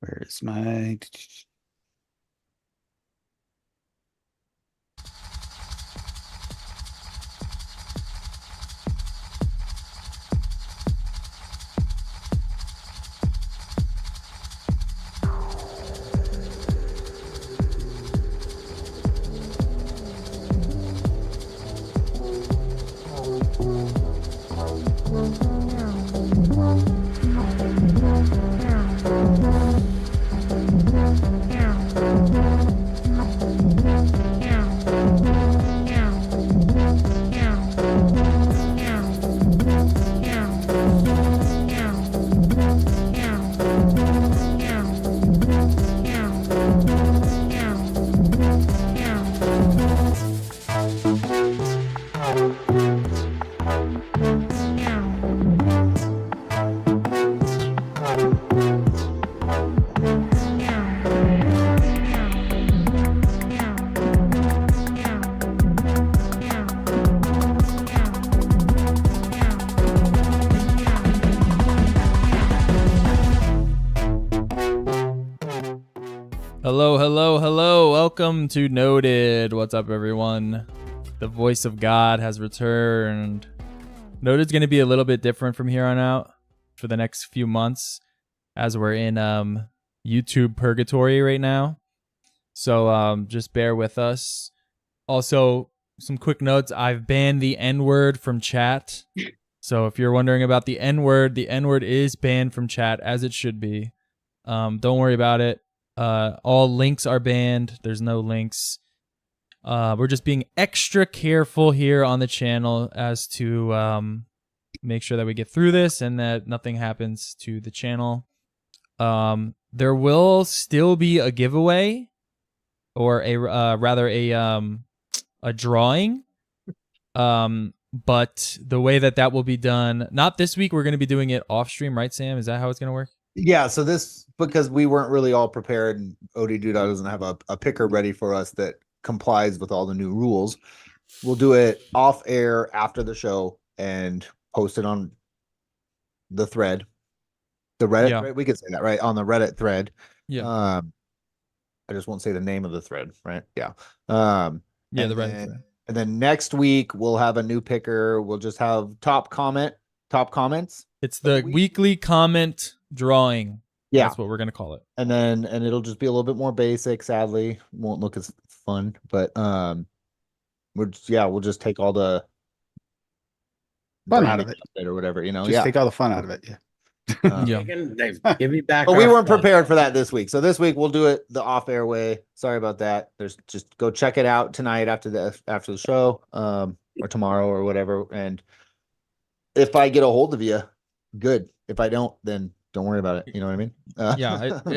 Where is my... Hello. Welcome to Noted. What's up, everyone? The voice of God has returned. Noted's going to be a little bit different from here on out for the next few months, as we're in YouTube purgatory right now. So just bear with us. Also, some quick notes. I've banned the N-word from chat. So if you're wondering about the N-word is banned from chat, as it should be. Don't worry about it. All links are banned. There's no links. We're just being extra careful here on the channel as to make sure that we get through this and that nothing happens to the channel. There will still be a giveaway, or a drawing. But the way that will be done, not this week. We're going to be doing it off stream, right, Sam? Is that how it's going to work? Yeah, so this, because we weren't really all prepared, and Honeydew doesn't have a picker ready for us that complies with all the new rules. We'll do it off air after the show and post it on the thread. The Reddit thread, we could say that, right? On the Reddit thread. Yeah. I just won't say the name of the thread, right? Yeah. The Reddit thread. And then next week we'll have a new picker. We'll just have top comments. It's the weekly comment drawing. Yeah, that's what we're gonna call it. And it'll just be a little bit more basic. Sadly, won't look as fun, but we'll just take all the fun out of it or whatever, Just take all the fun out of it. Give me back. But we weren't prepared for that this week, so this week we'll do it the off-air way. Sorry about that. Just go check it out tonight after the show, or tomorrow or whatever. And if I get a hold of you, good. If I don't, then don't worry about it. You know what I mean?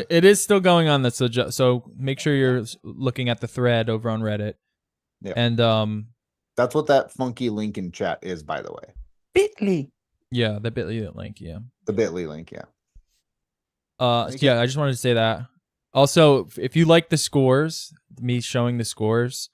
It is still going on. So make sure you're looking at the thread over on Reddit. Yeah. And that's what that funky link in chat is, by the way. Bitly. Yeah, the Bitly link. Yeah. The Bitly link. Yeah. I just wanted to say that. Also, if you like the scores, me showing the scores,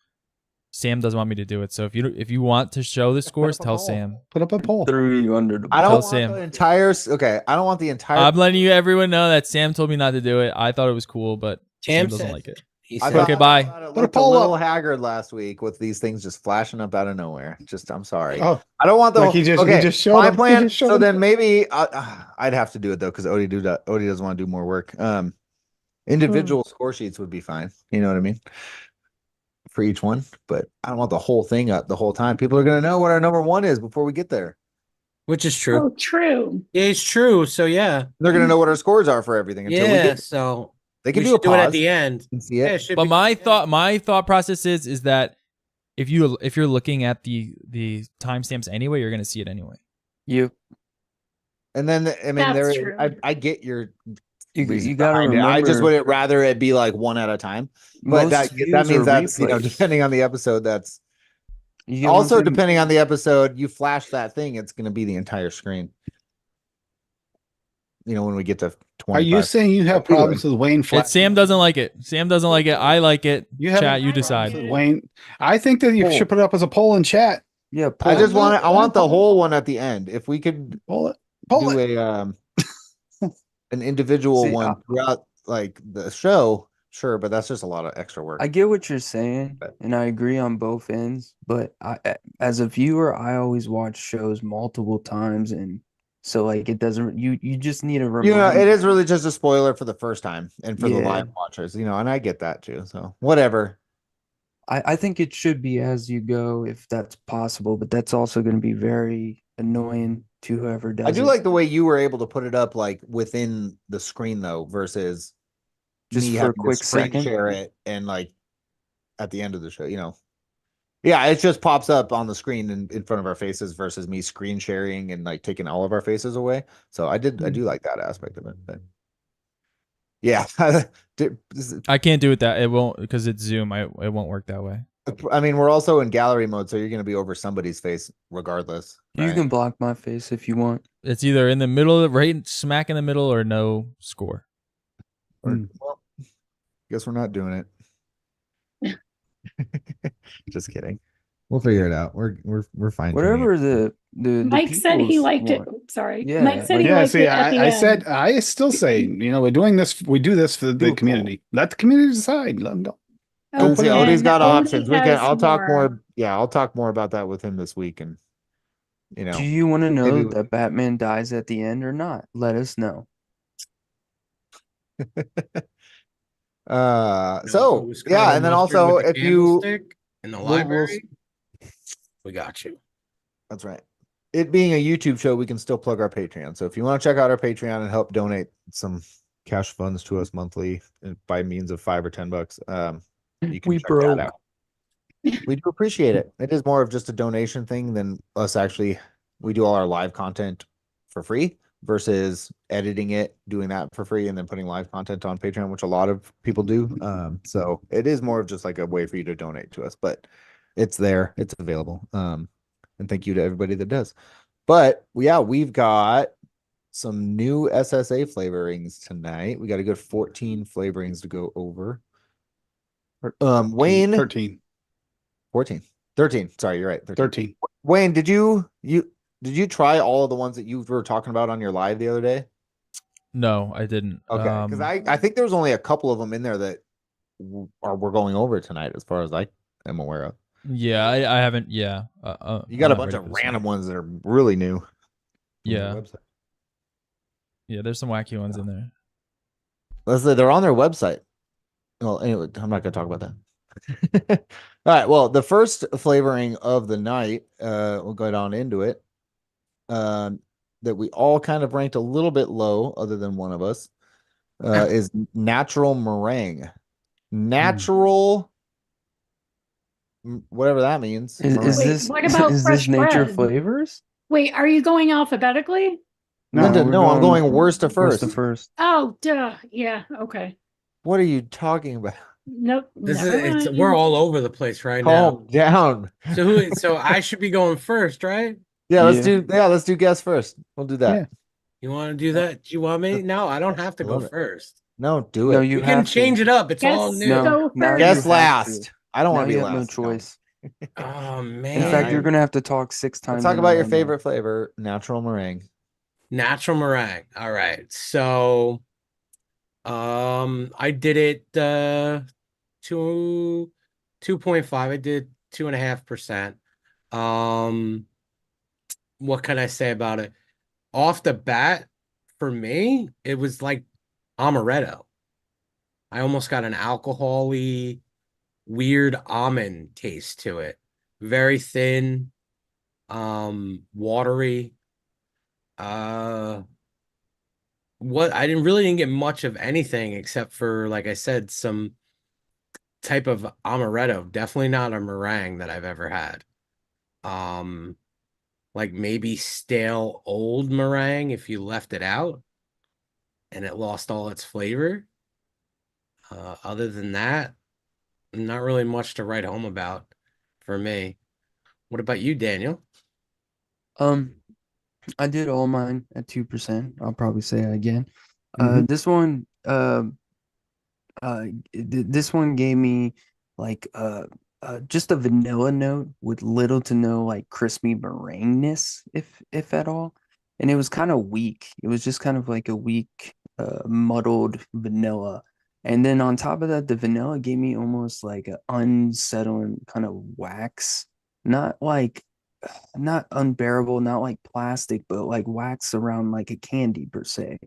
Sam doesn't want me to do it. So if you want to show the scores, tell Sam. Put up a poll. 3 under the. I don't want the entire. Okay, I don't want the entire. I'm letting everyone know that Sam told me not to do it. I thought it was cool, but Sam doesn't like it. Okay, bye. Put a poll up. Haggard last week with these things just flashing up out of nowhere. I'm sorry. Oh, I don't want the. He just showed my plan. So then maybe I'd have to do it though, because Odie doesn't want to do more work. Individual score sheets would be fine. You know what I mean? For each one, but I don't want the whole thing up the whole time. People are going to know what our number one is before we get there. Which is true. Oh, true. Yeah, it's true. So yeah, they're going to know what our scores are for everything. Until we get, so they can do it at the end. See it. But my thought process is that if you're looking at the timestamps anyway, you're going to see it anyway. And then I get your. You gotta remember, I just would rather it be like one at a time, but that means that's depending on the episode. That's also depending on the episode. You flash that thing, it's going to be the entire screen. When we get to 20. Are you saying you have problems with Wayne Flash? Sam doesn't like it. Sam doesn't like it. I like it. Chat, you decide. Wayne, I think that you should put it up as a poll in chat. Yeah, I want the whole one at the end. If we could pull it. An individual one throughout like the show, sure, but that's just a lot of extra work. I get what you're saying, But- and I agree on both ends. But as a viewer, I always watch shows multiple times, and so like it doesn't. You just need a reminder. it is really just a spoiler for the first time and for the Yeah. live watchers, and I get that too. So whatever. I think it should be as you go if that's possible, but that's also going to be very annoying to whoever does I do it. like the way you were able to put it up like within the screen though, versus Just me for a having to quick screen second. share it and like at the end of the show, Yeah, it just pops up on the screen in front of our faces versus me screen sharing and like taking all of our faces away. So I do like that aspect of it. But yeah. I can't do it that it won't because it's Zoom. It won't work that way. I mean, we're also in gallery mode, so you're going to be over somebody's face regardless. You right? can block my face if you want. It's either in the middle, right smack in the middle, or no score. Well, guess we're not doing it. Just kidding. We'll figure it out. We're fine. Whatever the Mike said he people's liked it. want. Sorry. Yeah, Mike said he Yeah, liked see, it at the I end. said, I still say, we're doing this. We do this for the community. Let the community decide. Let them know. And see, Okay, Odie's got Odie options. has I'll talk more. Yeah, I'll talk more about that with him this week. And Do you want to know maybe- that Batman dies at the end or not? Let us know. So yeah, and then also if you in the we'll- library, we got you. That's right. It being a YouTube show, we can still plug our Patreon. So if you want to check out our Patreon and help donate some cash funds to us monthly by means of $5 or $10, you can We check broke. that out. We do appreciate it. It is more of just a donation thing than us actually. We do all our live content for free versus editing it, doing that for free, and then putting live content on Patreon, which a lot of people do. So it is more of just like a way for you to donate to us, but it's there, it's available. And thank you to everybody that does. But yeah, we've got some new SSA flavorings tonight. We got a good 14 flavorings to go over. Wayne, 13. 14, 13. Sorry, you're right. 13. Wayne, did you try all of the ones that you were talking about on your live the other day? No, I didn't. Okay, because I think there was only a couple of them in there that we're going over tonight, as far as I am aware of. Yeah, I haven't. Yeah, You got I'm a not bunch ready of for this random one. ones that are really new. on the Yeah, website. yeah. There's some wacky ones in there. Leslie, they're on their website. Well, anyway, I'm not going to talk about that. All right. Well, the first flavoring of the night, we'll go on into it. That we all kind of ranked a little bit low, other than one of us, is natural meringue. Natural, whatever that means. Is Meringue. Wait, this what about is fresh this nature bread? flavors? Wait, are you going alphabetically? Linda, we're no, I'm going worst to worst first. to first. Oh, duh. Yeah. Okay. What are you talking about? Nope. This never is mind. we're all over the place right now. Calm down. So I should be going first, right? Yeah, let's Yeah. do guess first. We'll do that. Yeah. You want to do that? Do you want me? No, I don't have to I go love it. first. No, do it. No, you We can have to. change it up. It's all Guess new. No, go now first. you Guess have last. to. I don't Now want to you be have no last. choice. Oh man. In fact, I- you're gonna have to talk 6 times. Let's talk in about a your row now. favorite flavor, natural meringue. Natural meringue. All right. So I did it 2.5. I did 2.5%. What can I say about it? Off the bat, for me, it was like amaretto. I almost got an alcohol-y, weird almond taste to it. Very thin, watery. What I didn't get much of anything except for, like I said, some type of amaretto. Definitely not a meringue that I've ever had. Like maybe stale old meringue if you left it out and it lost all its flavor. Other than that, not really much to write home about for me. What about you, Daniel? I did all mine at 2%. I'll probably say it again. Mhm. This one, this one gave me like just a vanilla note with little to no like crispy meringueness, if at all. And it was kind of weak. It was just kind of like a weak muddled vanilla. And then on top of that, the vanilla gave me almost like an unsettling kind of wax. Not like, not unbearable, not like plastic, but like wax around like a candy per se.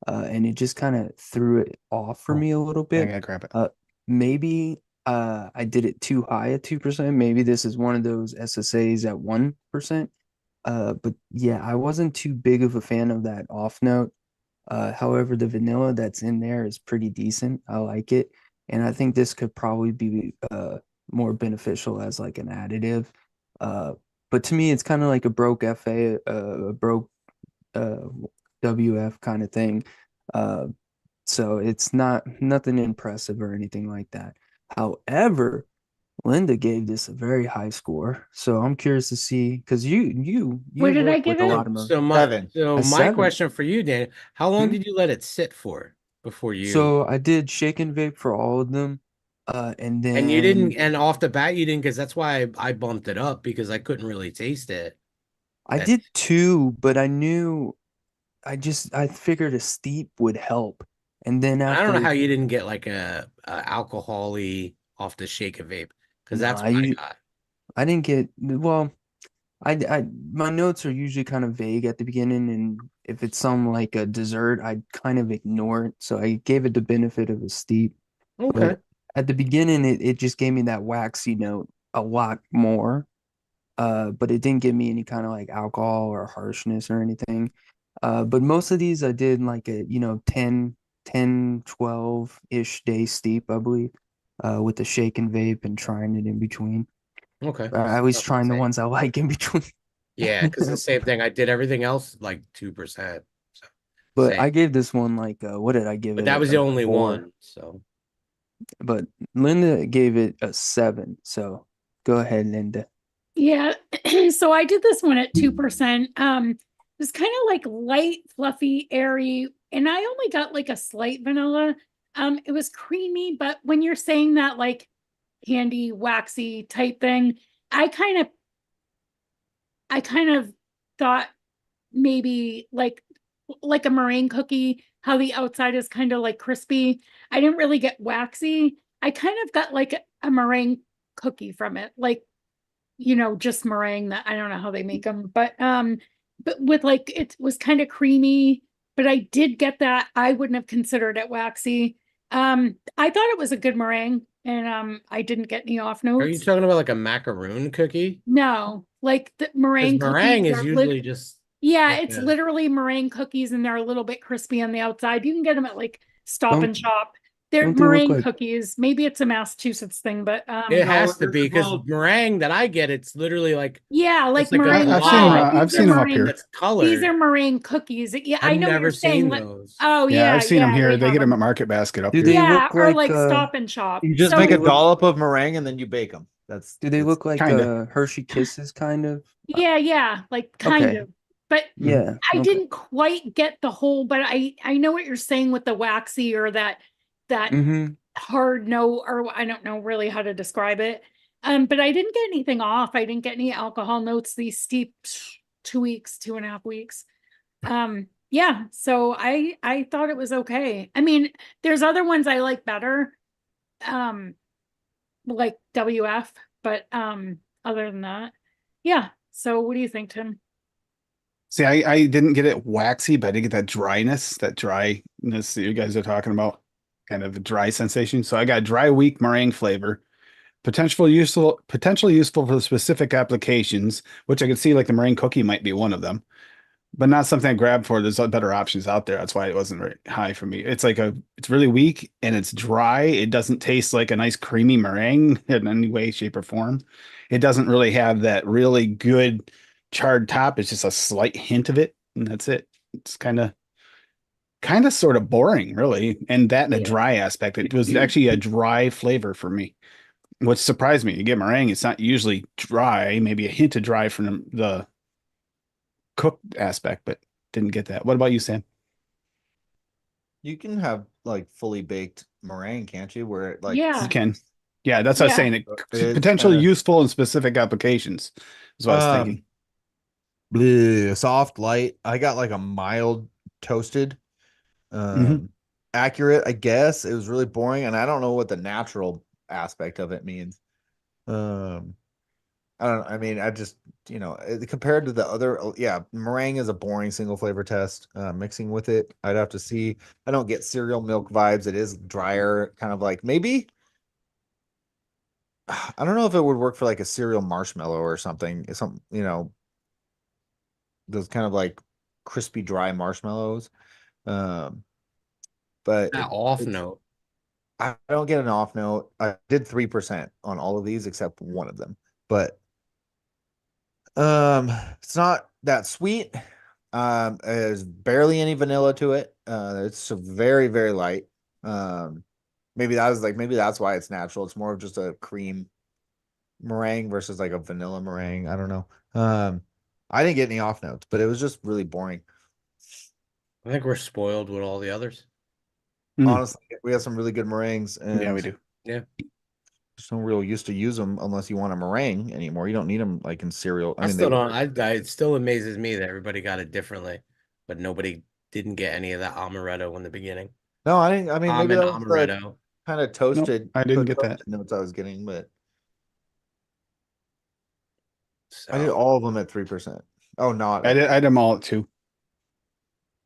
And it just kind of threw it off for me a little I bit. gotta grab it. Maybe I did it too high at 2%. Maybe this is one of those SSAs at 1%. But yeah, I wasn't too big of a fan of that off note. However, the vanilla that's in there is pretty decent. I like it. And I think this could probably be more beneficial as like an additive. But to me, it's kind of like a broke FA, a broke WF kind of thing. So it's nothing impressive or anything like that. However, Linda gave this a very high score, so I'm curious to see because you What did I work give with a it? lot of So Seven. A my seven. question for you, Dan, how long Hmm? did you let it sit for before you? So I did shake and vape for all of them, and then And you didn't, and off the bat you didn't, because that's why I bumped it up because I couldn't really taste it. I And did two, but I figured a steep would help, and then I don't know after how you didn't get like a alcohol-y off the shake and vape, because no, that's what I got. I didn't get well. My notes are usually kind of vague at the beginning, and if it's some like a dessert, I kind of ignore it. So I gave it the benefit of a steep. Okay. But at the beginning, it just gave me that waxy note a lot more. But it didn't give me any kind of like alcohol or harshness or anything. But most of these I did like a, 12-ish day steep, I believe, with the shake and vape and trying it in between. Okay. I always trying the ones I like in between. Yeah, because the same thing. I did everything else like 2%. So But same. I gave this one like what did I give But it? that was the only 4. one. So But Linda gave it a 7. So go ahead, Linda. Yeah. So I did this one at 2%. It was kind of like light, fluffy, airy, and I only got like a slight vanilla. It was creamy, but when you're saying that like candy, waxy type thing, I kind of thought maybe like a meringue cookie, how the outside is kind of like crispy. I didn't really get waxy. I kind of got like a meringue cookie from it, like just meringue. That I don't know how they make them, but with like it was kind of creamy, but I did get that. I wouldn't have considered it waxy. I thought it was a good meringue, and I didn't get any off are you notes. talking about like a macaroon cookie? No, like the Because meringue meringue cookies is are usually just yeah, like it's a, literally meringue cookies, and they're a little bit crispy on the outside. You can get them at like Stop and Don't Shop. They're don't they look meringue like cookies. Maybe it's a Massachusetts thing, but it No, has to they're- be because well- meringue that I get, it's literally like yeah, it's like like a meringue. I've seen them. blob These I've are seen them up meringue- here. that's These are colored. meringue cookies. Yeah, I've I know what never you're saying. seen Like, those. oh Yeah, yeah, I've seen them yeah, here. They have get them them. at Market Basket up Do here. they Yeah, look or like like Stop and Shop. You just So make a look- dollop of meringue and then you bake them. do they look like kinda. Hershey Kisses kind of? yeah, like kind Okay. of. But Yeah. I okay. didn't quite get the whole. But I know what you're saying with the waxy or that Mm-hmm. hard note, or I don't know really how to describe it. But I didn't get anything off. I didn't get any alcohol notes these steep 2 weeks, 2.5 weeks. Yeah, so I thought it was okay. I mean, there's other ones I like better, like WF, but other than that, yeah. So what do you think, Tim? See, I didn't get it waxy, but I did get that dryness that you guys are talking about, kind of a dry sensation. So I got dry, weak meringue flavor, potentially useful for specific applications, which I could see like the meringue cookie might be one of them, but not something I grabbed for. There's better options out there. That's why it wasn't very high for me. It's really weak and it's dry. It doesn't taste like a nice creamy meringue in any way, shape, or form. It doesn't really have that really good charred top. It's just a slight hint of it, and that's it. It's kind of sort of boring, really. And that in a Yeah. dry aspect, it was actually a dry flavor for me, which surprised me. You get meringue, it's not usually dry, maybe a hint of dry from the cooked aspect, but didn't get that. What about you, Sam? You can have like fully baked meringue, can't you? Where it like Yeah. You can. Yeah, that's what I was Yeah. saying. It is Potentially kinda- useful in specific applications is what I was thinking. soft, light. I got like a mild toasted. Accurate, I guess. It was really boring, and I don't know what the natural aspect of it means. I don't. I mean, I just compared to the other, yeah, meringue is a boring single flavor test. Mixing with it, I'd have to see. I don't get cereal milk vibes. It is drier, kind of like maybe. I don't know if it would work for like a cereal marshmallow or something. Some, those kind of like crispy, dry marshmallows. Um, but That off it's note. I don't get an off note. I did 3% on all of these except one of them, but it's not that sweet. There's barely any vanilla to it. It's very, very light. Maybe that's why it's natural. It's more of just a cream meringue versus like a vanilla meringue. I don't know. I didn't get any off notes, but it was just really boring. I think we're spoiled with all the others. Honestly, we have some really good meringues, and Yeah, we do. Yeah. there's no real use to use them unless you want a meringue anymore. You don't need them like in cereal. I still don't. It still amazes me that everybody got it differently, but nobody didn't get any of that amaretto in the beginning. No, I didn't. I mean, maybe Almond that was the amaretto. kind of Nope, toasted. I didn't get that. toasted notes I was getting, but I did So all of them at 3%. Oh, not. I had them all at 2.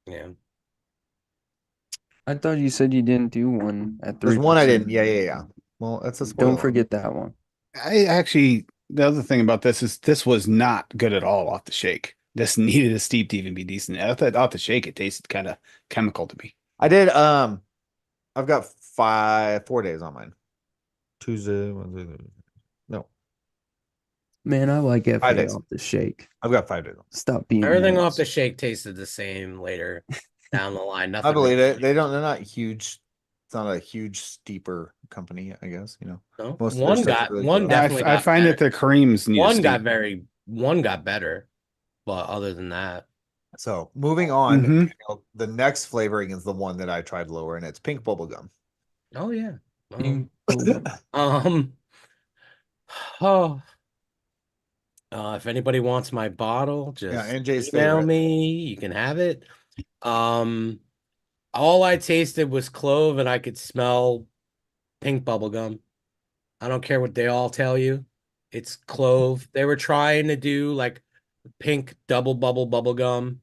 yeah. I thought you said you didn't do one at There's 3%. one I didn't. Yeah. Well, that's a spoiler. Don't forget that one. I actually, the other thing about this is this was not good at all off the shake. This needed a steep to even be decent. I thought off the shake it tasted kind of chemical to me. I did. I've got 4 days on mine. Tuesday, Wednesday. No, Man, I like 5 FA days. off the shake. I've got 5 days. Stop being Everything nuts. off the shake tasted the same later down the line. Nothing I believe really it. They're not huge. It's not a huge steeper company, I guess. No, most of their stuff's really good. definitely I got find that better. the creams need One to got steep. one got better, but other than that, So moving on, Mhm. the next flavoring is the one that I tried lower, and it's pink bubblegum. oh yeah. Mm. Oh, if anybody wants my bottle, Yeah, just NJ's email favorite. me. You can have it. All I tasted was clove, and I could smell pink bubblegum. I don't care what they all tell you. It's clove. They were trying to do like pink double bubble bubblegum.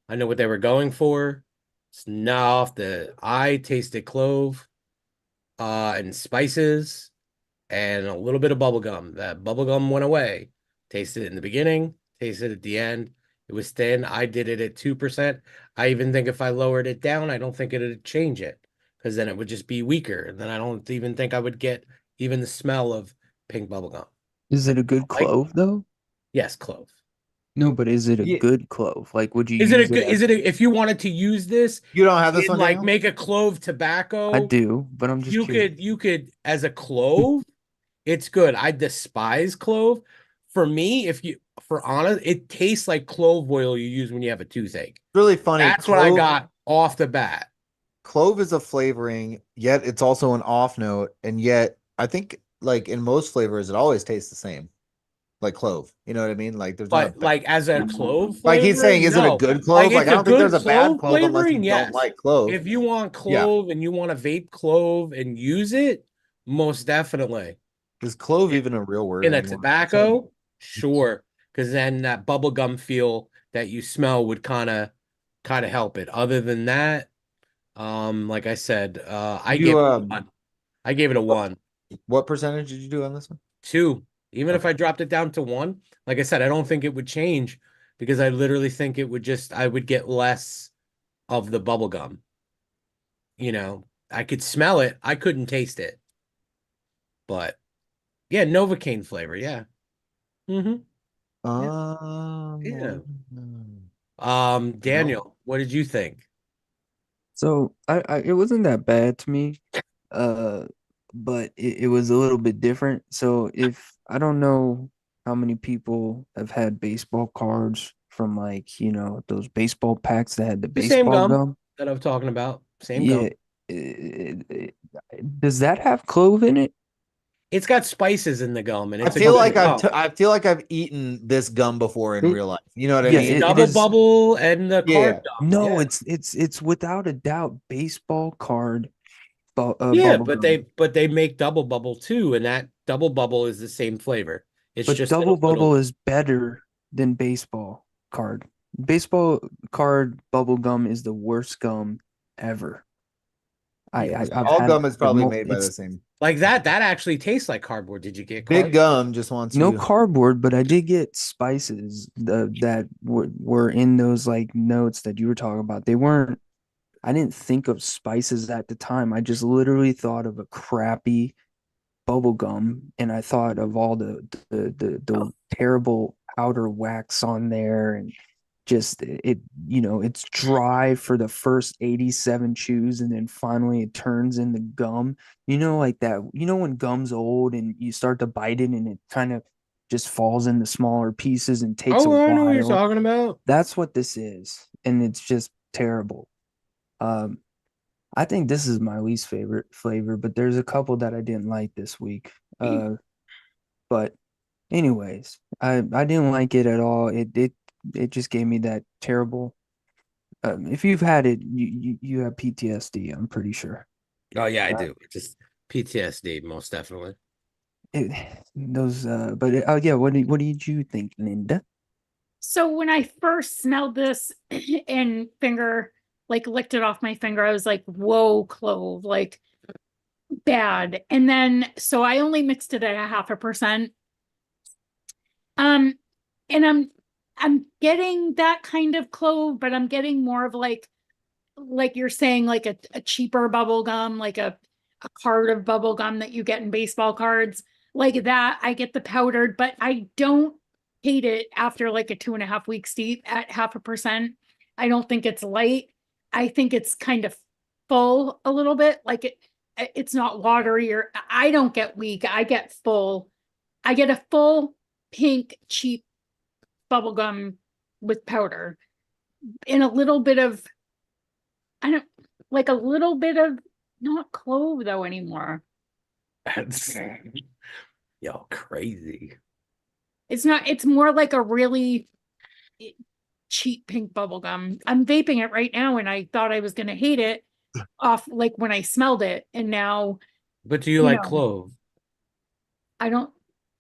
I know what they were going for. It's not off the I tasted clove, and spices and a little bit of bubblegum. That bubblegum went away. Tasted it in the beginning, tasted it at the end. It was thin. I did it at 2%. I even think if I lowered it down, I don't think it'd change it because then it would just be weaker. Then I don't even think I would get even the smell of pink bubblegum. Is it a good clove though? Yes, clove. No, but is it a Yeah. good clove? Like, would you Is it a use good? it Is it if you wanted to use this You don't have this in one, like Daniel? make a clove tobacco? I do, but I'm just curious. You could as a clove, it's good. I despise clove. For me, for honest, it tastes like clove oil you use when you have a toothache. Really funny. That's what I got off the bat. Clove is a flavoring, yet it's also an off note, and yet I think like in most flavors, it always tastes the same. Like clove, you know what I mean? Like there's not But like as a clove like he's saying, flavoring, is it a no. good clove? Like it's I a don't think good there's a bad clove clove unless you flavoring, don't yes. like clove. If you want Yeah. clove and you want to vape clove and use it, most definitely. Is clove even a real word In a anymore? tobacco, sure, because then that bubblegum feel that you smell would kind of help it. Other than that, like I said, I gave it a 1. I gave it a 1. What percentage did you do on this one? 2. Even if Okay. I dropped it down to 1, like I said, I don't think it would change because I literally think it would I would get less of the bubblegum. I could smell it. I couldn't taste it. But yeah, Novocaine flavor, yeah. Mm-hmm. Yeah. Daniel, what did you think? So it wasn't that bad to me, but it was a little bit different. So if I don't know how many people have had baseball cards from like those baseball packs that had the The same baseball gum gum. that I'm talking about. Same Yeah, gum. does that have clove in it? It's got spices in the gum, and I it's a feel good like gum. I feel like I've eaten this gum before in It- real life. You know what I yeah, It's mean? it double is. bubble and the card Yeah. gum. No, Yeah. it's without a doubt baseball card Yeah, bubble but gum. they make double bubble too, and that double bubble is the same flavor. It's But just in double a bubble little. is better than baseball card. Baseball card bubble gum is the worst gum ever. Yeah, I've All had gum is it probably made by the it's same. like that. That actually tastes like cardboard. Did you get Big card? gum just wants no you. cardboard, but I did get spices that were in those like notes that you were talking about. They weren't, I didn't think of spices at the time. I just literally thought of a crappy bubble gum, and I thought of all the terrible powder wax on there, and just it's dry for the first 87 chews, and then finally it turns into gum. Like that. When gum's old and you start to bite it and it kind of just falls into smaller pieces and takes a Oh, I know what you're while. talking about. That's what this is, and it's just terrible. Um, I think this is my least favorite flavor, but there's a couple that I didn't like this week. But anyways, I didn't like it at all. It just gave me that terrible. If you've had it, you have PTSD. I'm pretty sure. Oh yeah, I Uh, do. Just PTSD, most definitely. it, those, yeah. What did you think, Linda? So when I first smelled this and licked it off my finger, I was like, whoa, clove, like bad. And then so I only mixed it at a 0.5%. Um, and I'm getting that kind of clove, but I'm getting more of like you're saying, like a cheaper bubble gum, like a card of bubble gum that you get in baseball cards. Like that, I get the powdered, but I don't hate it after like a 2.5 week steep at 0.5%. I don't think it's light. I think it's kind of full a little bit. Like it's not watery, or I don't get weak. I get full. I get a full pink cheap bubble gum with powder and a little bit of, I don't, like a little bit of, not clove though anymore. That's yo crazy. It's not, it's more like a really cheap pink bubble gum. I'm vaping it right now and I thought I was going to hate it off like when I smelled it. And now, But do you you like know, clove? I don't,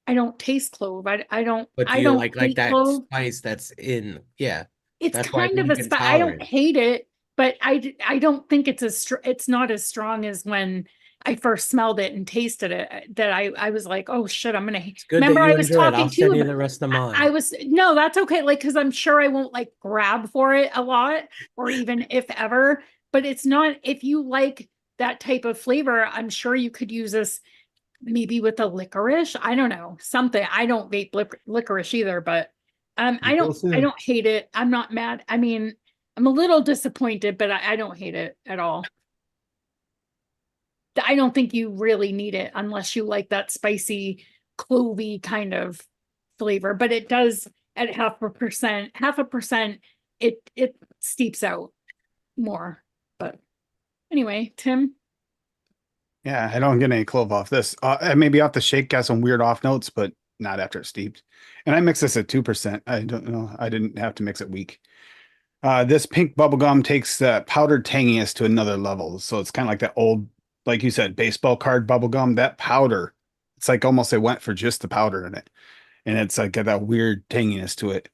I don't taste clove. But do I you don't like hate that clove. spice that's in? Yeah, It's that's why I kind think of you a can I don't tolerate it. hate it, but I don't think it's not as strong as when I first smelled it and tasted it, that I was like, oh shit, I'm gonna It's good that remember I you was enjoy it. I'll talking to send you you about, the rest of I mine. was, no, that's okay, like because I'm sure I won't like grab for it a lot, or even if ever, but it's not, if you like that type of flavor, I'm sure you could use this maybe with a licorice. I don't know, something. I don't vape licorice either, but You will I soon. don't hate it. I'm not mad. I mean, I'm a little disappointed, but I don't hate it at all. I don't think you really need it unless you like that spicy, clovey kind of flavor. But it does at 0.5%. 0.5%, it steeps out more. But anyway, Tim. Yeah, I don't get any clove off this. Maybe off the shake, got some weird off notes, but not after it's steeped. And I mixed this at 2%. I don't know. I didn't have to mix it weak. This pink bubblegum takes the powdered tanginess to another level. So it's kind of like that old, like you said, baseball card bubblegum. That powder, it's like almost they went for just the powder in it. And it's like got that weird tanginess to it.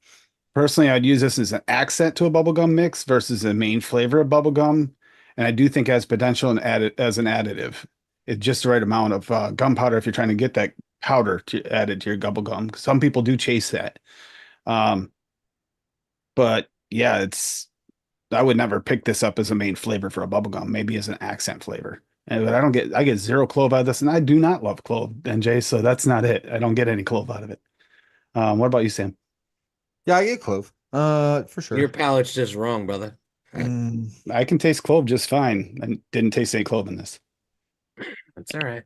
Personally, I'd use this as an accent to a bubblegum mix versus the main flavor of bubblegum. And I do think it has potential and add it as an additive. It's just the right amount of gunpowder if you're trying to get that powder to added to your bubblegum. Some people do chase that. Um, but yeah, I would never pick this up as a main flavor for a bubblegum, maybe as an accent flavor. But I get zero clove out of this, and I do not love clove, NJ, so that's not it. I don't get any clove out of it. What about you, Sam? Yeah, I get clove. For sure. Your palate's just wrong, brother. Mm, I can taste clove just fine. I didn't taste any clove in this. That's all right.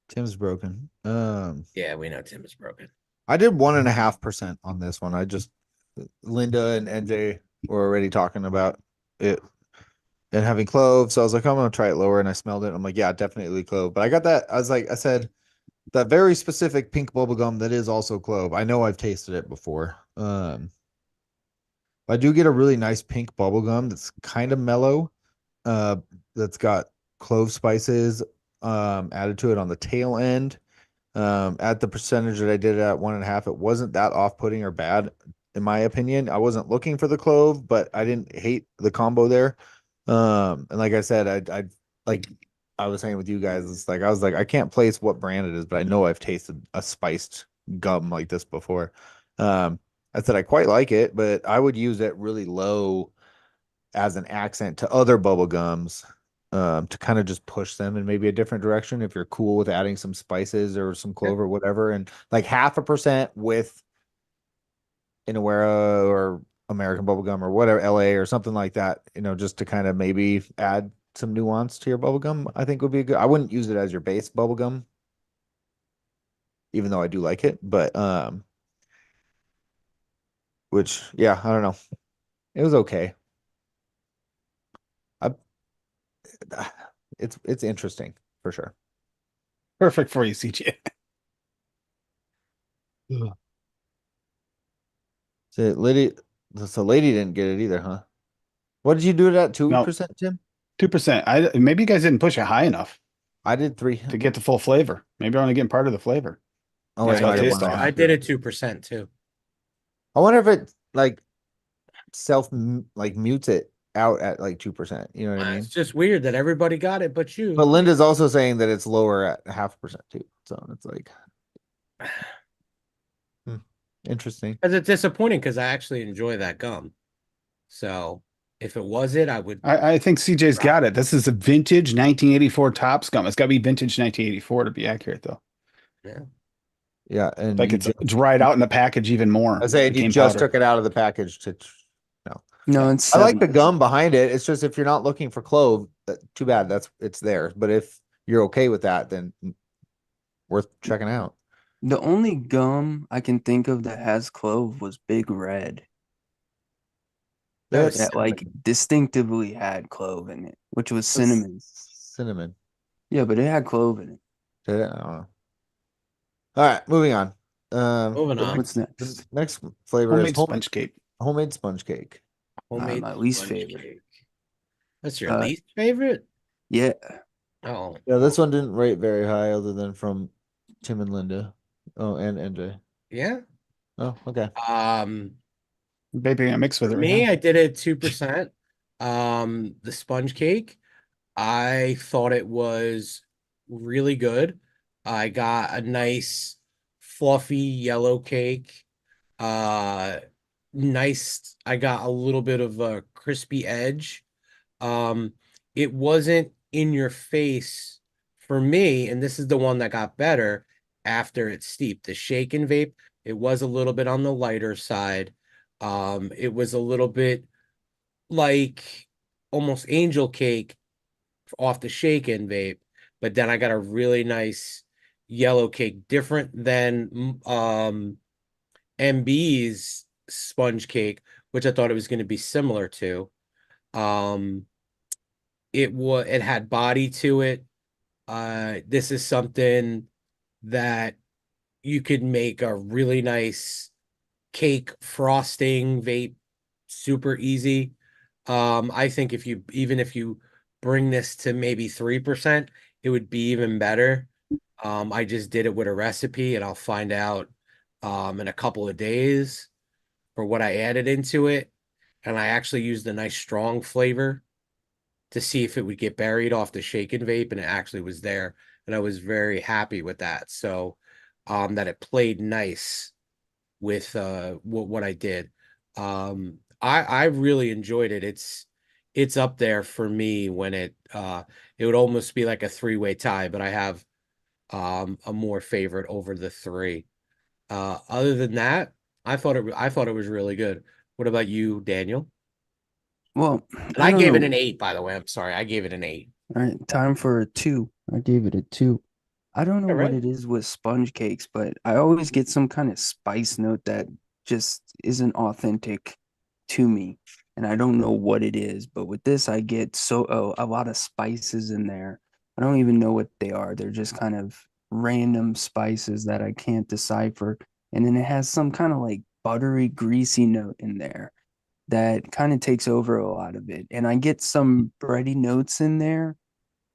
Tim's broken. Yeah, we know Tim is broken. I did 1.5% on this one. I just Linda and NJ were already talking about it and having clove. So I was like, I'm gonna try it lower, and I smelled it. I'm like, yeah, definitely clove. But I got that. I was like, I said, that very specific pink bubblegum that is also clove. I know I've tasted it before. I do get a really nice pink bubblegum that's kind of mellow. Uh, that's got clove spices added to it on the tail end. At the percentage that I did it at 1.5, it wasn't that off-putting or bad, in my opinion. I wasn't looking for the clove, but I didn't hate the combo there. And like I said, I like I was saying with you guys, it's like I was like, I can't place what brand it is, but I know I've tasted a spiced gum like this before. I said I quite like it, but I would use it really low as an accent to other bubble gums, to kind of just push them in maybe a different direction if you're cool with adding some spices or some clove or whatever. And like 0.5% with Inawera or American bubblegum or whatever, LA or something like that, just to kind of maybe add some nuance to your bubblegum, I think would be good. I wouldn't use it as your base bubblegum, even though I do like it, but which yeah, I don't know. It was okay. I it's interesting for sure. Perfect for you, CJ. So lady didn't get it either, huh? What did you do it at No, 2%, Tim? 2%. Maybe you guys didn't push it high enough I did 3. to get the full flavor. Maybe you're only getting part of the flavor. Oh, That's it why might it have tastes went off. off. I did it 2% too. I wonder if it like mutes it out at like 2%. You know what I mean? It's just weird that everybody got it but you. But Linda's also saying that it's lower at 0.5% too. So it's like interesting. Because it's disappointing because I actually enjoy that gum. So if it was it, I would. I think CJ's got it. This is a vintage 1984 Topps gum. It's got to be vintage 1984 to be accurate, though. Yeah. Yeah, and Like you it's just dried out in the package even more. I say you Became just powder. took it out of the package to no. No, Yeah. it's I like the 7. gum behind it. It's just if you're not looking for clove, too bad. It's there. But if you're okay with that, then worth checking out. The only gum I can think of that has clove was Big Red. That was That like distinctively had clove in it, which was cinnamon. Cinnamon. Yeah, but it had clove in it. Did it? I don't know. All right, moving on. Moving the on. What's the next? next flavor is Homemade sponge cake. homemade sponge cake. homemade My least sponge favorite. cake. That's your Uh, least favorite? Yeah, Oh, Yeah, this one didn't rate very high, other than from Tim and Linda. Oh, and NJ. yeah. Oh, okay. Baby, I mix with For it right me, now. I did it 2%. The sponge cake, I thought it was really good. I got a nice fluffy yellow cake. Uh nice. I got a little bit of a crispy edge. Um, it wasn't in your face for me, and this is the one that got better after it steeped. The shake and vape, it was a little bit on the lighter side. It was a little bit like almost angel cake off the shake and vape, but then I got a really nice yellow cake, different than MB's sponge cake, which I thought it was going to be similar to. Um, it had body to it. This is something that you could make a really nice cake frosting vape super easy. I think if you bring this to maybe 3%, it would be even better. I just did it with a recipe and I'll find out in a couple of days for what I added into it. And I actually used a nice strong flavor to see if it would get buried off the shaken vape, and it actually was there. And I was very happy with that. So that it played nice with what I did. I really enjoyed it. It's up there for me when it would almost be like a three-way tie, but I have a more favorite over the three. Other than that, I thought it was really good. What about you, Daniel? well, And I I don't gave it know. an 8, by the way. I'm sorry. I gave it an 8. All right, time for a 2. I gave it a 2. I don't know All what right. it is with sponge cakes, but I always get some kind of spice note that just isn't authentic to me. And I don't know what it is, but with this, I get a lot of spices in there. I don't even know what they are. They're just kind of random spices that I can't decipher. And then it has some kind of like buttery, greasy note in there that kind of takes over a lot of it. And I get some bready notes in there,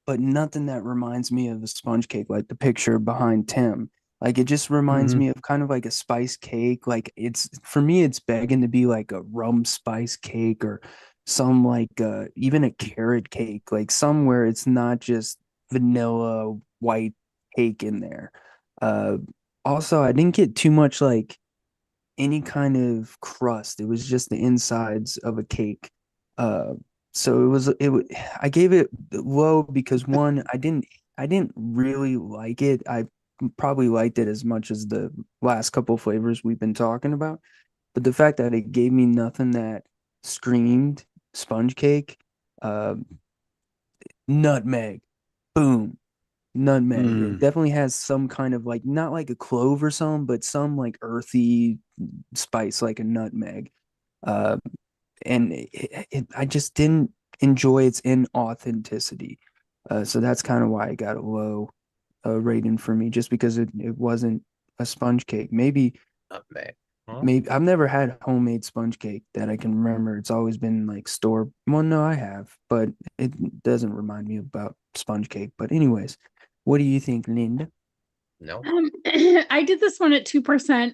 but nothing that reminds me of a sponge cake, like the picture behind Tim. Like it just reminds Mhm. me of kind of like a spice cake. Like it's for me, it's begging to be like a rum spice cake or some like even a carrot cake, like somewhere it's not just vanilla white cake in there. Uh Also I didn't get too much like any kind of crust. It was just the insides of a cake. Uh, so I gave it low because one, I didn't really like it. I probably liked it as much as the last couple flavors we've been talking about. But the fact that it gave me nothing that screamed sponge cake, uh, nutmeg, boom, nutmeg. It Mm. definitely has some kind of like not like a clove or something, but some like earthy spice like a nutmeg. Uh, and I just didn't enjoy its inauthenticity. So that's kind of why it got a low rating for me, just because it wasn't a sponge cake. Nutmeg. Huh? Maybe I've never had homemade sponge cake that I can remember. It's always been like store. Well, no, I have, but it doesn't remind me about sponge cake. But anyways, what do you think, Linda? No. I did this one at 2%.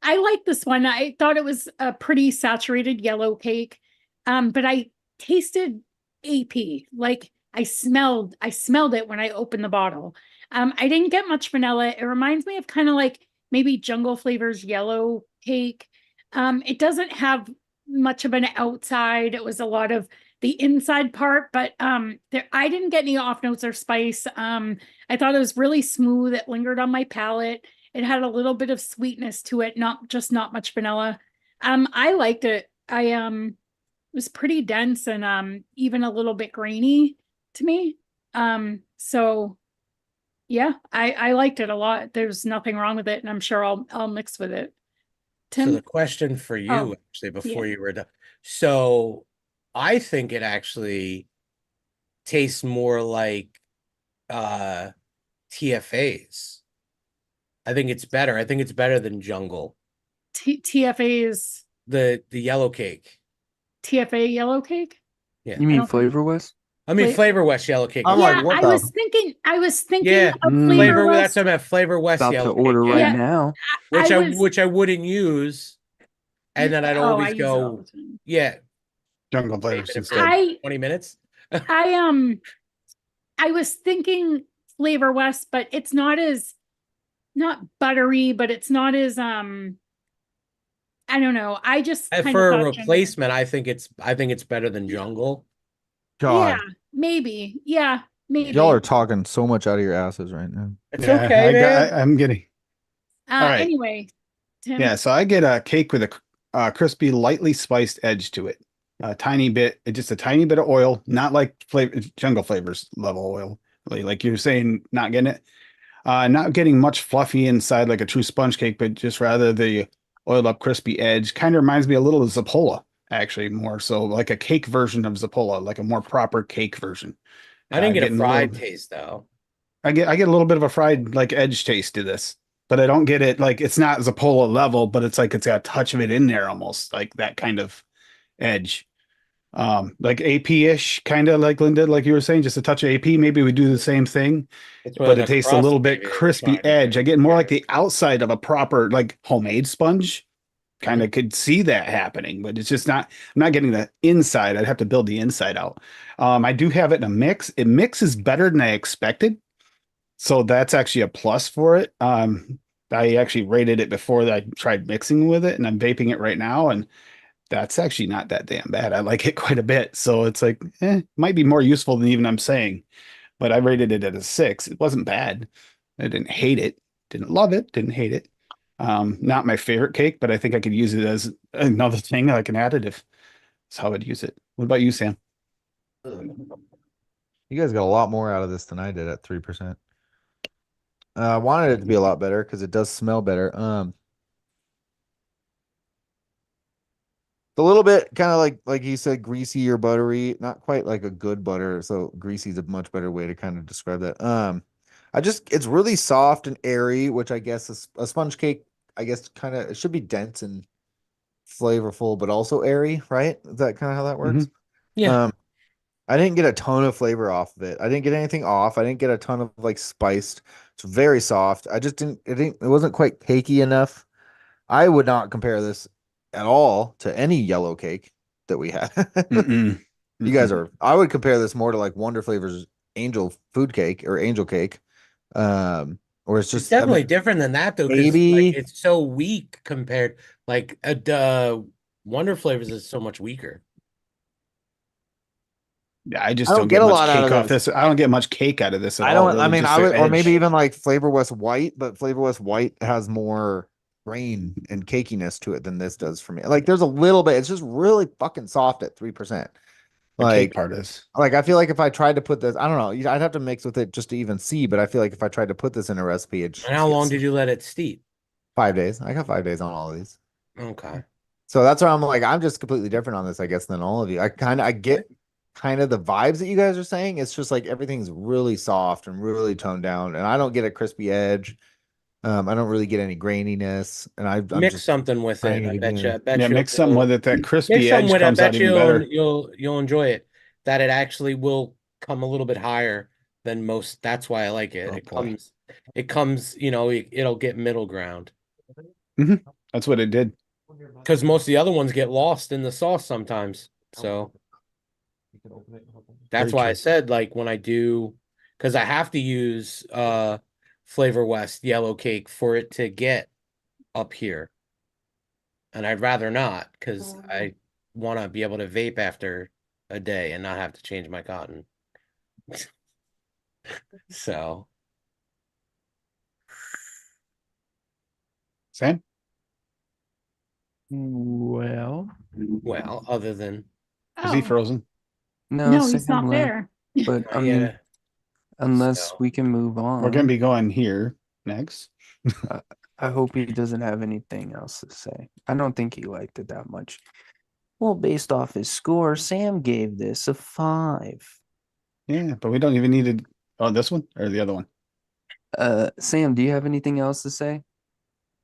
I like this one. I thought it was a pretty saturated yellow cake. But I tasted AP. Like I smelled it when I opened the bottle. I didn't get much vanilla. It reminds me of kind of like maybe Jungle Flavors yellow cake. It doesn't have much of an outside. It was a lot of the inside part, but I didn't get any off notes or spice. I thought it was really smooth. It lingered on my palate. It had a little bit of sweetness to it, not much vanilla. I liked it. It was pretty dense and even a little bit grainy to me. So yeah, I liked it a lot. There's nothing wrong with it, and I'm sure I'll mix with it. So the Tim? question for you, Oh, actually, yeah. before you were done. So I think it actually tastes more like uh TFAs. I think it's better. I think it's better than Jungle. TFA is The yellow cake. TFA yellow cake. Yeah. You I mean don't think. Flavor West? I mean Flavor West yellow cake I'm is like, Yeah, what I the? was thinking. I was thinking yeah. of Mm. Flavor Flavor that's West. what I meant. Flavor West About to yellow cake. order right Yeah, Yeah. now. I was. Which I wouldn't use. And then I'd Oh, I always use it all the go, time. yeah, Jungle save flavors it for instead. 20 minutes. I I was thinking Flavor West, but it's not as not buttery, but it's not as I don't know. I just And kind of for a thought Jungle. replacement, I think it's better than Jungle. Yeah, God, maybe. Yeah, y'all are maybe. talking so much out of your asses right now. It's Yeah, okay, man. I'm getting. All right. Anyway, Yeah, Tim. so I get a cake with a crispy, lightly spiced edge to it. A tiny bit, just a tiny bit of oil, not like flavor, jungle flavors level oil. Like you're saying, not getting it. Not getting much fluffy inside like a true sponge cake, but just rather the oiled up crispy edge. Kind of reminds me a little of Zappola, actually, more so like a cake version of Zappola, like a more proper cake version. I didn't get a Getting a little, fried taste though. I get a little bit of a fried like edge taste to this, but I don't get it like it's not Zappola level, but it's like it's got a touch of it in there almost like that kind of edge. Like AP-ish, kind of like Linda, like you were saying, just a touch of AP. Maybe we do the same thing, It's where but it the tastes a crust little bit maybe they were crispy trying to edge. I do. get more Yeah. like the outside of a proper like homemade sponge. Kind Mhm. of could see that happening, but it's just not. I'm not getting the inside. I'd have to build the inside out. I do have it in a mix. It mixes better than I expected, so that's actually a plus for it. I actually rated it before I tried mixing with it, and I'm vaping it right now, and that's actually not that damn bad. I like it quite a bit. So it's like, might be more useful than even I'm saying. But I rated it at a 6. It wasn't bad. I didn't hate it. Didn't love it. Didn't hate it. Not my favorite cake, but I think I could use it as another thing, like an additive. That's how I'd use it. What about you, Sam? You guys got a lot more out of this than I did at 3%. I wanted it to be a lot better because it does smell better. A little bit kind of like you said, greasy or buttery, not quite like a good butter. So greasy is a much better way to kind of describe that. it's really soft and airy, which I guess is a sponge cake. I guess kind of it should be dense and flavorful, but also airy, right? Is that kind of how that works? Yeah. I didn't get a ton of flavor off of it. I didn't get anything off. I didn't get a ton of like spiced. It's very soft. I just it wasn't quite cakey enough. I would not compare this at all to any yellow cake that we had. Mm-mm. You guys Mm-mm. are, I would compare this more to like Wonder Flavors Angel Food Cake or Angel Cake. Or it's It's just, I definitely mean, different than that though, because like maybe it's so weak compared like Wonder Flavors is so much weaker. Yeah, I just I don't don't get get a much lot out cake of off this. this. I don't get much cake out of this at I all. don't, I Really, mean, just I the would, or maybe edge. even like Flavor West White, but Flavor West White has more grain and cakiness to it than this does for me. Like there's a little bit, it's just really fucking soft at 3%. The cake Like, part is. I feel like if I tried to put this, I don't know, I'd have to mix with it just to even see, but I feel like if I tried to put this in a recipe, it And just how long gets did you let it steep? 5 days. I got 5 days on all of these. Okay. So that's where I'm like, I'm just completely different on this, I guess, than all of you. I get kind of the vibes that you guys are saying. It's just like everything's really soft and really toned down, and I don't get a crispy edge. I don't really get any graininess, and I'm Mix just something with trying it. it I bet you. I again. bet Yeah, you. mix something with it. That Mix crispy something edge with it. I comes out bet even better. you'll enjoy it. That it actually will come a little bit higher than most. That's why I like it. Oh It boy. comes. It comes. It'll get middle ground Hmm. That's what it did. because most of the other ones get lost in the sauce sometimes. So that's Very why I true. said like when I do, because I have to use Flavor West yellow cake for it to get up here. And I'd rather not because I want to be able to vape after a day and not have to change my cotton. So, Sam? Well, well, other than Is he Oh, frozen? no, no, he's Sam not left. there. But I not mean, yet. unless So, we can move We're gonna on, be going here next. uh, I hope he doesn't have anything else to say. I don't think he liked it that much. Well, based off his score, Sam gave this a 5. Yeah, but we don't even need to. Oh, this one or the other one? Sam, do you have anything else to say?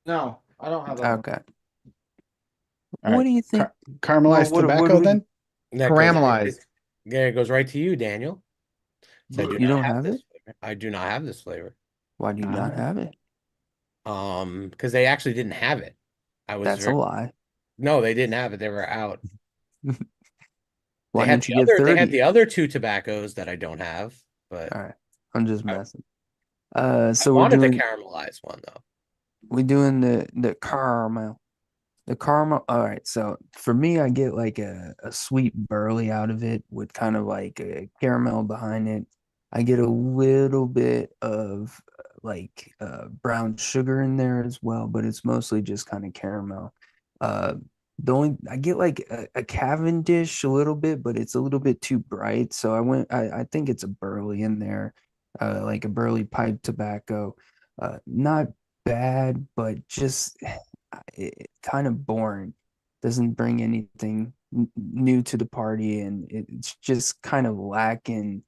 No, I don't have that. Okay. All What right. do you think? Well, Caramelized what do tobacco we? then? that goes Caramelized. yeah, it goes right to you, Daniel. So I do You not don't have have this it? flavor. I do not have this flavor. Why do you not have it? Because they actually didn't have it. I was That's a very lie. no, they didn't have it. They were out. Why didn't you get They had 30? the other two tobaccos that I don't have, but All right. I'm just I, messing. I So wanted the caramelized one though. we're doing the caramel. The caramel. All right. So for me, I get like a sweet burley out of it with kind of like a caramel behind it. I get a little bit of like brown sugar in there as well, but it's mostly just kind of caramel. Uh, the only I get like a Cavendish a little bit, but it's a little bit too bright. So I think it's a burley in there, like a burley pipe tobacco. Not bad, but just kind of boring. Doesn't bring anything new to the party, and it's just kind of lacking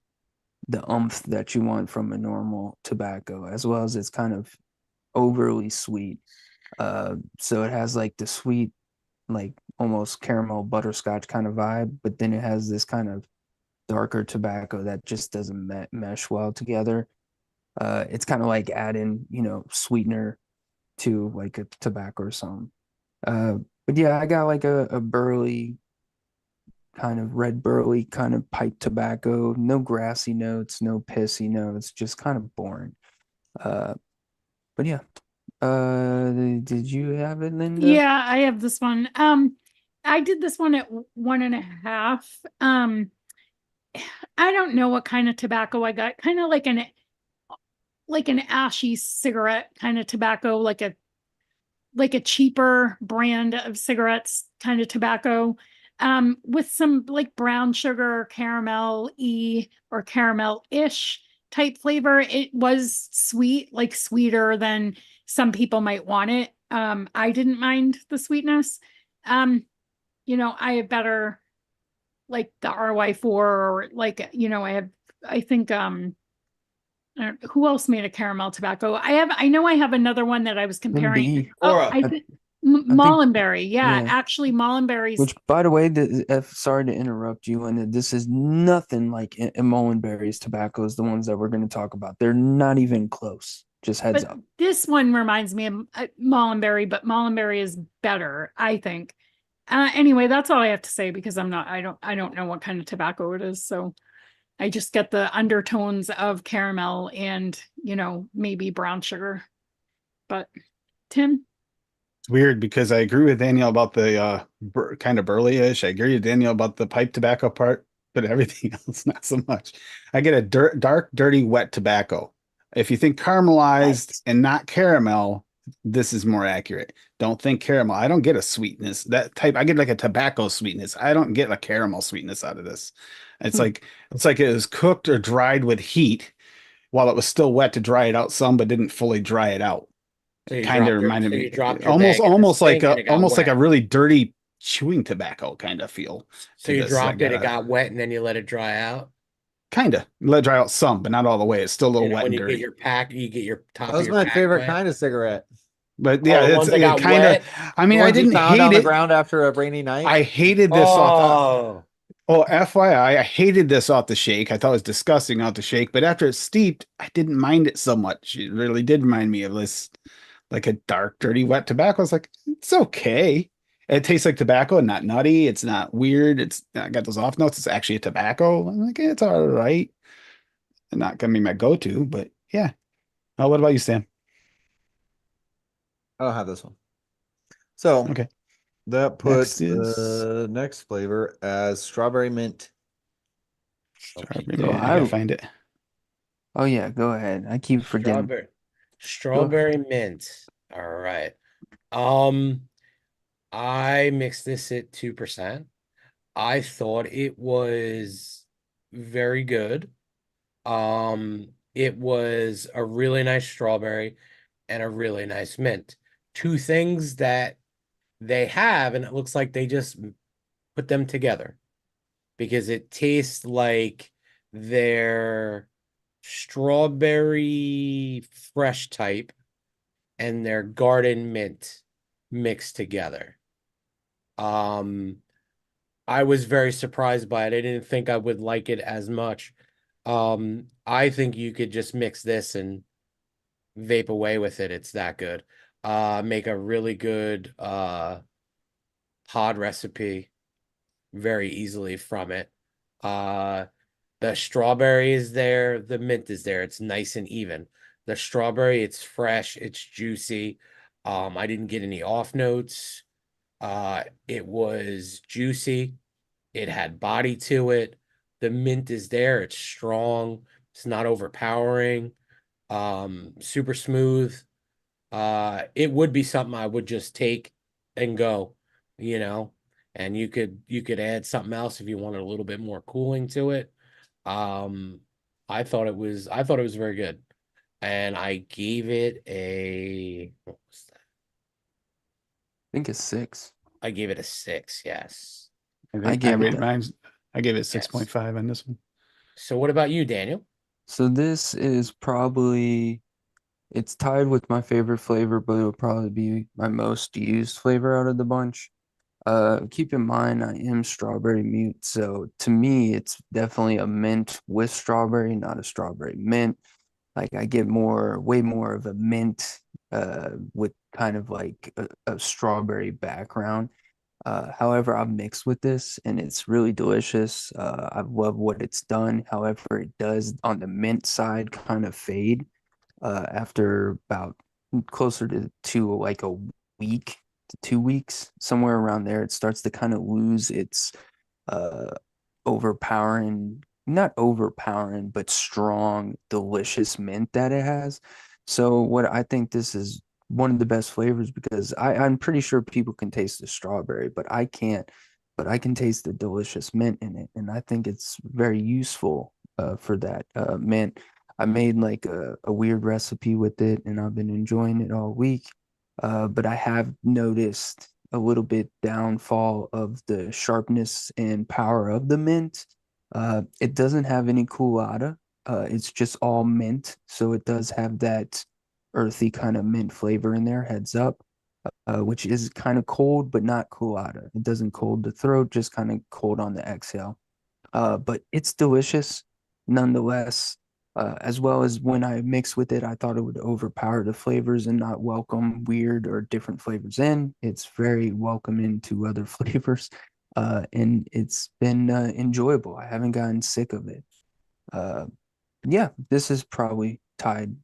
the umph that you want from a normal tobacco, as well as it's kind of overly sweet. So it has like the sweet, like almost caramel butterscotch kind of vibe, but then it has this kind of darker tobacco that just doesn't mesh well together. It's kind of like adding, sweetener to like a tobacco or something. Uh, but yeah, I got like a burley kind of red burley kind of pipe tobacco, no grassy notes, no pissy notes, just kind of boring. Uh, but yeah. Did you have it, Linda? Yeah, I have this one. I did this one at 1.5. I don't know what kind of tobacco I got. Kind of like an ashy cigarette kind of tobacco, like a cheaper brand of cigarettes kind of tobacco. With some like brown sugar, caramel e or caramel-ish type flavor. It was sweet, like sweeter than some people might want it. I didn't mind the sweetness. Um, I have better like the RY4 or like, I think Who else made a caramel tobacco? I know I have another one that I was comparing. MB. Oh, Aura. I think- Mullenberry. Yeah, yeah. actually Mullenberry's. Which, by the way, sorry to interrupt you, and this is nothing like Mullenberry's tobaccos, the ones that we're going to talk about. They're not even close. Just heads But up. this one reminds me of Mullenberry, but Mullenberry is better, I think. Anyway, that's all I have to say because I don't know what kind of tobacco it is. So I just get the undertones of caramel and, maybe brown sugar. But Tim? It's weird because I agree with Daniel about the kind of burley-ish. I agree with Daniel about the pipe tobacco part, but everything else not so much. I get a dark, dirty, wet tobacco. If you think caramelized and not caramel, this is more accurate. Don't think caramel. I don't get a sweetness. I get like a tobacco sweetness. I don't get a caramel sweetness out of this. It's Hmm. like it was cooked or dried with heat while it was still wet to dry it out some, but didn't fully dry it out. So you Kind of dropped your, reminded so me you dropped your almost bag in the almost like sink a and it got wet. really dirty chewing tobacco kind of feel So to you this. I dropped it, got it a got wet, and then you let it dry out. kind of let it dry out some, but not all the way. It's still a little wet When and you get dirty. your pack, you get your top That of was your my pack favorite wet. kind of cigarette. But Oh, yeah, the it's ones that got kind of. wet. I The mean, I ones you didn't found hate on the it. ground after a rainy night. I hated this off. Oh, Oh, FYI, I hated this off the shake. I thought it was disgusting off the shake, but after it's steeped, I didn't mind it so much. It really did remind me of this, like a dark, dirty, wet tobacco. I was like, it's okay. It tastes like tobacco and not nutty. It's not weird. It's not got those off notes. It's actually a tobacco. I'm like, it's all right. Not gonna be my go-to, but yeah. Oh, what about you, Sam? I don't have this one. So Okay. that puts Next is the next flavor as strawberry mint. strawberry. So Man, I gotta find it. oh yeah, go ahead. I keep forgetting. strawberry, Go ahead. strawberry mint. All right. Um, I mixed this at 2%. I thought it was very good. It was a really nice strawberry and a really nice mint. Two things that they have, and it looks like they just put them together because it tastes like their strawberry fresh type and their garden mint mixed together. Um, I was very surprised by it. I didn't think I would like it as much. I think you could just mix this and vape away with it. It's that good. Make a really good pod recipe very easily from it. The strawberry is there, the mint is there. It's nice and even. The strawberry, it's fresh, it's juicy. I didn't get any off notes. It was juicy. It had body to it. The mint is there. It's strong. It's not overpowering. Super smooth. It would be something I would just take and go, you know, and you could add something else if you wanted a little bit more cooling to it. Um, I thought it was very good. And I gave it what was that? I think it's 6. I gave it a 6, yes. I I think I gave it rate mine's. I gave it Yes. 6.5 on this one. So what about you, Daniel? So this is probably it's tied with my favorite flavor, but it'll probably be my most used flavor out of the bunch. Keep in mind I am strawberry mute, so to me it's definitely a mint with strawberry, not a strawberry mint. Like I get way more of a mint with kind of like a strawberry background. However, I've mixed with this and it's really delicious. I love what it's done. However, it does on the mint side kind of fade after about closer to like a week to 2 weeks, somewhere around there. It starts to kind of lose its uh overpowering, not overpowering, but strong, delicious mint that it has. So what I think this is one of the best flavors because I'm pretty sure people can taste the strawberry, but I can't. But I can taste the delicious mint in it, and I think it's very useful for that mint. I made like a weird recipe with it, and I've been enjoying it all week. But I have noticed a little bit downfall of the sharpness and power of the mint. It doesn't have any colada, It's just all mint, so it does have that earthy kind of mint flavor in there, heads up, which is kind of cold, but not cool out of. It doesn't cold the throat, just kind of cold on the exhale. But it's delicious nonetheless. As well as when I mix with it, I thought it would overpower the flavors and not welcome weird or different flavors in. It's very welcoming to other flavors, and it's been enjoyable. I haven't gotten sick of it. Uh, yeah, this is probably tied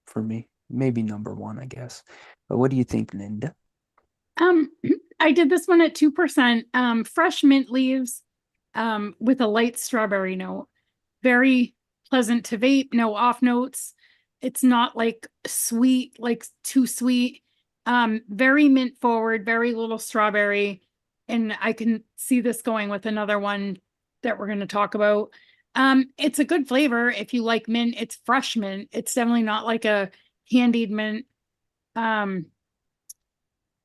for me. Maybe number one, I guess. But what do you think, Linda? Um, I did this one at 2%. Fresh mint leaves, with a light strawberry note. Very pleasant to vape, no off notes. It's not like sweet, like too sweet. Very mint forward, very little strawberry. And I can see this going with another one that we're going to talk about. It's a good flavor if you like mint. It's fresh mint. It's definitely not like a candied mint. Um,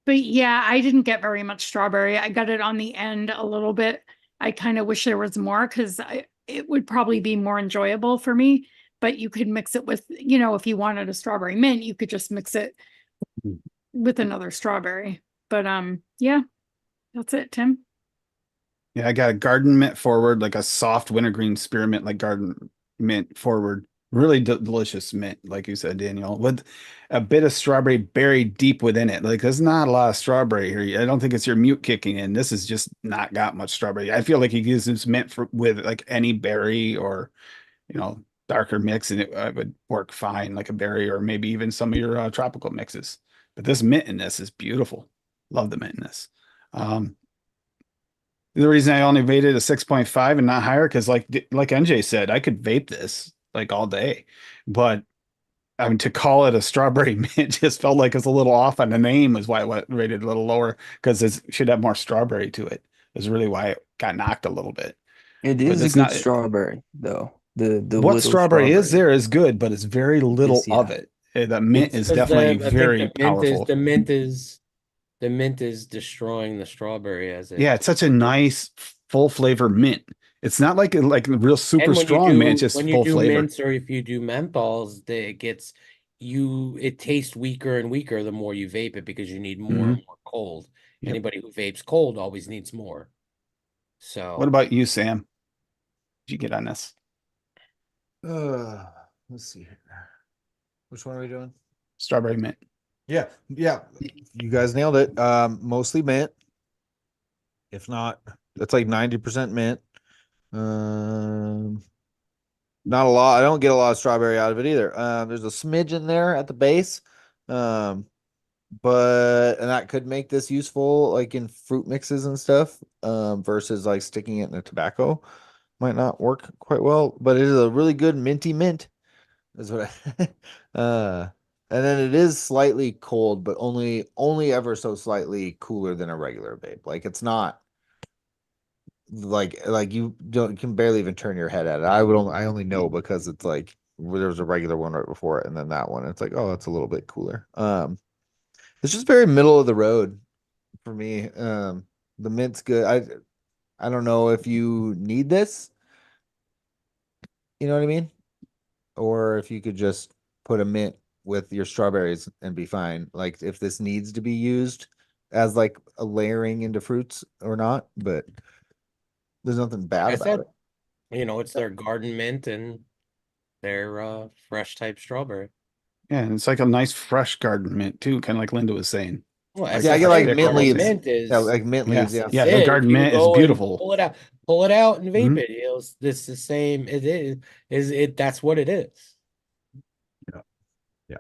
but yeah, I didn't get very much strawberry. I got it on the end a little bit. I kind of wish there was more because it would probably be more enjoyable for me. But you could mix it with, if you wanted a strawberry mint, you could just mix it with another strawberry. But yeah, that's it, Tim. Yeah, I got a garden mint forward, like a soft wintergreen spearmint, like garden mint forward. Really delicious mint, like you said, Daniel, with a bit of strawberry buried deep within it. Like there's not a lot of strawberry here. I don't think it's your mute kicking in. This is just not got much strawberry. I feel like you use this mint with like any berry or darker mix, and it would work fine, like a berry or maybe even some of your tropical mixes. But this mint in this is beautiful. Love the mint in this. The reason I only rated a 6.5 and not higher, because like NJ said, I could vape this like all day. But I mean, to call it a strawberry mint just felt like it's a little off on the name, is why I rated a little lower, because it should have more strawberry to it. Is really why it got knocked a little bit. It But is a it's good not strawberry, though. The what little strawberry is strawberry there is good, but it's very little is, of yeah. it. The mint It's is because definitely I think very powerful. the mint is destroying the strawberry as it. Yeah, it's such a nice full flavor mint. It's not like a real super And strong mint, just when you full do flavor. mints or if you do menthols, it tastes weaker and weaker the more you vape it because you need more Hmm. and more cold. Yep. Anybody who vapes cold always needs more. What So about you, Sam? Did you get on this? Let's see here. Which one are we doing? Strawberry mint. Yeah, yeah. You guys nailed it. Mostly mint. If not, that's like 90% mint. Not a lot. I don't get a lot of strawberry out of it either. There's a smidge in there at the base. And that could make this useful like in fruit mixes and stuff. Versus like sticking it in a tobacco might not work quite well, but it is a really good minty mint. Is what and then it is slightly cold, but only ever so slightly cooler than a regular vape. Like it's not like you can barely even turn your head at it. I only know because it's like there was a regular one right before it, and then that one. It's like, oh, it's a little bit cooler. It's just very middle of the road for me. The mint's good. I don't know if you need this. You know what I mean? Or if you could just put a mint with your strawberries and be fine. Like if this needs to be used as like a layering into fruits or not, but there's nothing bad I about said, it. it's their garden mint and their fresh type strawberry. Yeah, and it's like a nice fresh garden mint too, kind of like Linda was saying. Well, Like Yeah, I get fresh like SSA pick mint almost. garden leaves. mint is Yeah, like mint Yeah, leaves. Yeah. yeah. it. The If garden you mint is go and beautiful. pull it out and vape Mhm. it, this the same. It is it. That's what it is. Yeah. Yeah.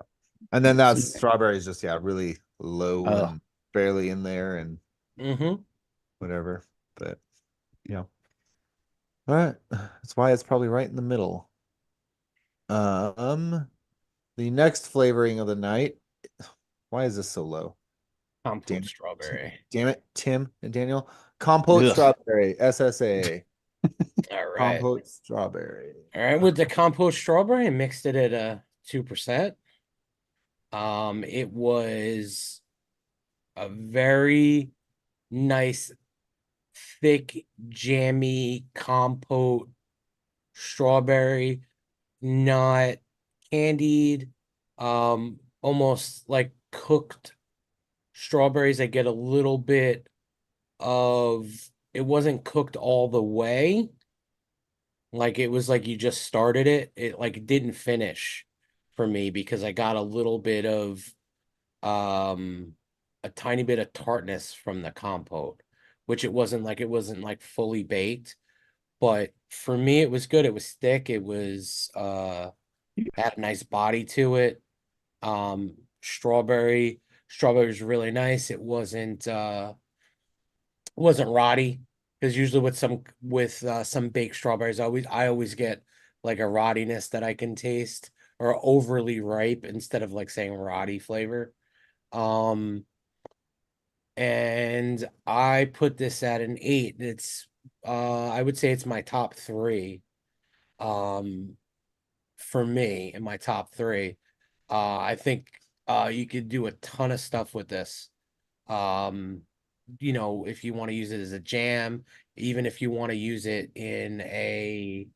And then that's strawberries just really low Uh, and barely in there and Mm-hmm. whatever. But yeah. All right. That's why it's probably right in the middle. The next flavoring of the night. Why is this so low? Damn Compost it. strawberry. Damn it, Tim and Daniel. Compost ugh. strawberry, SSA. All right. Compost strawberry. All right. With the compost strawberry, I mixed it at 2%. It was a very nice, thick, jammy compote strawberry not candied, almost like cooked strawberries. I get a little bit of, it wasn't cooked all the way. Like it was like you just started it. It like didn't finish for me because I got a little bit of a tiny bit of tartness from the compote, which it wasn't like fully baked. But for me it was good. It was thick. It was had a nice body to it. Strawberry was really nice. It wasn't rotty, because usually with some baked strawberries, I always get like a rottiness that I can taste, or overly ripe instead of like saying rotty flavor. Um, and I put this at an 8. It's I would say it's my top three. Um, for me in my top three. I think you could do a ton of stuff with this. Um, if you want to use it as a jam, even if you want to use it in a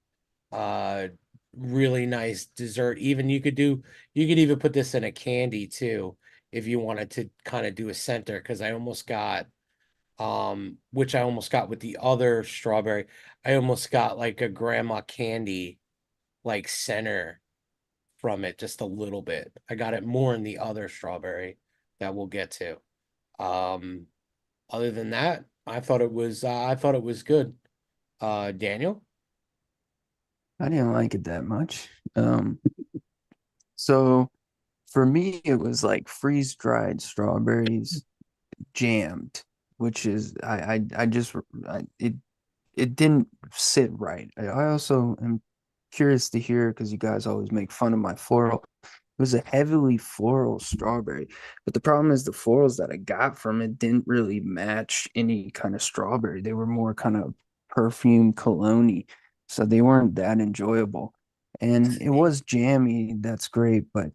uh really nice dessert, even you could even put this in a candy too, if you wanted to kind of do a center, because I almost got which I almost got with the other strawberry. I almost got like a grandma candy like center from it, just a little bit. I got it more in the other strawberry that we'll get to. Um, Other than that, I thought it was good. Daniel? I didn't like it that much. So for me, it was like freeze-dried strawberries jammed, which is I just it didn't sit right. I also am curious to hear, because you guys always make fun of my floral. It was a heavily floral strawberry, but the problem is the florals that I got from it didn't really match any kind of strawberry. They were more kind of perfume cologne, so they weren't that enjoyable. And it was jammy, that's great, but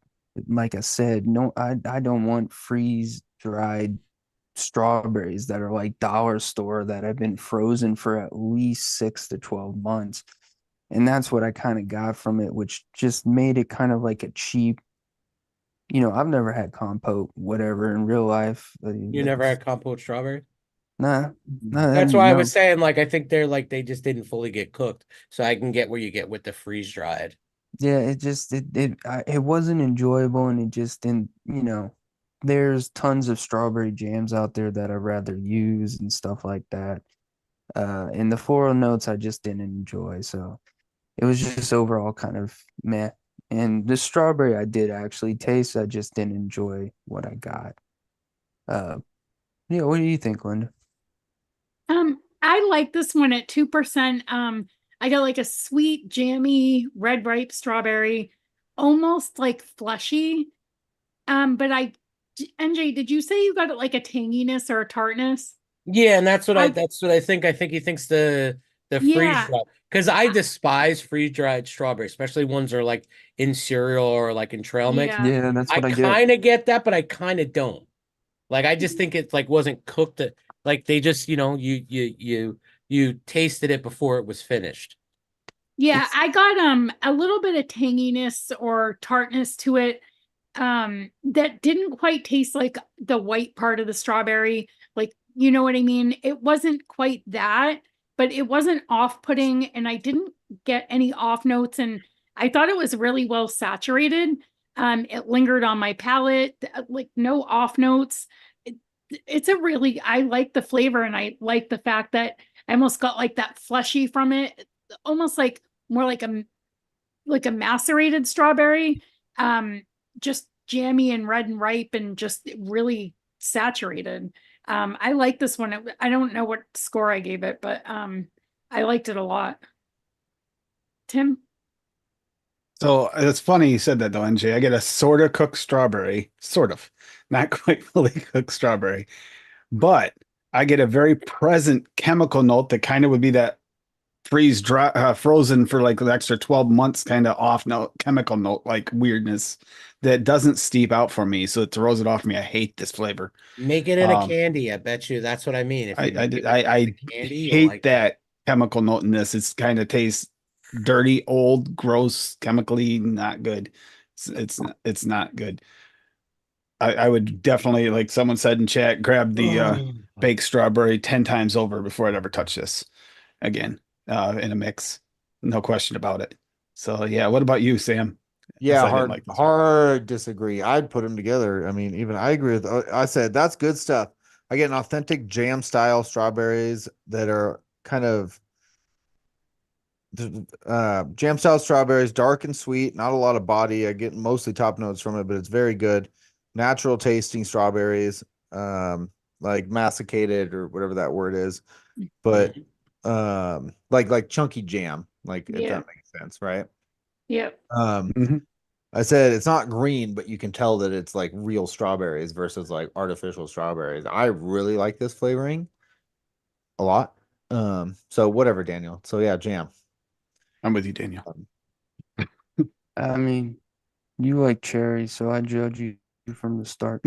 like I said, no, I don't want freeze dried strawberries that are like dollar store that have been frozen for at least 6 to 12 months. And that's what I kind of got from it, which just made it kind of like a cheap, I've never had compote, whatever, in real life. You never had compote strawberry? Nah, nah, That's why I no. was saying, like, I think they just didn't fully get cooked. So I can get where you get with the freeze dried. Yeah, it wasn't enjoyable, and it just didn't, there's tons of strawberry jams out there that I'd rather use and stuff like that. And the floral notes I just didn't enjoy. So it was just overall kind of meh. And the strawberry I did actually taste. I just didn't enjoy what I got. Uh, yeah, what do you think, Linda? I like this one at 2%. I got like a sweet, jammy, red ripe strawberry, almost like fleshy. But NJ, did you say you got it like a tanginess or a tartness? Yeah, and that's what I I, that's what I think. I think he thinks the freeze yeah, dried, because I despise freeze dried strawberry, especially ones that are like in cereal or like in trail mix. yeah. Yeah, that's I what I get. kind of get that, but I kind of don't. Like I just think it like wasn't cooked. Like they just, you tasted it before it was finished. Yeah, It's I got a little bit of tanginess or tartness to it that didn't quite taste like the white part of the strawberry. Like, you know what I mean? It wasn't quite that, but it wasn't off-putting, and I didn't get any off notes, and I thought it was really well saturated. It lingered on my palate, like no off notes. It, it's a really, I like the flavor, and I like the fact that I almost got like that fleshy from it, almost like more like a macerated strawberry, um, just jammy and red and ripe and just really saturated. I like this one. I don't know what score I gave it, but I liked it a lot. Tim? So it's funny you said that though, NJ. I get a sort of cooked strawberry, sort of, not quite fully cooked strawberry, but I get a very present chemical note that kind of would be that freeze dry, frozen for like the extra 12 months kind of off note, chemical note, like weirdness that doesn't steep out for me. So it throws it off me. I hate this flavor. Make it in a Um, candy. I bet you that's what I mean. If you make it I in a candy, you'll hate like it. that chemical note in this. It's kind of tastes dirty, old, gross, chemically not good. It's not good. I would definitely, like someone said in chat, grab the baked strawberry 10 times over before I'd ever touch this again in a mix. No question about it. So yeah, what about you, Sam? Because Yeah, I didn't like this one. hard disagree. I'd put them together. I mean, even I agree with. I said that's good stuff. I get an authentic jam style strawberries that are kind of jam style strawberries, dark and sweet, not a lot of body. I get mostly top notes from it, but it's very good. Natural tasting strawberries, like masticated or whatever that word is, but like chunky jam, like if Yeah. that makes sense, right? Yep. Mhm. I said it's not green, but you can tell that it's like real strawberries versus like artificial strawberries. I really like this flavoring a lot. So whatever, Daniel. So yeah, jam. I'm with you, Daniel. I mean, you like cherry, so I judge you from the start.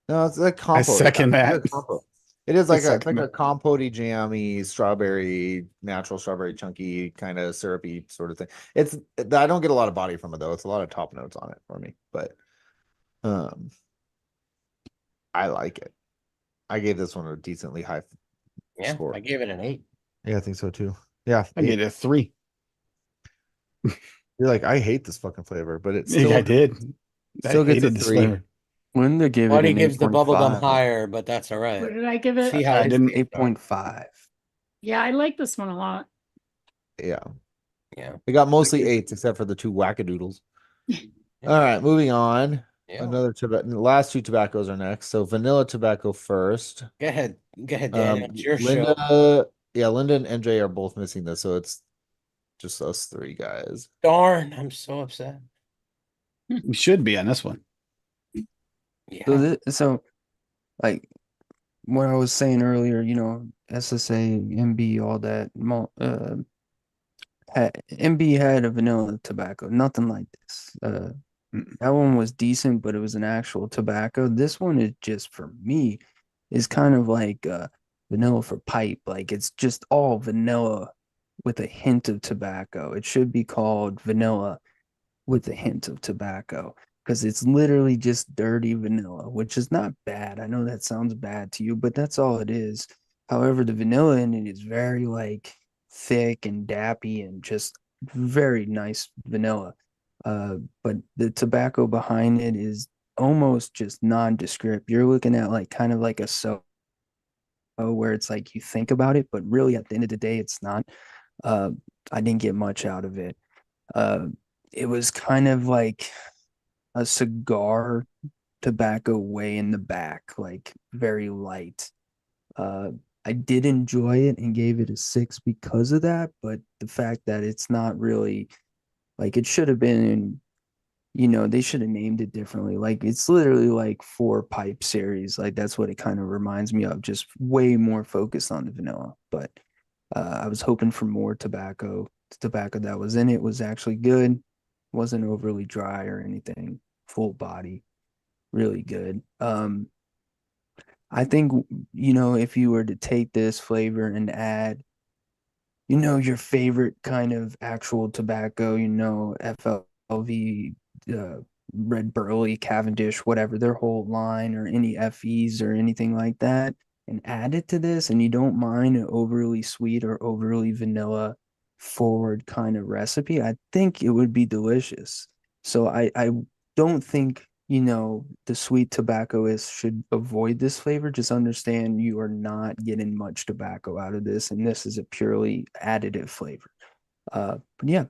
No, it's like I compote. second Yeah, that. it's compote. It is I like second a that. compote jammy strawberry, natural strawberry, chunky kind of syrupy sort of thing. It's I don't get a lot of body from it though. It's a lot of top notes on it for me, but um, I like it. I gave this one a decently high Yeah, score. I gave it an 8. Yeah, I think so too. Yeah, I gave it a 3. you're like, I hate this fucking flavor, but it Yeah, I did. I still gets a hated this 3. flavor. Linda gave it Buddy an gives the bubblegum 8.5. higher, but that's all What right. did I give it? See how I his didn't- tastes are. 8.5. Yeah, I like this one a lot. Yeah, Yeah. it got mostly 8s except for the 2 wackadoodles. All right, moving on. Yeah. Another tobacco. The last 2 tobaccos are next. So vanilla tobacco first. Go ahead, Dan. It's your show. Linda, yeah, Linda and NJ are both missing this, so it's just us 3 guys. Darn, I'm so upset. You should be on this one. Yeah. So like what I was saying earlier, SSA, MB, all that. MB had a vanilla tobacco, nothing like this. That one was decent, but it was an actual tobacco. This one is just for me, is kind of like vanilla for pipe. Like it's just all vanilla with a hint of tobacco. It should be called vanilla with a hint of tobacco because it's literally just dirty vanilla, which is not bad. I know that sounds bad to you, but that's all it is. However, the vanilla in it is very like thick and dappy and just very nice vanilla. But the tobacco behind it is almost just nondescript. You're looking at like kind of like a where it's like you think about it, but really at the end of the day, it's not. I didn't get much out of it. Uh, it was kind of like a cigar tobacco way in the back, like very light. I did enjoy it and gave it a 6 because of that, but the fact that it's not really like it should have been, they should have named it differently. Like it's literally like 4 pipe series. Like that's what it kind of reminds me of, just way more focused on the vanilla. But I was hoping for more tobacco. The tobacco that was in it was actually good. Wasn't overly dry or anything. Full body, really good. I think if you were to take this flavor and add, your favorite kind of actual tobacco, FLV, Red Burley, Cavendish, whatever their whole line, or any FEs or anything like that, and add it to this, and you don't mind an overly sweet or overly vanilla forward kind of recipe, I think it would be delicious. So I don't think the sweet tobacconists should avoid this flavor. Just understand you are not getting much tobacco out of this, and this is a purely additive flavor. But yeah,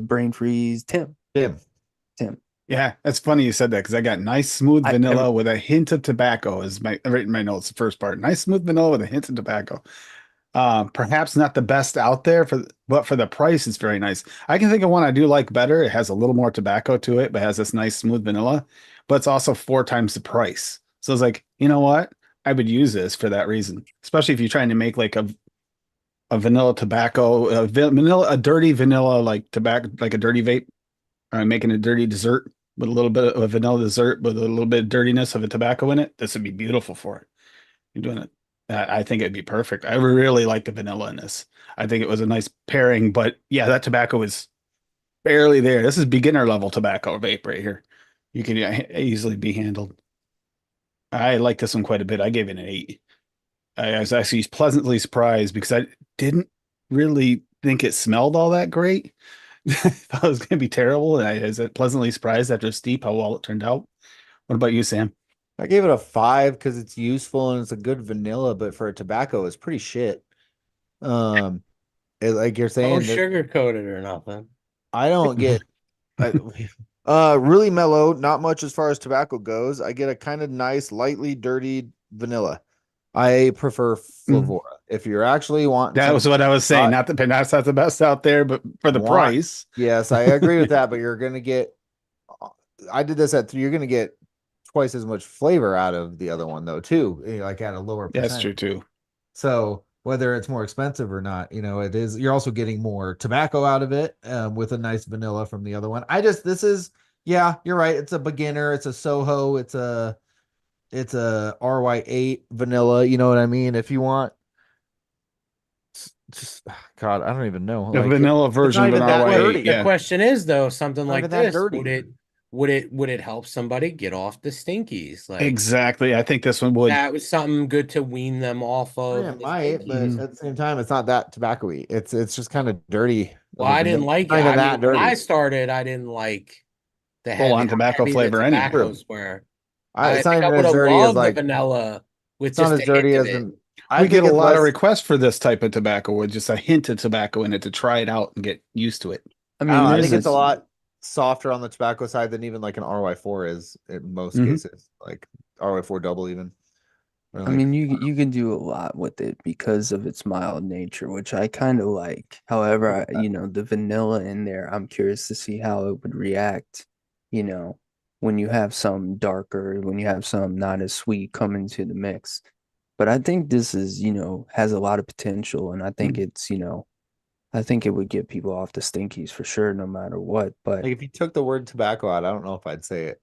brain freeze, Tim. Yeah, that's funny you said that because I got nice smooth vanilla with a hint of tobacco is my right in my notes, the first part. Nice smooth vanilla with a hint of tobacco. Perhaps not the best out there but for the price, it's very nice. I can think of one I do like better. It has a little more tobacco to it, but has this nice smooth vanilla, but it's also 4 times the price. So it's like, you know what? I would use this for that reason, especially if you're trying to make like a vanilla tobacco, a dirty vanilla like tobacco, like a dirty vape, or making a dirty dessert with a little bit of a vanilla dessert with a little bit of dirtiness of a tobacco in it. This would be beautiful for it. You're doing it. I think it'd be perfect. I really like the vanilla in this. I think it was a nice pairing, but yeah, that tobacco is barely there. This is beginner level tobacco vape right here. You can easily be handled. I like this one quite a bit. I gave it an 8. I was actually pleasantly surprised because I didn't really think it smelled all that great. Thought it was going to be terrible, and I was pleasantly surprised after steep how well it turned out. What about you, Sam? I gave it a 5 because it's useful and it's a good vanilla, but for a tobacco, it's pretty shit. Like you're No saying, sugar coated or nothing. I don't get I, really mellow, not much as far as tobacco goes. I get a kind of nice, lightly dirty vanilla. I prefer Flavora. If you're actually wanting That was something what I was saying. not Not that that's not the best out there, but for the want, price, yes, I agree with that, but you're gonna get I did this at 3, you're gonna get twice as much flavor out of the other one though, too, like at a lower that's percent. true too. So whether it's more expensive or not, it is. You're also getting more tobacco out of it with a nice vanilla from the other one. This is, yeah, you're right. It's a beginner. It's a Soho. It's a RY8 vanilla. You know what I mean? If you want, just God, I don't even know. The Like vanilla it's not version of an even that RY8, dirty. The yeah. question is though, something Not like even that this, dirty. would it help somebody get off the stinkies? Like Exactly. I think this one would. that was something good to wean them off Yeah, of it the might, but stinkies. Mhm. at the same time, it's not that tobacco-y. It's just kind of dirty Well, of a I didn't vanilla. like it. Not even I that mean, when I dirty. started, I didn't like the Full heavy on how tobacco heavy the flavor anyway. True. tobaccos were. It's I not think I even would as have dirty as loved the like. vanilla with It's not just as a hint dirty of as it. an. I We get think a it's lot of less. requests for this type of tobacco with just a hint of tobacco in it to try it out and get used to it. I I don't mean, know. I there's think it's a this. lot softer on the tobacco side than even like an RY4 is in most Mhm. cases, like RY4 double even. Or I like, mean, you can do a lot with it because of its mild nature, which I kind of like. However, the vanilla in there, I'm curious to see how it would react, you know, when you have some darker, when you have some not as sweet come into the mix. But I think this is, has a lot of potential, and I think Mhm. I think it would get people off the stinkies for sure, no matter what. But like if you took the word tobacco out, I don't know if I'd say it.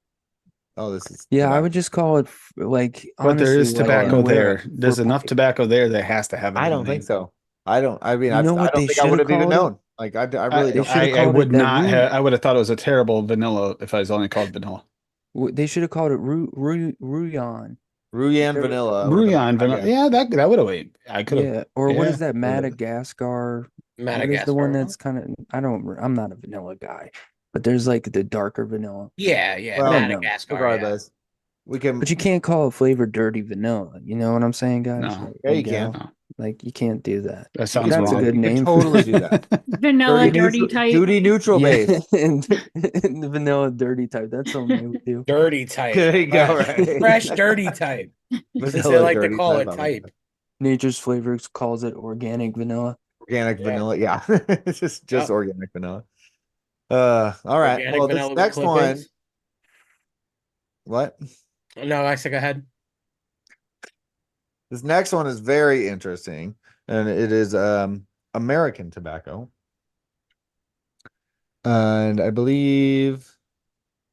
Oh, this is yeah, I tobacco. would just call it like But there honestly, is like Or tobacco in where there. for There's enough pipe. tobacco there that has to have it I in the don't think name. so. I don't. I mean, You know I what don't they think I should would have have even called it? known. Like I really They don't. should have I called it would that not have. I would have thought it was a terrible vanilla if I was only called vanilla. They should have called it Rouillon. Rouyan There- vanilla would have been Brouillon my vanilla. guess. Yeah, that would have. I could have. Yeah, or what Yeah. is that Madagascar? What is the one Madagascar. that's kind of I'm not a vanilla guy, but there's like the darker vanilla. Yeah, yeah, I don't Well, know. Madagascar. Yeah. regardless, we can. But you can't call it flavored dirty vanilla. You know what I'm saying, guys? No, Yeah, you can. no, Like you can't do that. that You But sounds can that's a do wrong. that. good You can name for totally do that. Vanilla dirty type. Duty neutral Yeah, base. and the vanilla dirty type. That's something they would do. Dirty type. There you go. Fresh. Right. Fresh dirty type. Since they Vanilla like to dirty call type. it I like type. that. Nature's Flavors calls it organic vanilla. Organic Yeah. vanilla. Yeah. It's just Yep. organic vanilla. All right. Organic Well, this vanilla with next one. clippings. What? No, I said go ahead. This next one is very interesting, and it is American tobacco. And I believe,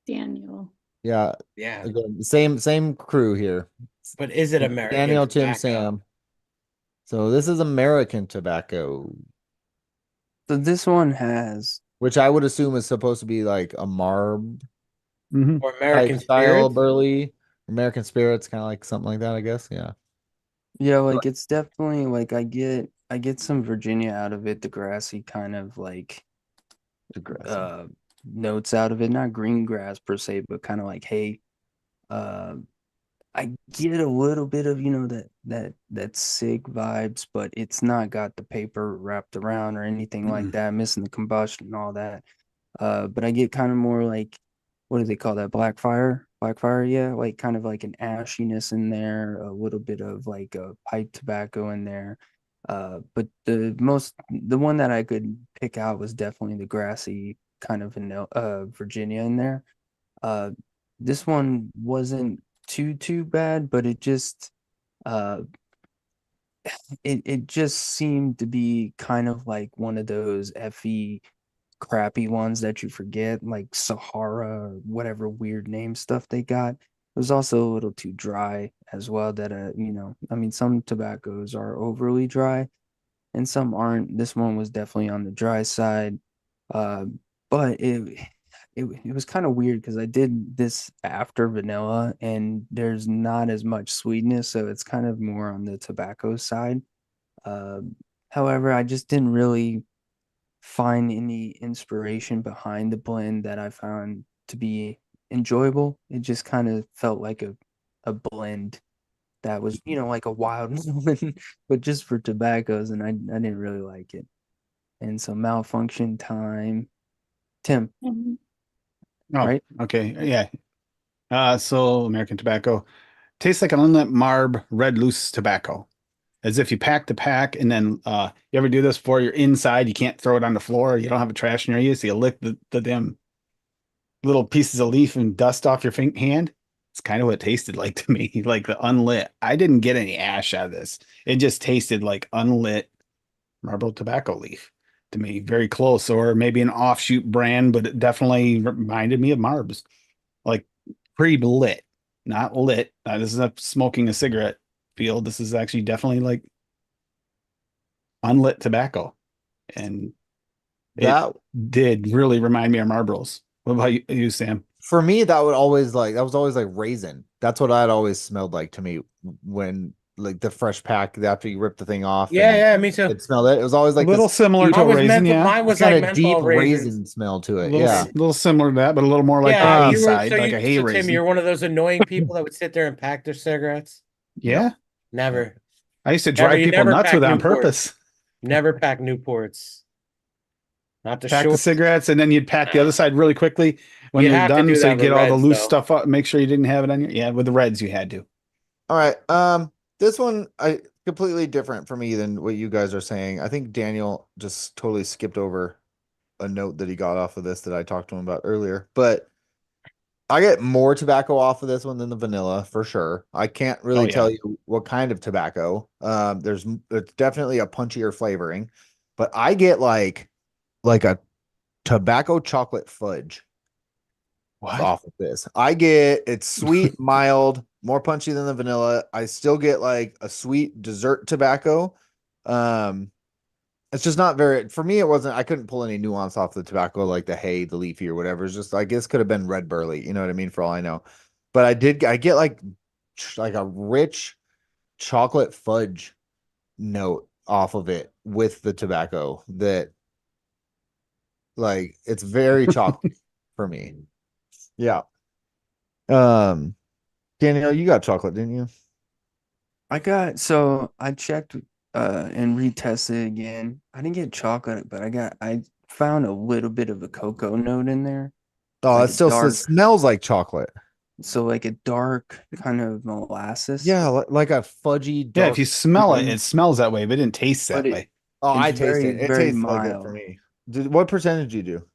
Daniel. yeah, Yeah. again, same crew here. But is it American Daniel, Tim, tobacco? Sam. So this is American tobacco, So this one has which I would assume is supposed to be like a Marb Mhm. Or type American style spirits? burley. American spirits, kind of like something like that, I guess. Yeah. Yeah, like it's definitely like I get some Virginia out of it, the grassy kind of like Aggressive. notes out of it, not green grass per se, but kind of like hay. Uh I get a little bit of, that sick vibes, but it's not got the paper wrapped around or anything like that, missing the combustion and all that. But I get kind of more like, what do they call that? Black fire, yeah, like kind of like an ashiness in there, a little bit of like a pipe tobacco in there. But the one that I could pick out was definitely the grassy kind of vanilla, Virginia in there. Uh, this one wasn't too bad, but it just uh it just seemed to be kind of like one of those FE crappy ones that you forget, like Sahara or whatever weird name stuff they got. was also a little too dry as well. That I mean, some tobaccos are overly dry, and some aren't. This one was definitely on the dry side, uh, but it was kind of weird because I did this after vanilla, and there's not as much sweetness, so it's kind of more on the tobacco side. Uh, However, I just didn't really find any inspiration behind the blend that I found to be enjoyable. It just kind of felt like a blend that was, like a wild melon, but just for tobaccos, and I didn't really like it. And so malfunction time, Tim, Mhm. Oh, right? okay. Yeah. So American tobacco tastes like an unlit Marb red loose tobacco. As if you pack the pack and then you ever do this before you're inside, you can't throw it on the floor, you don't have a trash near you, so you lick the damn little pieces of leaf and dust off your hand. It's kind of what it tasted like to me, like the unlit. I didn't get any ash out of this. It just tasted like unlit marbled tobacco leaf to me, very close, or maybe an offshoot brand, but it definitely reminded me of Marbs, like pre-lit, not lit. This is not smoking a cigarette field. This is actually definitely like unlit tobacco, and it That did really remind me of Marlboros. What about you, Sam? for me, that was always like raisin. That's what I'd always smelled like to me when like the fresh pack after you rip the thing off Yeah, and yeah, me too. it smelled it. It was always A like little this similar to Mine a was raisin, menthol. yeah. Mine was kind like of deep menthol raisins. raisin smell to A it. little, Yeah. little similar to that, but a little more like the Yeah, hay you were side, like a hay Tim, raisin. you're one of those annoying people that would sit there and pack their cigarettes. Yeah, Never, I used to never. drive You people never nuts pack with it on Newports. purpose. Never pack Newports. Not the Pack the short. cigarettes, and then you'd pack the other side really quickly when You you're have to done, do so you that with get all the Reds, loose though. stuff up. Make sure you didn't have it on your. Yeah, with the reds, you had to. All right. This one I completely different for me than what you guys are saying. I think Daniel just totally skipped over a note that he got off of this that I talked to him about earlier. But I get more tobacco off of this one than the vanilla for sure. I can't Oh really yeah, tell you what kind of tobacco. It's definitely a punchier flavoring, but I get like a tobacco chocolate fudge what? off of this. I get it's sweet, mild, more punchy than the vanilla. I still get like a sweet dessert tobacco. Um, it's just not very for me. It wasn't. I couldn't pull any nuance off the tobacco like the hay, the leafy, or whatever. It's just I guess could have been red burley. You know what I mean? For all I know, but I did. I get like a rich chocolate fudge note off of it with the tobacco that like it's very chocolate for me. Yeah. Um, Danielle, you got chocolate, didn't you? I checked and retested again. I didn't get chocolate, but I found a little bit of a cocoa note in there. Oh, Like it a still dark, smells like chocolate. so like a dark kind of molasses, Yeah, like a fudgy Yeah, if dark. you smell it, Mhm. it smells that way, but it didn't taste but that way. Oh, I it's taste very, it. It very tastes like it for mild. me. What percentage you do?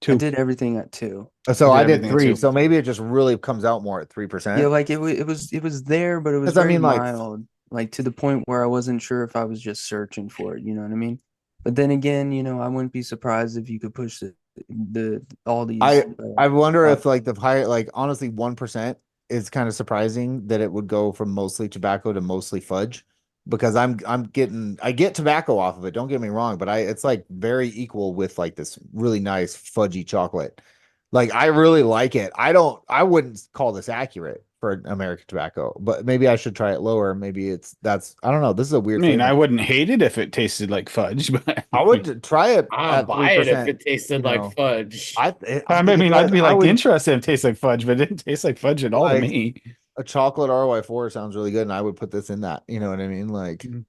I 2. did everything at 2. So I did I did everything at 3. 2. So maybe it just really comes out more at Yeah, 3%. like it was there, but it was Because I very mean, like, mild, like to the point where I wasn't sure if I was just searching for it, you know what I mean? But then again, I wouldn't be surprised if you could push the all these I wonder up. if like the higher, like honestly, 1% is kind of surprising that it would go from mostly tobacco to mostly fudge. Because I get tobacco off of it. Don't get me wrong, but it's like very equal with like this really nice fudgy chocolate. Like I really like it. I wouldn't call this accurate for American tobacco, but maybe I should try it lower. Maybe I don't know. This is a I weird mean, flavor. I wouldn't hate it if it tasted like fudge, but I would try it I'll at buy it if 3%. it tasted like fudge. I think mean, I'd be I like would interested if it tastes like fudge, but it didn't taste like fudge at all to like me. a chocolate RY4 sounds really good, and I would put this in that. You know what I mean? Like, Mhm.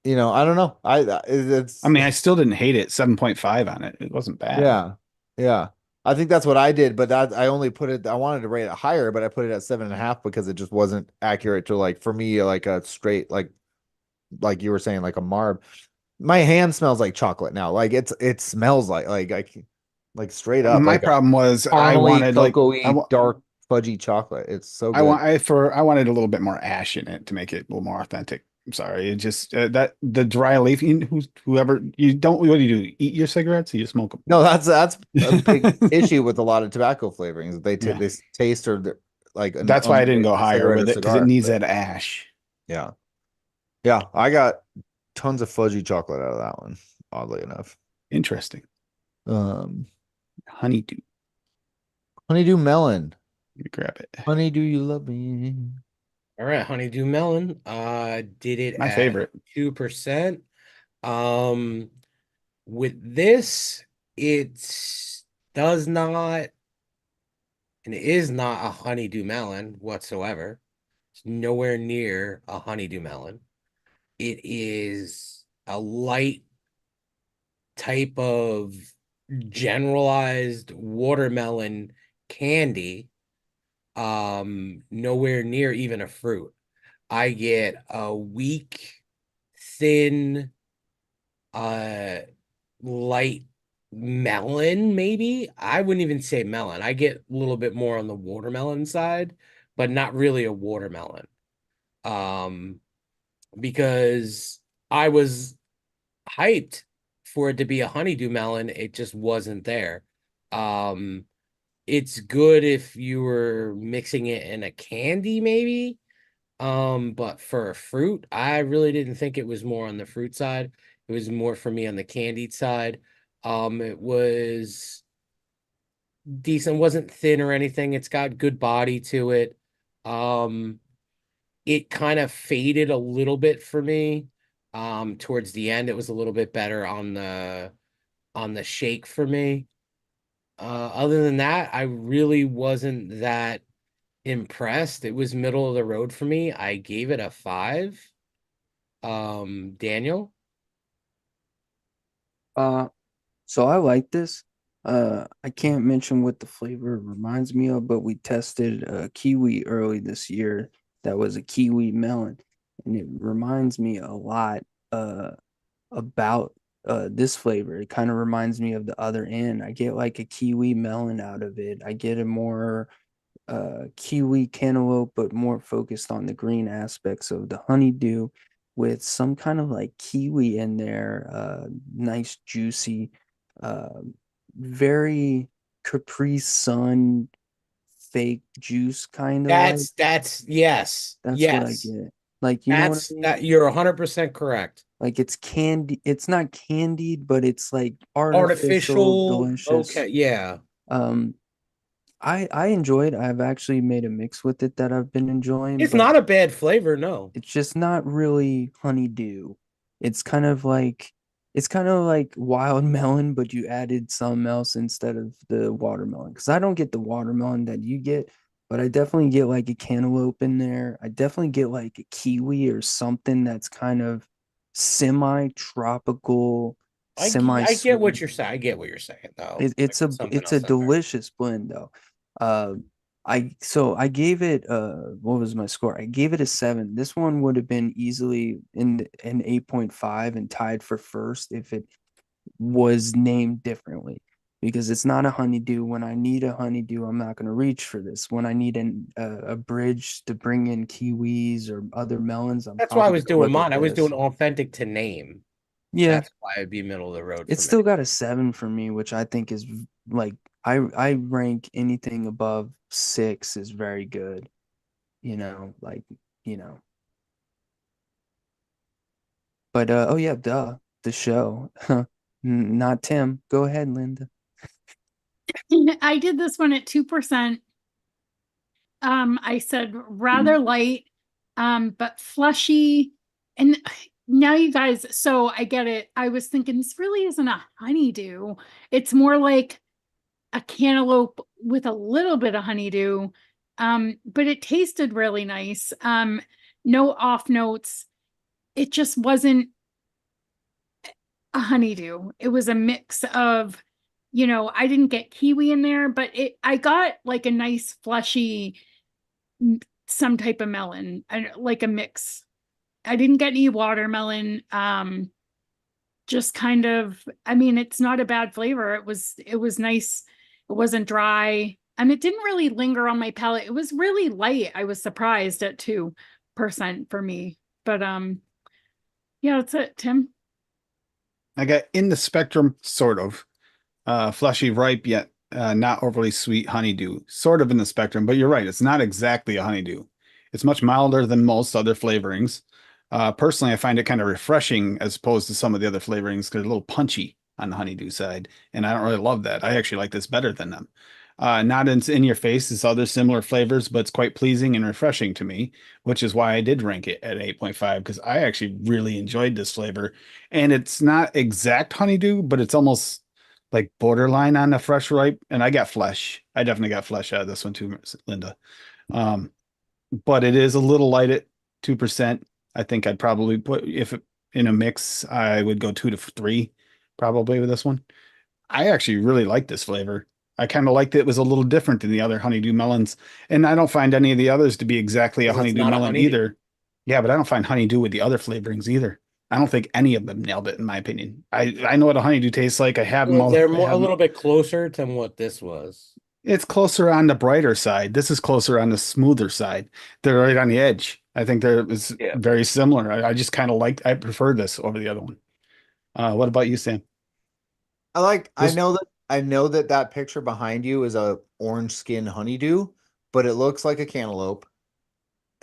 I don't know. I mean, I still didn't hate it. 7.5 on it. It wasn't bad. Yeah, yeah. I think that's what I did, but I only put it. I wanted to rate it higher, but I put it at 7.5 because it just wasn't accurate to like for me like a straight like you were saying like a marb. My hand smells like chocolate now. Like it smells like straight up My like a problem was I caramely, wanted like cocoa-y, dark, fudgy chocolate. It's so I good. I wanted a little bit more ash in it to make it a little more authentic. I'm sorry, it just that the dry leaf. Whoever you don't, what do you do? Eat your cigarettes or you smoke them? No, that's a big issue with a lot of tobacco flavorings. Yeah. They taste or like an That's why I didn't go unlit higher cigarette or with it because it cigar, needs but that ash. yeah. Yeah, I got tons of fudgy chocolate out of that one, oddly enough. Interesting. Um, Honeydew. Honeydew melon. Let me grab it. Honeydew, you love me. All right, Honeydew Melon. Did it My at favorite. 2%. Um, with this, it does not, and it is not a honeydew melon whatsoever. It's nowhere near a honeydew melon. It is a light type of generalized watermelon candy. Nowhere near even a fruit. I get a weak, thin, uh, light melon, maybe. I wouldn't even say melon. I get a little bit more on the watermelon side, but not really a watermelon. Um, because I was hyped for it to be a honeydew melon. It just wasn't there. Um, it's good if you were mixing it in a candy, maybe. But for a fruit, I really didn't think it was more on the fruit side. It was more for me on the candied side. It was decent, wasn't thin or anything. It's got good body to it. Um, it kind of faded a little bit for me. Towards the end, it was a little bit better on the shake for me. Other than that, I really wasn't that impressed. It was middle of the road for me. I gave it a 5. Daniel? Uh, so I like this. I can't mention what the flavor reminds me of, but we tested a kiwi early this year that was a kiwi melon, and it reminds me a lot about this flavor. It kind of reminds me of the other end. I get like a kiwi melon out of it. I get a more kiwi cantaloupe, but more focused on the green aspects of the honeydew with some kind of like kiwi in there. Nice, juicy, uh, very Capri Sun fake juice kind of like. That's yes. That's what I Yes. get. Like, you know what I That's mean? that you're 100% correct. Like it's candy. It's not candied, but it's like artificial, Artificial, delicious. okay, yeah. Um, I enjoy it. I've actually made a mix with it that I've been enjoying, It's but not a bad flavor, no. it's just not really honeydew. It's kind of like wild melon, but you added something else instead of the watermelon. Because I don't get the watermelon that you get, but I definitely get like a cantaloupe in there. I definitely get like a kiwi or something that's kind of semi-tropical, I get what semi-sweet. you're saying. I get what you're saying, though. It, I it's a put something it's a else in there. delicious blend though. Uh, I gave it what was my score? I gave it a 7. This one would have been easily in an 8.5 and tied for first if it was named differently. Because it's not a honeydew. When I need a honeydew, I'm not going to reach for this. When I need a bridge to bring in kiwis or other melons, I'm That's why I probably was going to doing look at mine. I was doing this. authentic to name. Yeah, That's why it'd be middle of the road for it's me. still got a 7 for me, which I think is like I rank anything above 6 is very good. Like, you know. But oh yeah, duh, the show. Not Tim. Go ahead, Linda. I did this one at 2%. I said rather light, but fleshy. And now you guys, so I get it. I was thinking this really isn't a honeydew. It's more like a cantaloupe with a little bit of honeydew. But it tasted really nice. No off notes. It just wasn't a honeydew. It was a mix of, I didn't get kiwi in there, but I got like a nice fleshy some type of melon, like a mix. I didn't get any watermelon. Just kind of, I mean, it's not a bad flavor. It was nice. It wasn't dry. And it didn't really linger on my palate. It was really light. I was surprised at 2% for me. But yeah, that's it, Tim. I got in the spectrum, sort of. Fleshy, ripe, yet not overly sweet honeydew, sort of in the spectrum, but you're right. It's not exactly a honeydew. It's much milder than most other flavorings. Personally, I find it kind of refreshing as opposed to some of the other flavorings because they're a little punchy on the honeydew side, and I don't really love that. I actually like this better than them. Not in your face as other similar flavors, but it's quite pleasing and refreshing to me, which is why I did rank it at 8.5 because I actually really enjoyed this flavor. And it's not exact honeydew, but it's almost like borderline on the fresh ripe. And I got flesh. I definitely got flesh out of this one too, Linda. Um, but it is a little light at 2%. I think I'd probably put if in a mix, I would go 2 to 3 probably with this one. I actually really like this flavor. I kind of liked it. It was a little different than the other honeydew melons, and I don't find any of the others to be exactly a 'Cause it's honeydew not a melon honeydew. either. Yeah, but I don't find honeydew with the other flavorings either. I don't think any of them nailed it in my opinion. I know what a honeydew tastes like. I have them Well, all. they're I more a have 'em- little bit closer to what this was. It's closer on the brighter side. This is closer on the smoother side. They're right on the edge. I think they're it's Yeah. very similar. I just kind of like I prefer this over the other one. What about you, Sam? I This know that that picture behind you is a orange skin honeydew, but it looks like a cantaloupe.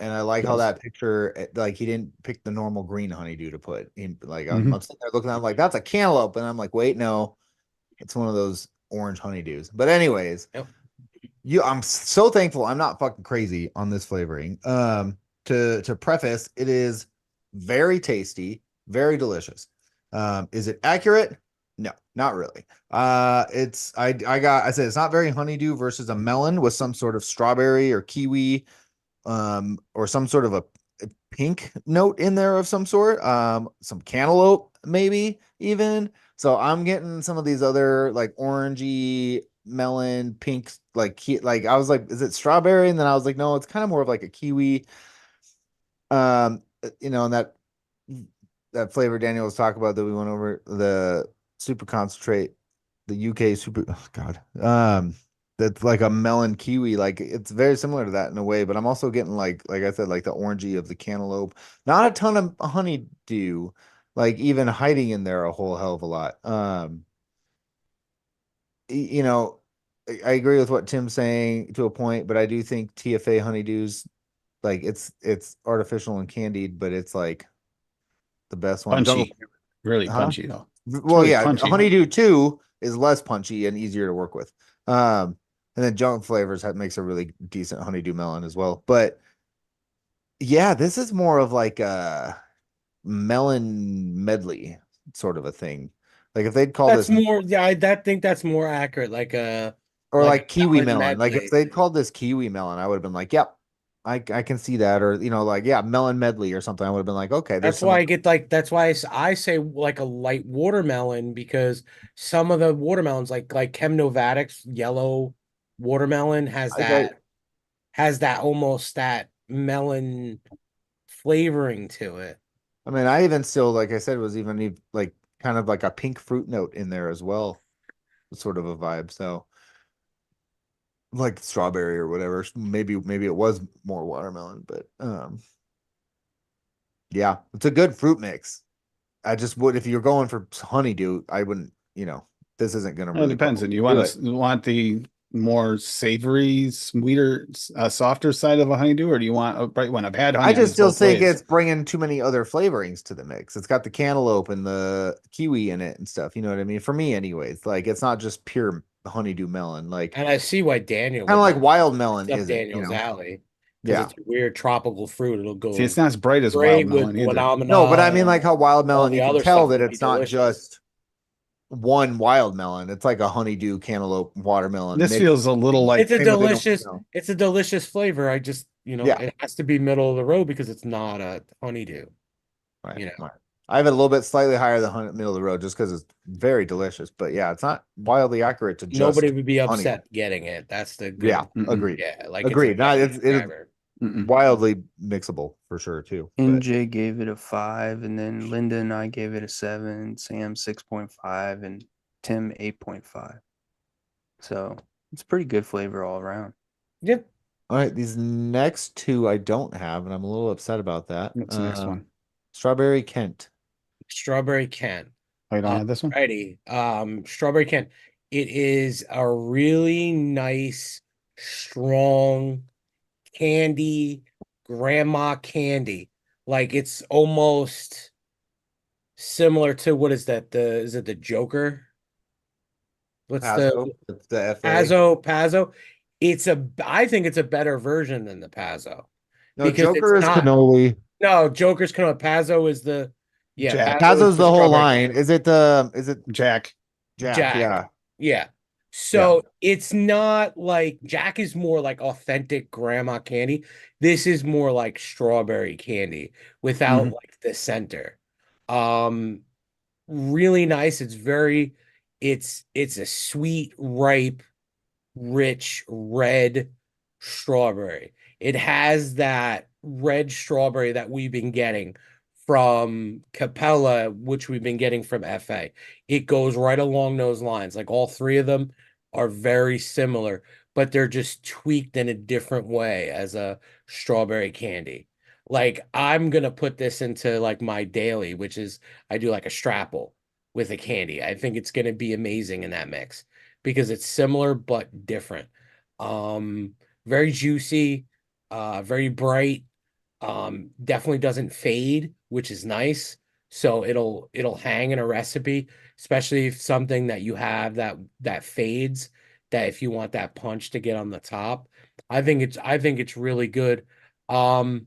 And I like how does. that picture, like he didn't pick the normal green honeydew to put in. Like Mhm. I'm sitting there looking at, it, I'm like, that's a cantaloupe, and I'm like, wait, no, it's one of those orange honeydews. But anyways, Yep. I'm so thankful I'm not fucking crazy on this flavoring. To preface, it is very tasty, very delicious. Is it accurate? No, not really. I said it's not very honeydew versus a melon with some sort of strawberry or kiwi, or some sort of a pink note in there of some sort, some cantaloupe maybe even. So I'm getting some of these other like orangey melon pink, like I was like, is it strawberry? And then I was like, no, it's kind of more of like a kiwi. And that flavor Daniel was talking about that we went over, the super concentrate, the UK super, oh God, that's like a melon kiwi. Like it's very similar to that in a way, but I'm also getting like I said, like the orangey of the cantaloupe. Not a ton of honeydew, like even hiding in there a whole hell of a lot. You know, I agree with what Tim's saying to a point, but I do think TFA honeydews, like it's artificial and candied, but it's like the best one. Jungle, Punchy, really huh? punchy though. It's Well, really yeah, punchy. honeydew too is less punchy and easier to work with. And then junk flavors makes a really decent honeydew melon as well. But yeah, this is more of like a melon medley sort of a thing. Like if they'd call That's this, more. Yeah, I think that's more accurate. or Like like kiwi a melon melon. Like if medley. they'd called this kiwi melon, I would have been like, yep, I can see that. Or like yeah, melon medley or something. I would have been like, okay, there's That's some why other. I get like. That's why I say like a light watermelon because some of the watermelons, like Chem Novatics yellow watermelon, I has that almost that melon flavoring to it. I mean, I even still, like I said, was even like kind of like a pink fruit note in there as well, sort of a vibe. So like strawberry or whatever. Maybe it was more watermelon, but yeah, it's a good fruit mix. I just would if you're going for honeydew, I wouldn't, this isn't gonna Well, it really depends. probably And you do it. want the more savory, sweeter, softer side of a honeydew, or do you want a bright one? I've had I honeydews just still both think ways. it's bringing too many other flavorings to the mix. It's got the cantaloupe and the kiwi in it and stuff. You know what I mean? For me, anyways, like it's not just pure honeydew melon. Like And I see why Daniel kind of would like like wild it's melon up isn't, Daniel's alley because Yeah. it's a weird tropical fruit. It'll See, it's go not as bright as wild great with melon either. No, but I phenomena mean and like how wild all melon, the you can other tell stuff that would be it's not delicious. just one wild melon. It's like a honeydew, cantaloupe, watermelon This mix. feels a little like Same with It's a delicious flavor. I just, Yeah. it has to be middle of the road because it's not a honeydew. Right. You know. Right. I have it a little bit slightly higher than middle of the road just because it's very delicious. But yeah, it's not wildly accurate to Nobody just would be honey. upset getting it. That's the Yeah, good. Mm-mm, agreed. Yeah, like it's a Agreed. No, value it is driver. mm-mm. wildly mixable for sure too. But NJ gave it a 5, and then Linda and I gave it a 7, Sam 6.5, and Tim 8.5. So it's pretty good flavor all around. Yep. all right, these next two I don't have, and I'm a little upset about that. What's the next one? Strawberry Kent. Strawberry Kent. Oh, you don't have this one? Righty. Strawberry Kent. It is a really nice, strong candy, grandma candy. Like it's almost similar to what is that? Is it the Joker? What's the Paso, it's the FA. Pazzo? I think it's a better version than the Pazzo No, because it's Joker is not. cannoli. No, Joker's kind of Pazzo is the yeah, Jack, Pazzo is Paso's the the whole strawberry line. Is it Jack. Jack? Jack. Yeah. Yeah. Yeah. So it's not like Jack is more like authentic grandma candy. This is more like strawberry candy without Mhm. like the center. Um, really nice. It's a sweet, ripe, rich red strawberry. It has that red strawberry that we've been getting from Capella, which we've been getting from FA. It goes right along those lines. Like all three of them are very similar, but they're just tweaked in a different way as a strawberry candy. Like I'm gonna put this into like my daily, which is I do like a strapple with a candy. I think it's gonna be amazing in that mix because it's similar but different. Um, very juicy, very bright. Definitely doesn't fade, which is nice. So it'll hang in a recipe, especially if something that you have that fades, that if you want that punch to get on the top. I think it's really good. Um,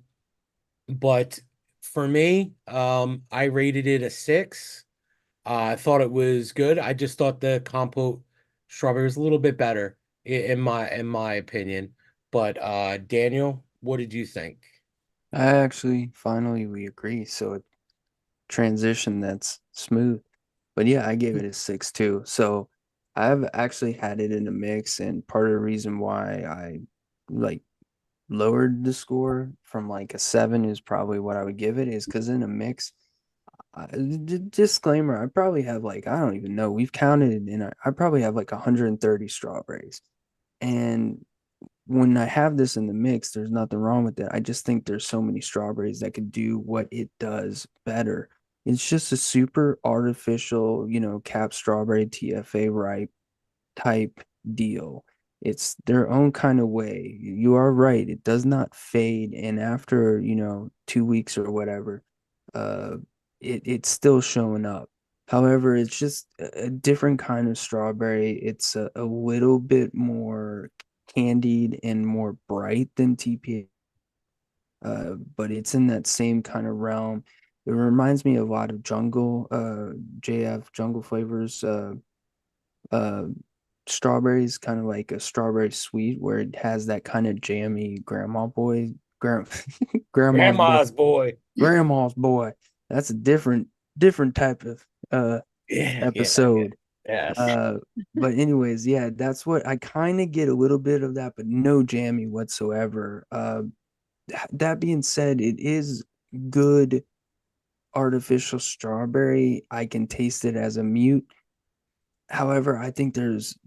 but for me, I rated it a 6. I thought it was good. I just thought the compote strawberry was a little bit better in my opinion. But Daniel, what did you think? I actually finally we agree. So a transition that's smooth. But yeah, I gave it a 6 too. So I've actually had it in a mix, and part of the reason why I like lowered the score from like a 7 is probably what I would give it is because in a mix, disclaimer, I probably have like I don't even know. We've counted and I probably have like 130 strawberries. And when I have this in the mix, there's nothing wrong with it. I just think there's so many strawberries that could do what it does better. It's just a super artificial, cap strawberry TFA ripe type deal. It's their own kind of way. You are right. It does not fade. And after, 2 weeks or whatever, uh, it's still showing up. However, it's just a different kind of strawberry. It's a little bit more candied and more bright than TPA, but it's in that same kind of realm. It reminds me a lot of JF Jungle Flavors, uh, strawberries, kind of like a strawberry sweet, where it has that kind of jammy grandma's boy, Grandma's boy. grandma's boy. That's a different type of Yeah, yeah, yeah. episode. Yes. Uh, but anyways, yeah, that's what I kind of get a little bit of that, but no jammy whatsoever. That being said, it is good artificial strawberry. I can taste it as a mute. However, I think there's,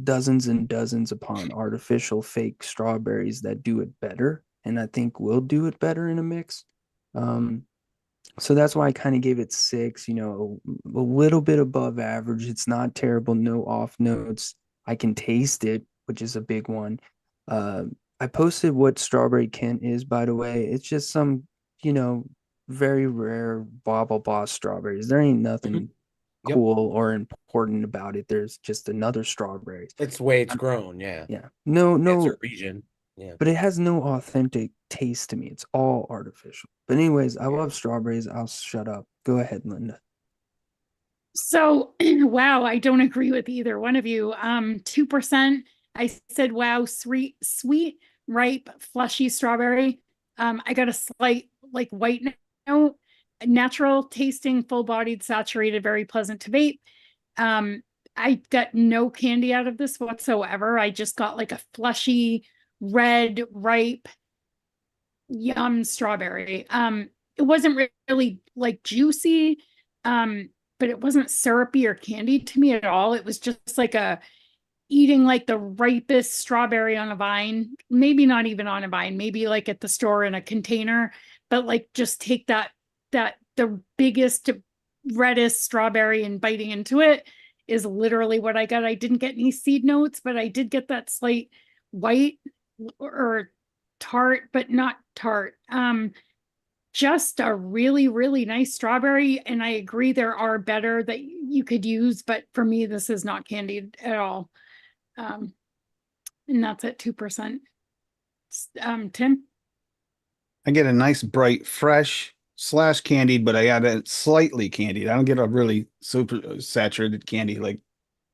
dozens and dozens upon artificial fake strawberries that do it better, and I think will do it better in a mix. Um, so that's why I kind of gave it 6, a little bit above average. It's not terrible, no off notes. I can taste it, which is a big one. Uh, I posted what strawberry Kent is, by the way. It's just some, you know, very rare blah blah blah strawberries. There ain't Mhm. nothing Yep. cool or important about it. There's just another strawberry. It's the way it's grown. Yeah. Yeah. No, It's a no, region. Yeah. but it has no authentic taste to me. It's all artificial. But anyways, I love strawberries. I'll shut up. Go ahead, Linda. So, wow, I don't agree with either one of you. 2%. I said, wow, sweet, ripe, fleshy strawberry. I got a slight like white note, natural tasting, full-bodied, saturated, very pleasant to vape. I got no candy out of this whatsoever. I just got like a fleshy, red, ripe, yum strawberry. It wasn't really like juicy. But it wasn't syrupy or candy to me at all. It was just like eating like the ripest strawberry on a vine, maybe not even on a vine, maybe like at the store in a container, but like just take the biggest, reddest strawberry and biting into it is literally what I got. I didn't get any seed notes, but I did get that slight white or tart, but not tart. Just a really, really nice strawberry. And I agree there are better that you could use, but for me, this is not candied at all. And that's at 2%. Tim? I get a nice bright fresh / candied, but I add it slightly candied. I don't get a really super saturated candy like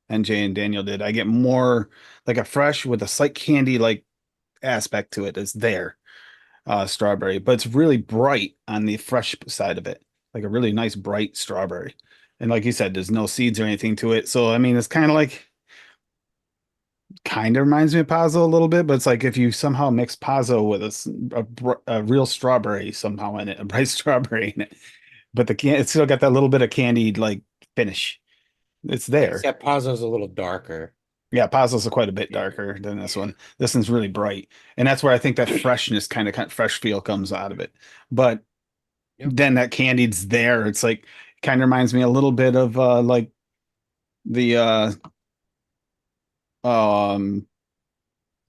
NJ and Daniel did. I get more like a fresh with a slight candy like aspect to it is there. Strawberry, but it's really bright on the fresh side of it, like a really nice bright strawberry. And like you said, there's no seeds or anything to it. So I mean, it's kind of reminds me of Pazzo a little bit, but it's like if you somehow mix Pazzo with a real strawberry somehow in it, a bright strawberry in it, but it's still got that little bit of candied like finish. It's there. Except Pazzo's a little darker. Yeah, Pazzo's quite a bit darker than this one. This one's really bright, and that's where I think that freshness, kind of fresh feel, comes out of it. But then that candied's there. It's like kind of reminds me a little bit of like the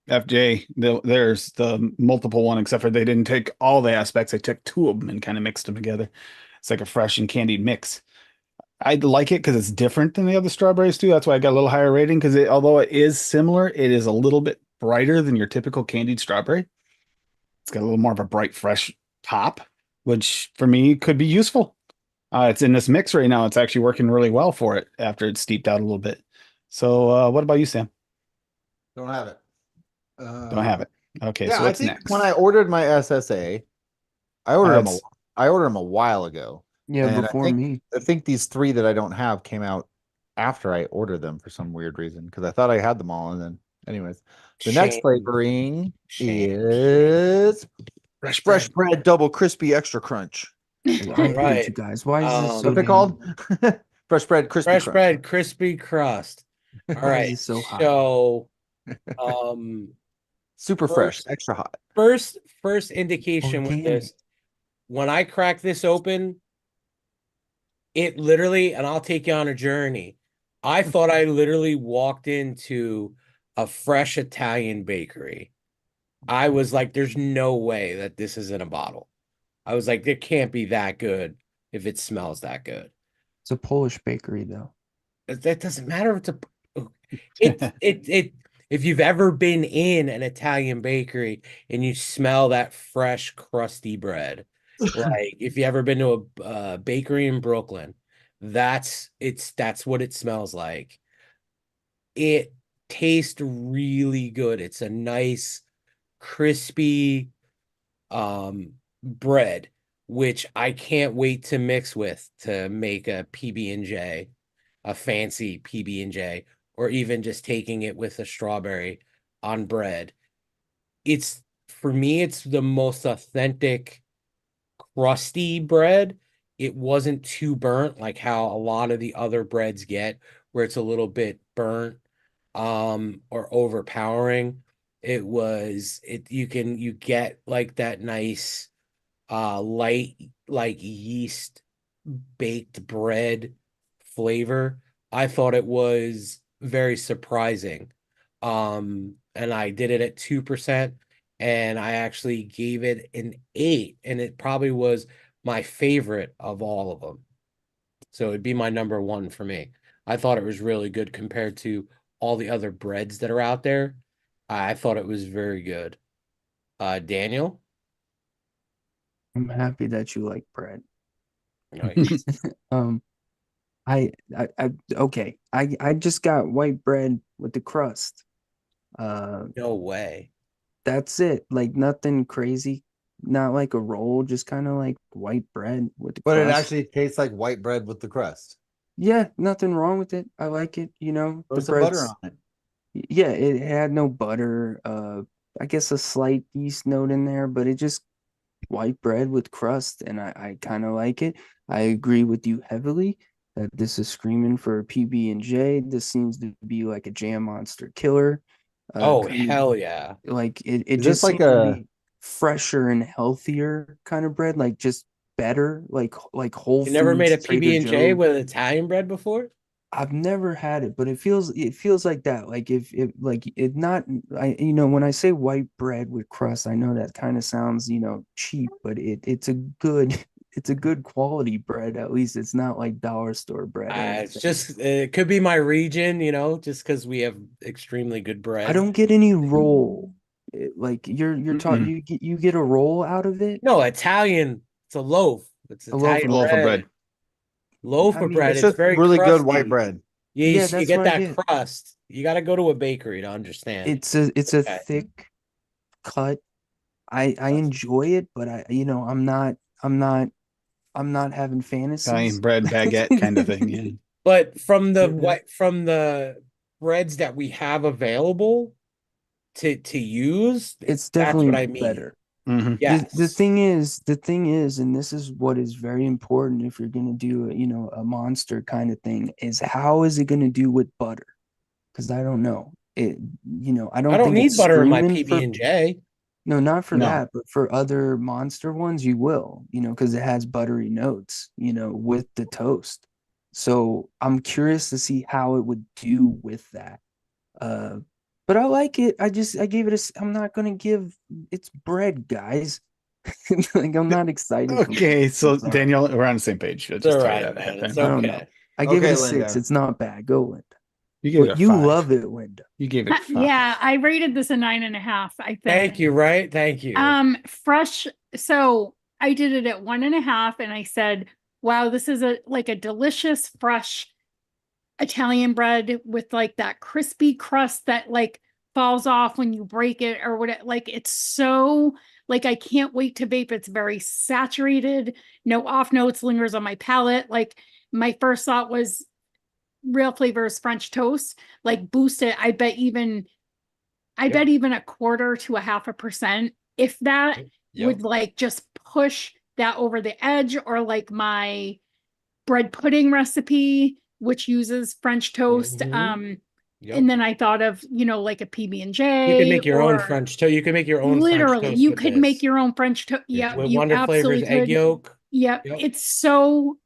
FJ. There's the multiple one, except for they didn't take all the aspects. They took two of them and kind of mixed them together. It's like a fresh and candied mix. I like it because it's different than the other strawberries too. That's why I got a little higher rating, because although it is similar, it is a little bit brighter than your typical candied strawberry. It's got a little more of a bright, fresh top, which for me could be useful. It's in this mix right now. It's actually working really well for it after it's steeped out a little bit. So what about you, Sam? Don't have it. Don't have it. Okay, Yeah, so I what's think next? when I ordered my SSA, I ordered them. I ordered them a while ago. Yeah, And before me. I think these 3 that I don't have came out after I ordered them for some weird reason, because I thought I had them all. And then, anyways, the next Shame. flavoring Shame. is Fresh fresh bread double crispy extra crunch. I hate Right. you guys. Why is this so What's it called? Fresh bread crispy Fresh crunch. bread, crispy crust. All Why is right. this so hot? So, Super fresh, extra hot. first indication with Organic. this, when I crack this open, it literally, and I'll take you on a journey. I thought I literally walked into a fresh Italian bakery. I was like, there's no way that this is in a bottle. I was like, it can't be that good if it smells that good. It's a Polish bakery, though. That doesn't matter if if you've ever been in an Italian bakery and you smell that fresh, crusty bread, like if you ever been to a bakery in Brooklyn, that's what it smells like. It tastes really good. It's a nice, crispy bread, which I can't wait to mix with to make a PB&J, a fancy PB&J, or even just taking it with a strawberry on bread. For me, it's the most authentic crusty bread. It wasn't too burnt like how a lot of the other breads get, where it's a little bit burnt or overpowering. You get like that nice light, like yeast baked bread flavor. I thought it was very surprising. And I did it at 2%, and I actually gave it an 8, and it probably was my favorite of all of them. So it'd be my number 1 for me. I thought it was really good compared to all the other breads that are out there. I thought it was very good. Daniel? I'm happy that you like bread. Nice. Okay. I just got white bread with the crust. No way. That's it. Like nothing crazy. Not like a roll, just kind of like white bread with the But crust. it actually tastes like white bread with the crust. Yeah, nothing wrong with it. I like it, you know. Throw some butter on it. Yeah, it had no butter. I guess a slight yeast note in there, but it just white bread with crust, and I kind of like it. I agree with you heavily that this is screaming for a PB&J. This seems to be like a Jam Monster killer. Oh, hell yeah. Like it Is just this like seems to a be fresher and healthier kind of bread, like just better, like Whole You never made a Foods, Trader PB&J Joe's. with Italian bread before? I've never had it, but it feels like that. Like if like it not I when I say white bread with crust, I know that kind of sounds, cheap, but it's a good it's a good quality bread. At least it's not like dollar store bread or It's anything. just it could be my region, just because we have extremely good I bread. don't get any roll. Like you're taught Mm-mm. you get a roll out of it, No, Italian. It's a loaf. It's a loaf A Italian of loaf of bread. Loaf I of mean, bread. It's It's just very really good white crusty. bread. You that's get what I that get. crust. You got to go to a bakery to understand. It's a Okay. thick cut. I enjoy it, but I'm not having Italian fantasies. bread baguette kind of thing. Yeah. But from the Yeah. from the breads that we have available to use, It's that's what definitely I mean. better. Hmm. Yes. The thing is, and this is what is very important if you're gonna do a monster kind of thing, is how is it gonna do with butter? Because I don't know. I I don't don't think need it's butter in my screaming for PB&J. no, not for No. that, but for other monster ones, you will, because it has buttery notes, with the toast. So I'm curious to see how it would do with that. Uh, but I like it. I gave it I'm not gonna give it's bread, guys. Like I'm not excited for Okay, so sorry. Daniel, we're on the same page. I'll It's all just tell you right, that man. ahead of It's time. I don't know. okay. I gave it Okay, a 6. Linda. It's not bad. Go, Linda. You gave Well, it a you 5. love it, Linda. You gave it a 5. Yeah, I rated this a 9.5, I Thank think. you, right? Thank you. Fresh. So I did it at 1.5, and I said, wow, this is a delicious, fresh Italian bread with like that crispy crust that like falls off when you break it or what. Like it's so like I can't wait to vape. It's very saturated, no off notes, lingers on my palate. Like my first thought was Real Flavors French toast, like boost it. I bet even a quarter to a 0.5%, if that, Yep. would like just push that over the edge, or like my bread pudding recipe, which uses French toast. Yep. And then I thought of, like a PB and You can J, make your own or French toast. You can make your own French literally, toast you with could make this. your own French toast. Yeah, With you Wonder Flavors absolutely egg could. yolk. Yeah, Yep. it's so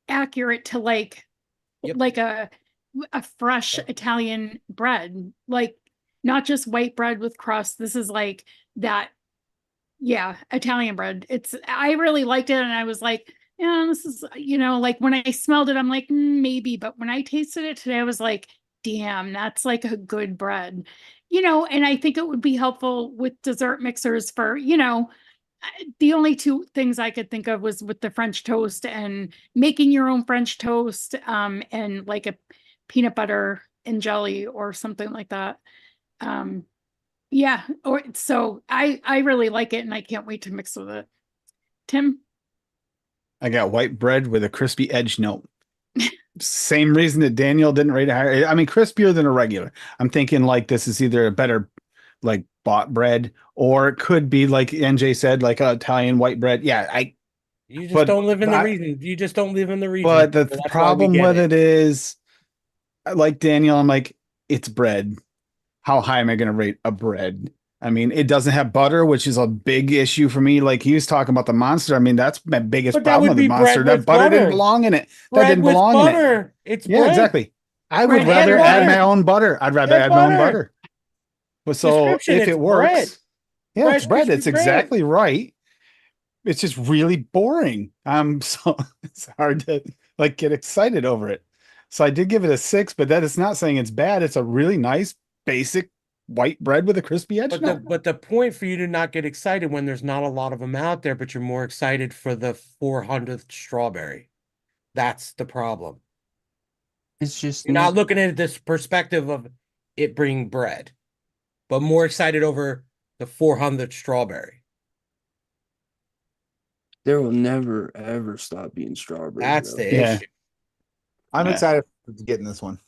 accurate to like Yep. like a fresh Italian bread, like not just white bread with crust. This is like that, yeah, Italian bread. I really liked it, and I was like, yeah, this is, like when I smelled it, I'm like, maybe, but when I tasted it today, I was like, damn, that's like a good bread, and I think it would be helpful with dessert mixers for, the only two things I could think of was with the French toast and making your own French toast, and like a peanut butter and jelly or something like that. Um, yeah, or so I really like it, and I can't wait to mix with it. Tim? I got white bread with a crispy edge note. Same reason that Daniel didn't rate it higher. I mean, crispier than a regular. I'm thinking like this is either a better like bought bread, or it could be like NJ said, like Italian white bread. Yeah, You just but don't live in the I, region. You just don't live in the region. but the So that's why we problem get with it. it is, like Daniel, I'm like, it's bread. How high am I going to rate a bread? I mean, it doesn't have butter, which is a big issue for me. Like he was talking about the Monster. I mean, that's my biggest But that problem would with the be Monster. bread That with butter didn't butter. belong in it. That Bread didn't with belong in it. butter. It's Yeah, bread. exactly. I would Bread rather and add butter. my own butter. I'd rather It's add my own butter. butter. But so Description, if it's it bread. works, yeah, Fresh, it's bread. crispy It's bread. exactly right. It's just really boring. So it's hard to like get excited over it. So I did give it a 6, but that is not saying it's bad. It's a really nice basic white bread with a crispy edge. No, But the point for you to not get excited when there's not a lot of them out there, but you're more excited for the 400th strawberry. That's the problem. It's just You're not looking at this perspective of it bringing bread, but more excited over the 400th strawberry. there will never ever stop being strawberry That's though. the Yeah. issue. I'm Yeah. excited to get in this one.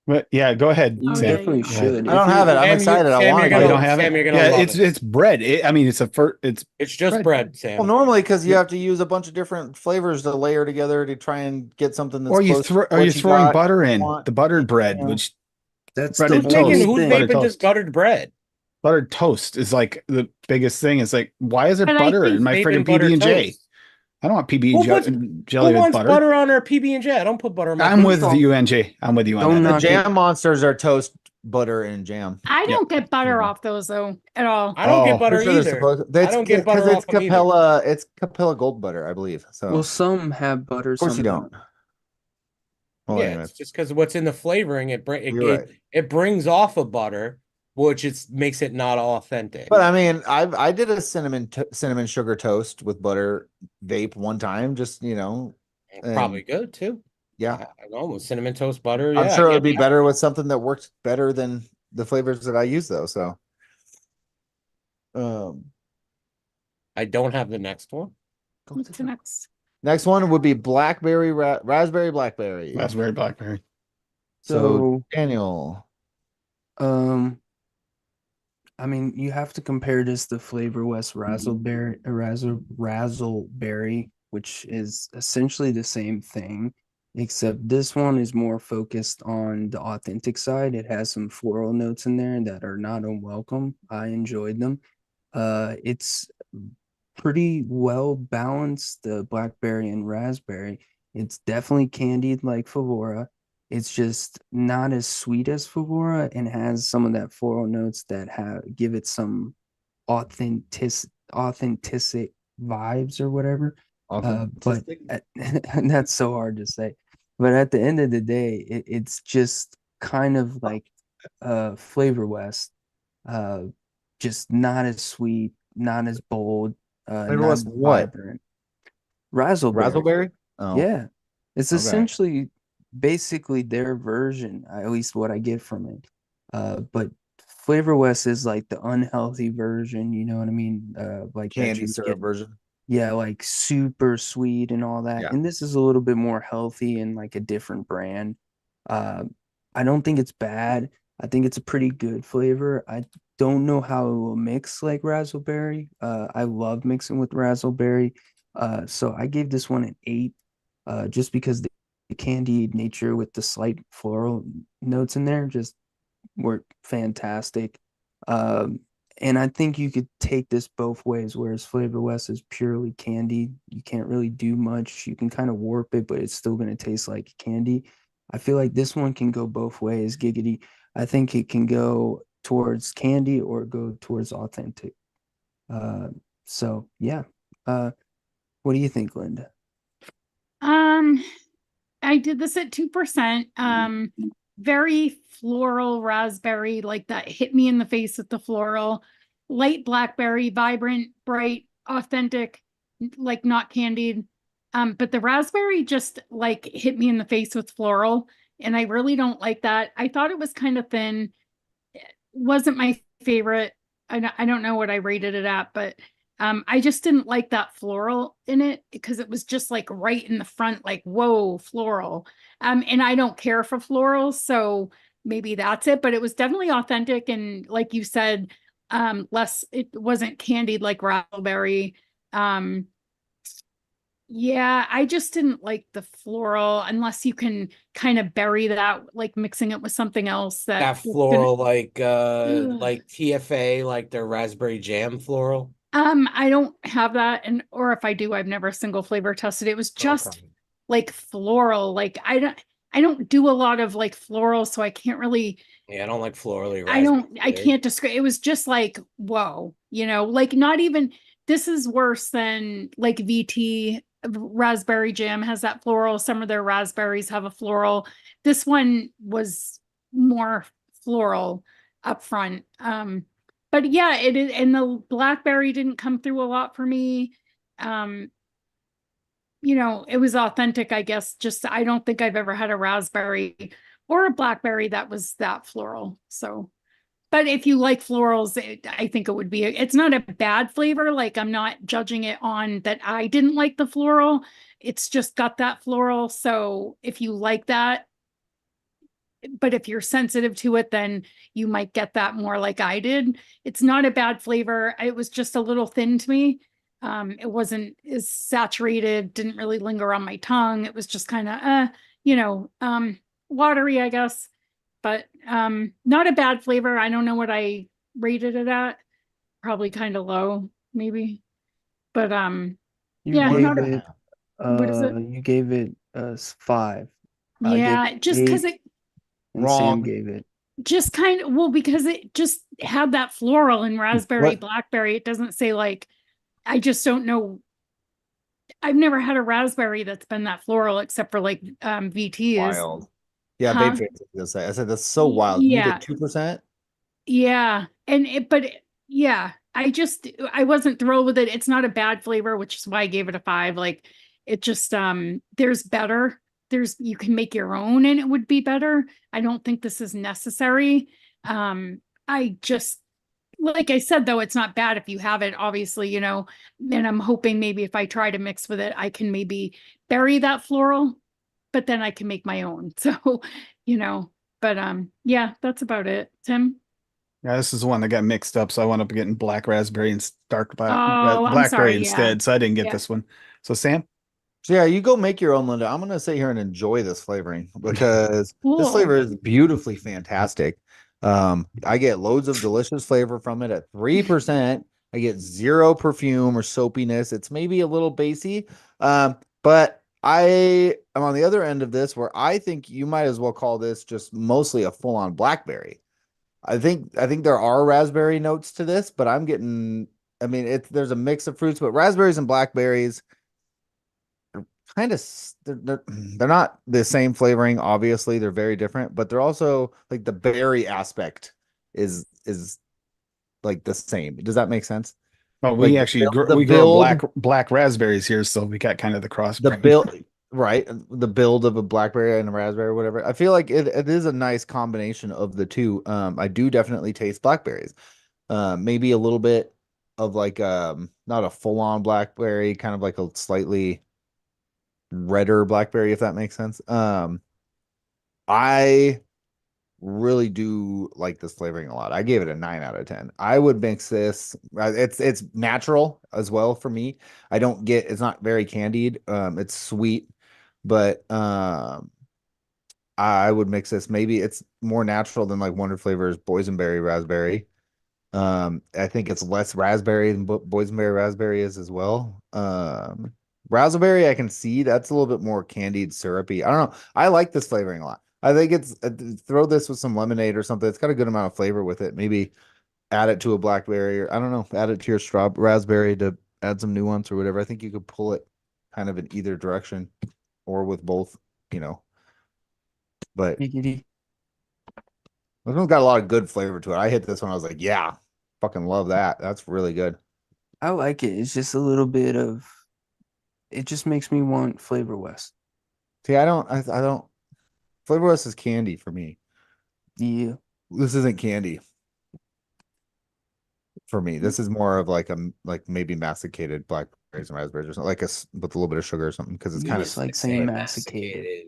but yeah, go ahead, You Oh, Sam. yeah, definitely yeah. should. I don't have it. I'm excited. I want to Oh, get you it. don't have Sam, it? you're gonna Yeah, love it's it. it's bread. I mean, it's It's just bread. bread, Sam. Well, normally because you Yeah. have to use a bunch of different flavors to layer together to try and get something that's Or you close to throw, or what you're you throwing got, butter you in want. the buttered bread, Yeah. which That's breaded the toast. whole Who's thing. Buttered making just toast. buttered bread? Buttered toast is like the biggest thing. It's like, why is there But I butter in think my Vaping friggin' buttered PB&J? toast. I don't want PB Who jelly with wants butter. butter on their PB and J? I don't put butter on my. I'm PB&J. with you, NJ. I'm with you on Don't that. The knock jam monsters are toast, butter, and jam. I don't get butter Mhm. off those though at all. I don't Oh, get butter Pretty sure they're either. supposed. I That's don't get because butter it's off them either. Capella. It's Capella Gold butter, I believe. So Well, some have butter, of course some you don't. Well, Yeah, anyways, it's just because what's in the flavoring, you're right. it brings off a butter, which makes it not authentic. But I mean, I did a cinnamon sugar toast with butter vape one time. Just Probably and good too. yeah, I know with cinnamon toast butter. I'm Yeah, sure it would be better with something that works better than the flavors that I use, though. So, I don't have the next one. What's the next? next one would be blackberry, raspberry, blackberry. raspberry, blackberry. So Daniel, Um, I mean, you have to compare this to Flavor West Razzleberry, which is essentially the same thing, except this one is more focused on the authentic side. It has some floral notes in there that are not unwelcome. I enjoyed them. It's pretty well balanced, the blackberry and raspberry. It's definitely candied like Favora. It's just not as sweet as Favora and has some of that floral notes that give it some authentic vibes or whatever. But that's so hard to say. But at the end of the day, it's just kind of like Flavor West, just not as sweet, not as bold, Flavor not West as what? vibrant. Razzleberry. Razzleberry? Oh, Yeah. It's okay. essentially basically their version, at least what I get from it. But Flavor West is like the unhealthy version, you know what I mean? Like that Candy you syrup get, version. yeah, like super sweet and all that. Yeah. And this is a little bit more healthy and like a different brand. I don't think it's bad. I think it's a pretty good flavor. I don't know how it will mix like raspberry. I love mixing with raspberry. So I gave this one an 8, just because the candied nature with the slight floral notes in there just worked fantastic. And I think you could take this both ways, whereas Flavor West is purely candy. You can't really do much. You can kind of warp it, but it's still going to taste like candy. I feel like this one can go both ways, giggity. I think it can go towards candy or go towards authentic. So yeah. What do you think, Linda? I did this at 2%. Very floral raspberry, like that hit me in the face with the floral. Light blackberry, vibrant, bright, authentic, like not candied. But the raspberry just like hit me in the face with floral, and I really don't like that. I thought it was kind of thin. It wasn't my favorite. I don't know what I rated it at, but I just didn't like that floral in it because it was just like right in the front, like, whoa, floral. And I don't care for florals, so maybe that's it, but it was definitely authentic. And like you said, it wasn't candied like raspberry. Yeah, I just didn't like the floral unless you can kind of bury that, like mixing it with something else That floral, like TFA, like their raspberry jam floral. I don't have that, and or if I do, I've never single flavor tested. It was just Okay. like floral. Like I don't do a lot of like floral, so I can't really. Yeah, I don't like florally. I can't describe. It was just like whoa, like not even. This is worse than like VT raspberry jam has that floral. Some of their raspberries have a floral. This one was more floral up front. But yeah, it is, and the blackberry didn't come through a lot for me. It was authentic, I guess. Just I don't think I've ever had a raspberry or a blackberry that was that floral. So, but if you like florals, I think it would be. It's not a bad flavor. Like I'm not judging it on that I didn't like the floral. It's just got that floral. So if you like that, but if you're sensitive to it, then you might get that more like I did. It's not a bad flavor. It was just a little thin to me. It wasn't as saturated, didn't really linger on my tongue. It was just kind of, watery, I guess, but not a bad flavor. I don't know what I rated it at. Probably kind of low, maybe. But You Yeah, gave not it what is it? you gave it 5. I gave Yeah, it just because 8, it and Sam Wrong. gave it. just kind of, well, because it just had that floral and raspberry, What? blackberry. It doesn't say like, I just don't know. I've never had a raspberry that's been that floral except for like VT is. Wild. Yeah, Huh? I said that's so wild. You Yeah. get 2%. Yeah. Yeah, I wasn't thrilled with it. It's not a bad flavor, which is why I gave it a 5. Like it just there's better. You can make your own and it would be better. I don't think this is necessary. I just like I said though, it's not bad if you have it, obviously, and I'm hoping maybe if I try to mix with it, I can maybe bury that floral, but then I can make my own. So, but yeah, that's about it. Tim? Yeah, this is the one that got mixed up, so I wound up getting black raspberry and Oh, I'm blackberry sorry. Yeah. instead. So I didn't get Yeah. this one. So Sam, So yeah, you go make your own, Linda. I'm gonna sit here and enjoy this flavoring because Cool. this flavor is beautifully fantastic. I get loads of delicious flavor from it at 3%. I get 0 perfume or soapiness. It's maybe a little basey. But I am on the other end of this where I think you might as well call this just mostly a full-on blackberry. I think there are raspberry notes to this, but I'm getting, I mean, there's a mix of fruits, but raspberries and blackberries kind of they're not the same flavoring. Obviously, they're very different, but they're also like the berry aspect is like the same. Does that make sense? well, Like we actually the we grow build, black raspberries here, so we got kind of the cross. the build, right? The build of a blackberry and a raspberry, or whatever. I feel like it is a nice combination of the two. I do definitely taste blackberries. Maybe a little bit of like not a full on blackberry, kind of like a slightly redder blackberry, if that makes sense. I really do like this flavoring a lot. I gave it a 9 out of 10. I would mix this. It's natural as well for me. It's not very candied. It's sweet, but I would mix this. Maybe it's more natural than like Wonder Flavors boysenberry raspberry. I think it's less raspberry than boysenberry raspberry is as well. Raspberry, I can see that's a little bit more candied, syrupy. I don't know. I like this flavoring a lot. I think it's throw this with some lemonade or something. It's got a good amount of flavor with it. Maybe add it to a blackberry or I don't know, add it to your raspberry to add some nuance or whatever. I think you could pull it kind of in either direction or with both, you know. But Giggity. this one's got a lot of good flavor to it. I hit this one. I was like, yeah, fucking love that. That's really good. I like it. It's just a little bit of. It just makes me want Flavor West. See, I don't. Flavor West is candy for me. Yeah. This isn't candy for me. This is more of like maybe masticated blackberries and raspberries or something, like with a little bit of sugar or something, because it's kind of It's like saying masticated.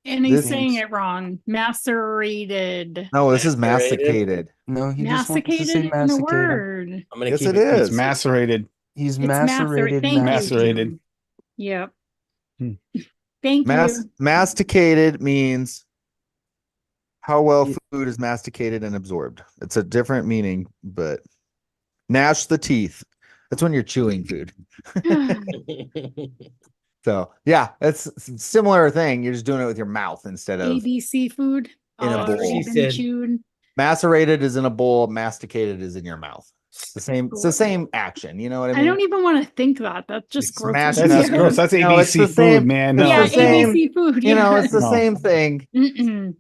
And he's This saying is- it wrong. Macerated. no. This is Macerated? masticated. No, he just wants to Masticated say in the masticated. word. I'm gonna Yes, keep it it. is. It's macerated. He's It's macerated. Thank you, Macerated. Jim. Yep. Hmm. Thank you. Masticated means how well Yeah. food is masticated and absorbed. It's a different meaning, but gnash the teeth. That's when you're chewing food. So yeah, it's a similar thing. You're just doing it with your mouth instead of ABC food. in a bowl. Already She been said- chewed. macerated is in a bowl, masticated is in your mouth. It's the same. It's the same action. You know what I mean? I don't even want to think that. That's just You gross. smash me That's it out. gross. That's No, it's ABC the food, same- man. it's No. Yeah, the same- ABC food. You know, yeah. it's the No. same thing.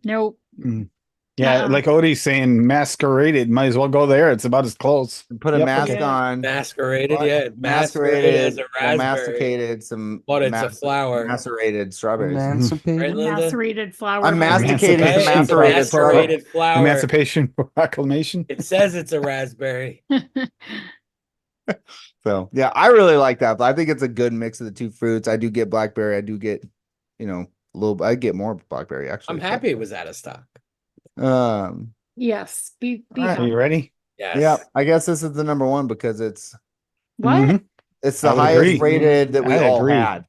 Nope. Mm. Yeah, Uh-uh. like Odie's saying, masqueraded. Might as well go there. It's about as close. Put a Yep. mask Yeah. on. Masqueraded, What? yeah. Masqueraded as a well, raspberry. masticated some. But it's a flower. Macerated strawberries. Right, Emancipated. Linda? Macerated flour. I'm by masticating Right? some It's a macerated flower. macerated flower. Emancipation Proclamation. It says it's a raspberry. So yeah, I really like that. But I think it's a good mix of the two fruits. I do get blackberry. I do get, a little. I get more blackberry actually. I'm happy it was out of stock. Yes. Be All right. Are happy. you ready? Yes. Yeah, I guess this is the number one because it's What? Mhm. the I would highest agree. rated that we I all agree. had.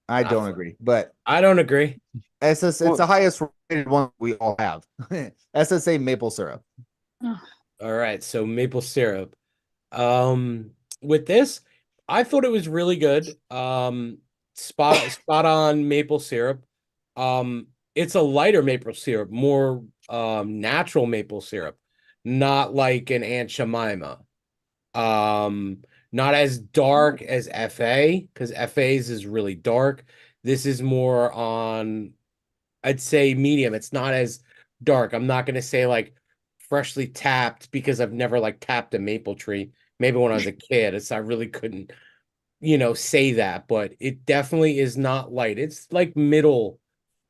I don't agree, but I don't agree. it's the highest rated one we all have. SSA maple syrup. All right, so maple syrup. With this, I thought it was really good. Spot on maple syrup. It's a lighter maple syrup, more natural maple syrup, not like an Aunt Jemima. Not as dark as FA, because FA's is really dark. This is more on, I'd say medium. It's not as dark. I'm not gonna say like freshly tapped because I've never like tapped a maple tree. Maybe when I was a kid, I really couldn't, say that, but it definitely is not light. It's like middle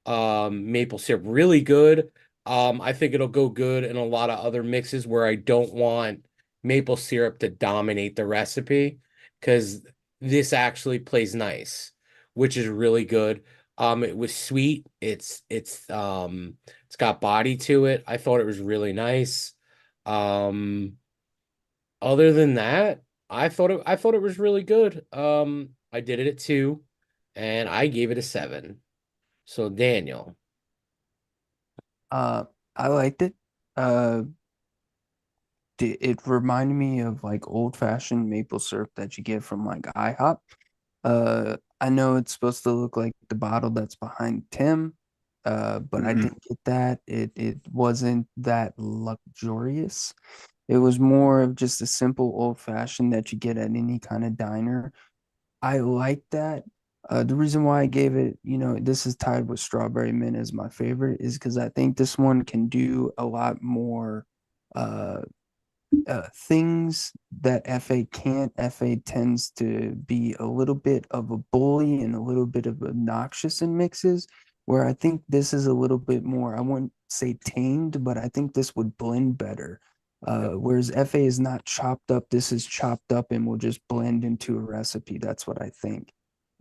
maple syrup, really good. I think it'll go good in a lot of other mixes where I don't want maple syrup to dominate the recipe, because this actually plays nice, which is really good. It was sweet. It's got body to it. I thought it was really nice. Um, Other than that, I thought it was really good. I did it at 2, and I gave it a 7. So Daniel. I liked it. Uh, it reminded me of like old fashioned maple syrup that you get from like IHOP. I know it's supposed to look like the bottle that's behind Tim, but I didn't get that. It wasn't that luxurious. It was more of just a simple old fashioned that you get at any kind of diner. I like that. The reason why I gave it, this is tied with strawberry mint as my favorite, is because I think this one can do a lot more uh, things that FA can't. FA tends to be a little bit of a bully and a little bit of obnoxious in mixes, where I think this is a little bit more, I wouldn't say tamed, but I think this would blend better. Whereas FA is not chopped up, this is chopped up and will just blend into a recipe. That's what I think.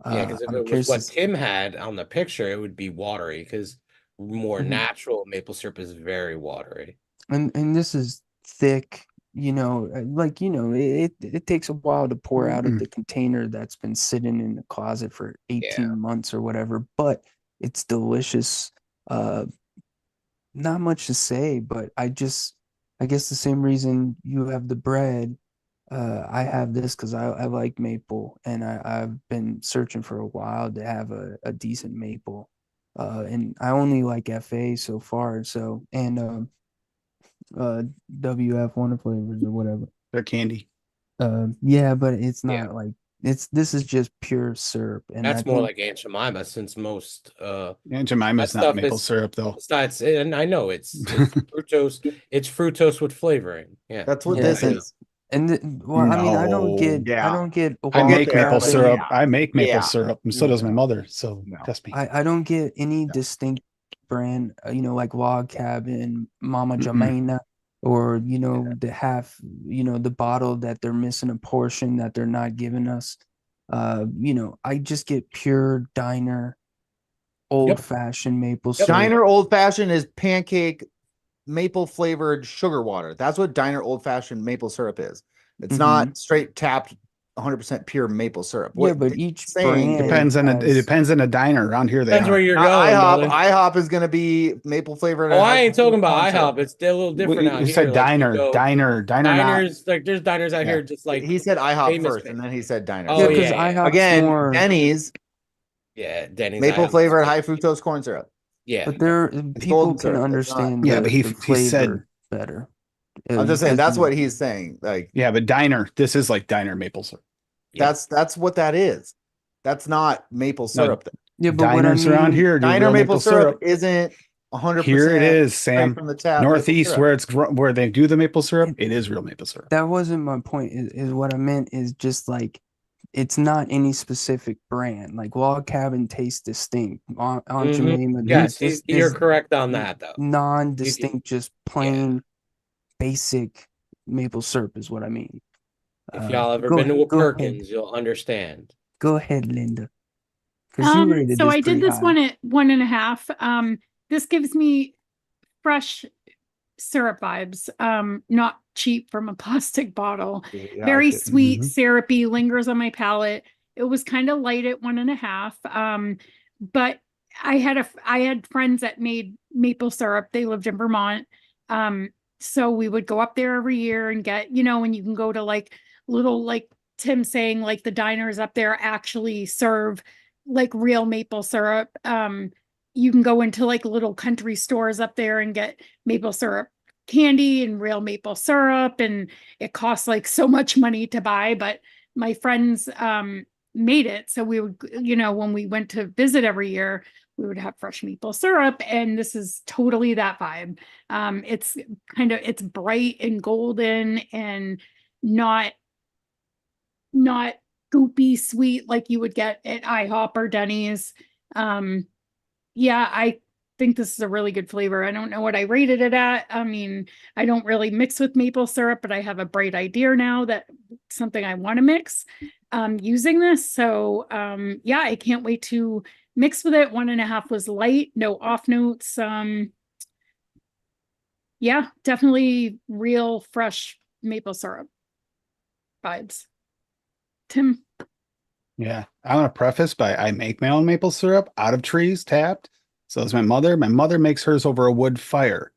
Yeah, because if I'm it was curious what Tim had on the picture, it would be watery, because more Mhm. natural maple syrup is very watery. And this is thick, it takes a while to pour out of the container that's been sitting in the closet for 18 months or whatever, but it's delicious. Not much to say, but I guess the same reason you have the bread, I have this because I like maple, and I've been searching for a while to have a decent maple. And I only like FA so far, so and WF Wonder Flavors or whatever. They're candy. Yeah, but it's Yeah. not like this is just pure syrup, and I That's more think like Aunt Jemima, since most Aunt Jemima's that not stuff maple is syrup though. it's not, and I know it's fructose. It's fructose with flavoring. Yeah. That's what yeah, this and is. well, I mean, I don't No. get I log make maple but cabin. syrup. yeah. I make maple Yeah. syrup, and so does my No. mother. So No. trust me. I don't get any No. distinct brand, like log cabin, Mama Mm-mm. Jamaina, or the half, the bottle that they're missing a portion that they're not giving us. I just get pure diner, old Yep. fashioned maple Yep. syrup. Diner old fashioned is pancake maple flavored sugar water. That's what diner old fashioned maple syrup is. It's not straight tapped 100% pure maple syrup. Yeah, What but Dave's each saying brand Depends on it has. depends on a diner around here. They Depends where are. you're not going, IHOP. brother. IHOP is going to be maple flavored. Oh, and I ain't high talking about corn syrup. IHOP. It's still a little different out We here. said Like you diner, go diner, not. diners, like there's diners out Yeah. here just like He said IHOP famous. first, and then he said diner. Oh Yeah, because yeah. IHOP's Again, more. Denny's Yeah, Denny's maple IHOP. flavored high fructose corn syrup. Yeah. But there, It's people golden can syrup. It's not. understand Yeah, but the he said, flavor better. I'm just saying because that's what he's saying. Like yeah, but diner. This is like diner maple syrup. Yeah. that's what that is. That's not maple syrup. Yeah, but what I Diners around mean, here do Diner real maple syrup isn't 100%. Here it is, Sam. from the tap. Northeast, where where they do the maple syrup, it is real maple syrup. that wasn't my point. Is what I meant is just like it's not any specific brand. Like Log Cabin tastes distinct. Aunt Jemima, Yes, this you're is correct on that though. non-distinct, just plain basic maple syrup is what I mean. If y'all ever Go been to a go ahead. Perkins, you'll understand. Go ahead, Linda. Because you rated So this I did pretty this high. one at 1.5. This gives me fresh syrup vibes. Not cheap from a plastic bottle. Very sweet, syrupy, lingers on my palate. It was kind of light at 1.5. But I had friends that made maple syrup. They lived in Vermont. So we would go up there every year and get, when you can go to like little like Tim saying, like the diners up there actually serve like real maple syrup. You can go into like little country stores up there and get maple syrup candy and real maple syrup, and it costs like so much money to buy, but my friends made it. So we would, when we went to visit every year, we would have fresh maple syrup, and this is totally that vibe. It's bright and golden and not goopy sweet like you would get at IHOP or Denny's. Yeah, I think this is a really good flavor. I don't know what I rated it at. I mean, I don't really mix with maple syrup, but I have a bright idea now that something I want to mix using this. So yeah, I can't wait to mix with it. 1.5 was light, no off notes. Yeah, definitely real fresh maple syrup vibes. Tim? Yeah, I want to preface by I make my own maple syrup out of trees tapped. So is my mother. My mother makes hers over a wood fire.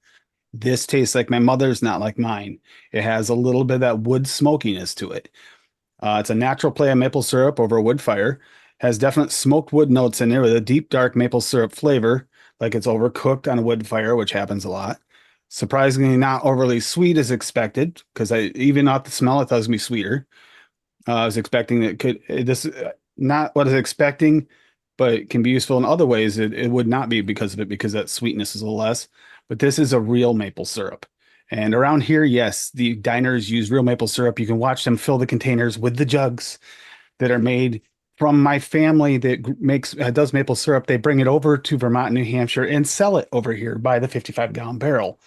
This tastes like my mother's, not like mine. It has a little bit of that wood smokiness to it. It's a natural play on maple syrup over a wood fire. Has definite smoked wood notes in there with a deep, dark maple syrup flavor, like it's overcooked on a wood fire, which happens a lot. Surprisingly, not overly sweet as expected, because I even off the smell, I thought it was gonna be sweeter. I was expecting that this not what I was expecting, but it can be useful in other ways. It would not be because of it, because that sweetness is a little less. But this is a real maple syrup. And around here, yes, the diners use real maple syrup. You can watch them fill the containers with the jugs that are made from my family that does maple syrup. They bring it over to Vermont, New Hampshire, and sell it over here by the 55-gallon barrel.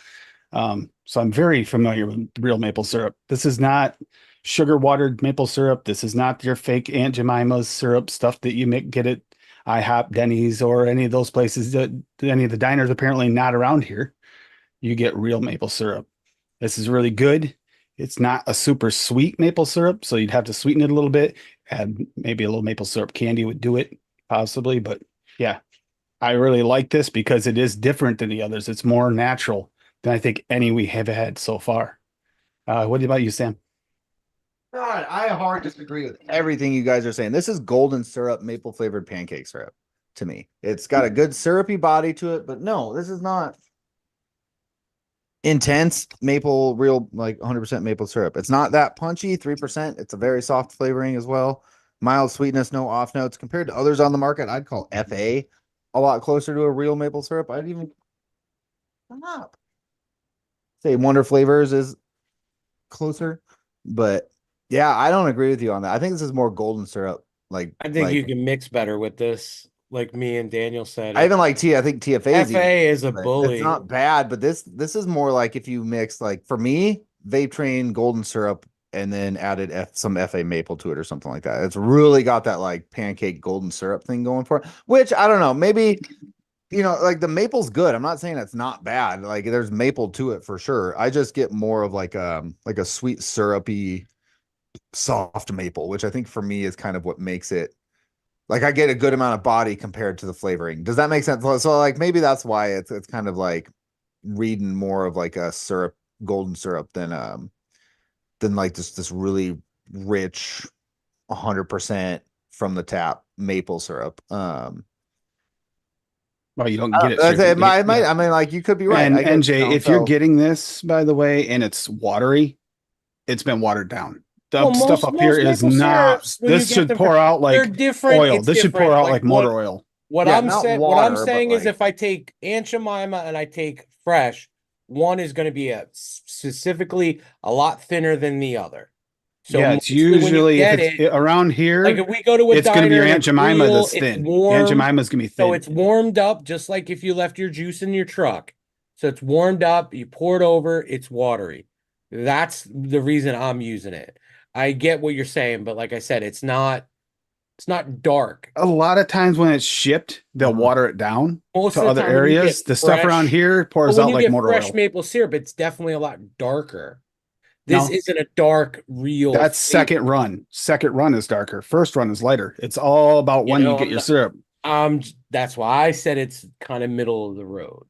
So I'm very familiar with real maple syrup. This is not sugar watered maple syrup. This is not your fake Aunt Jemima's syrup stuff that you get at IHOP, Denny's, or any of those places that any of the diners apparently not around here. You get real maple syrup. This is really good. It's not a super sweet maple syrup, so you'd have to sweeten it a little bit. Add maybe a little maple syrup candy would do it, possibly. But yeah, I really like this because it is different than the others. It's more natural than I think any we have had so far. What about you, Sam? God, I hard disagree with everything you guys are saying. This is golden syrup, maple flavored pancake syrup to me. It's got a good syrupy body to it, but no, this is not intense maple, real like 100% maple syrup. It's not that punchy, 3%. It's a very soft flavoring as well. Mild sweetness, no off notes. Compared to others on the market, I'd call FA a lot closer to a real maple syrup. I'd even stop. Say Wonder Flavors is closer, but yeah, I don't agree with you on that. I think this is more golden syrup. I think you can mix better with this, like me and Daniel said. I even like T. I think TFA is a bully. It's not bad, but this is more like if you mix, like for me, Vape Train golden syrup and then added some FA maple to it or something like that. It's really got that like pancake golden syrup thing going for it, which I don't know, maybe like the maple's good. I'm not saying it's not bad. Like there's maple to it for sure. I just get more of like a sweet syrupy soft maple, which I think for me is kind of what makes it like I get a good amount of body compared to the flavoring. Does that make sense? So like maybe that's why it's kind of like reading more of like a syrup, golden syrup than like this really rich 100% from the tap maple syrup. Well, you don't get it. It might, I mean, like you could be right. And NJ, if you're getting this, by the way, and it's watery, it's been watered down. The stuff up here is not. This should pour out like oil. This should pour out like motor oil. What I'm saying is, if I take Aunt Jemima and I take fresh, one is going to be specifically a lot thinner than the other. So yeah, it's usually around here. Like if we go to a it's going to be your Aunt Jemima that's thin. Aunt Jemima's going to be thin. So it's warmed up, just like if you left your juice in your truck. So it's warmed up. You pour it over. It's watery. That's the reason I'm using it. I get what you're saying, but like I said, it's not dark. A lot of times when it's shipped, they'll water it down to other areas. The stuff around here pours out like motor oil. Fresh maple syrup, it's definitely a lot darker. This isn't a dark real. That's second run. Second run is darker. First run is lighter. It's all about when you get your syrup. That's why I said it's kind of middle of the road.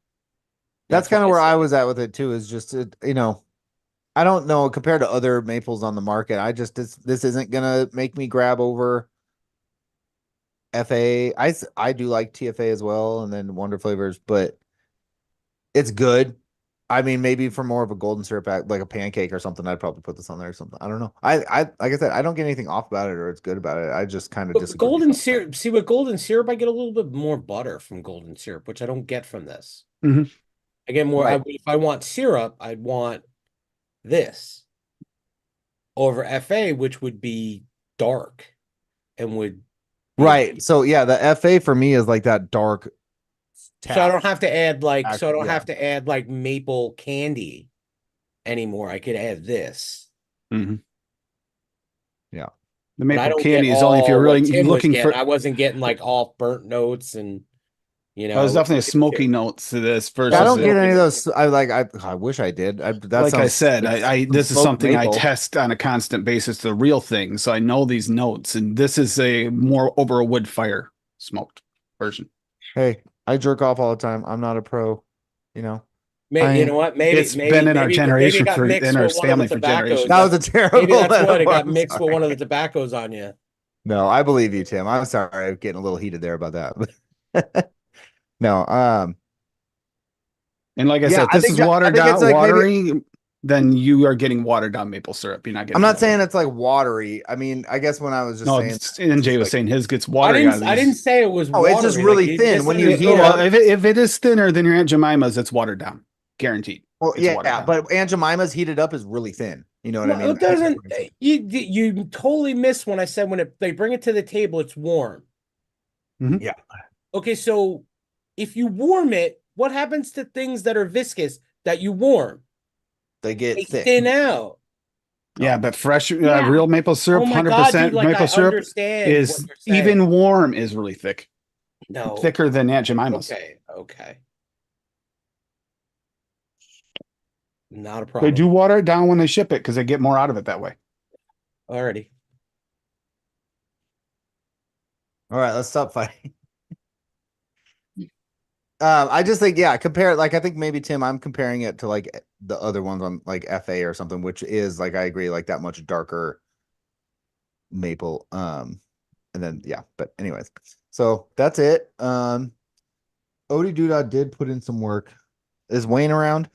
That's kind of where I was at with it too. Is just I don't know compared to other maples on the market. This isn't gonna make me grab over FA. I do like TFA as well, and then Wonder Flavors, but it's good. I mean, maybe for more of a golden syrup, like a pancake or something, I'd probably put this on there or something. I don't know. I like I said, I don't get anything off about it or it's good about it. I just kind of But disagree. golden syrup. See, with golden syrup, I get a little bit more butter from golden syrup, which I don't get from this. Mhm. I get more. Right. If I want syrup, I'd want this over FA, which would be dark and would be Right. So yeah, the FA for me is like that dark So I don't have to add like Act- so I don't yeah. have to add like maple candy anymore. I could add this. Mhm. Yeah. The But I maple don't candy get is only if you're all what really Tim was looking getting. for. I wasn't getting like all burnt notes and There's definitely a smoky notes to this I versus don't it. get any of those. I wish I did. That Like I sounds said, like I some this is smoked something I maple. test on a constant basis, the real thing. So I know these notes, and this is a more over a wood fire smoked version. Hey, I jerk off all the time. I'm not a pro, you know. Maybe you know what? Maybe It's been in our maybe it generation got for mixed in our with one of the family for generations. tobaccos. That was a terrible Maybe that's what it metaphor. got I'm mixed with sorry. one of the tobaccos on you. No, I believe you, Tim. I'm sorry. I'm getting a little heated there about that. No, And like I yeah, said, this is watered I think it's down, like maybe watery. Then you are getting watered down maple syrup. You're not getting. I'm not saying it's like watery. I mean, I guess when I was just No, saying and Jay just was like, saying his gets watery out of I these. didn't say it was oh, it's just watery. really Like, thin. just When said you it was heat it Well, up, if it is thinner than your Aunt Jemima's, it's watered down, guaranteed. well, It's watered yeah, down. but Aunt Jemima's heated up is really thin. You know what I Well, mean? it doesn't. You totally missed when I said when they bring it to the table, it's warm. Mhm. Yeah. Okay, so if you warm it, what happens to things that are viscous that you warm? They get They thick. thin out. Yeah, but fresh, Yeah. real maple syrup, Oh my God, 100% dude! Like maple I syrup understand what is you're saying. even warm is really thick, No, thicker than Aunt Jemima's. okay, not a They problem. do water it down when they ship it because they get more out of it that way. Alrighty. All right, let's stop fighting. I just think, yeah, compare it. Like, I think maybe Tim, I'm comparing it to like the other ones on like FA or something, which is like I agree, like that much darker maple. And then yeah, but anyways, so that's it. Odie Doodah did put in some work. Is Wayne around?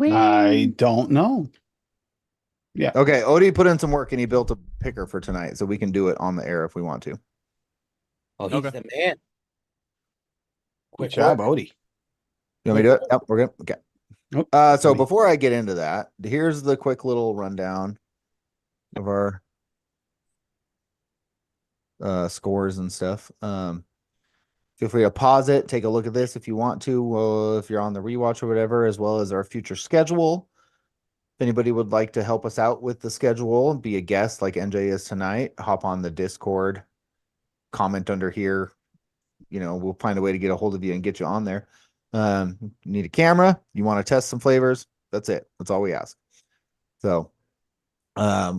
I don't know. Yeah. Okay, Odie put in some work and he built a picker for tonight, so we can do it on the air if we want to. Oh, he's Okay. the man. Good job, Odie. You want me to do it? Yep, we're good. Okay. Nope. So Odie. before I get into that, here's the quick little rundown of our scores and stuff. Feel free to pause it, take a look at this if you want to. Well, if you're on the rewatch or whatever, as well as our future schedule. If anybody would like to help us out with the schedule and be a guest like NJ is tonight, hop on the Discord, comment under here. You know, we'll find a way to get a hold of you and get you on there. Need a camera, you want to test some flavors, that's it. That's all we ask. So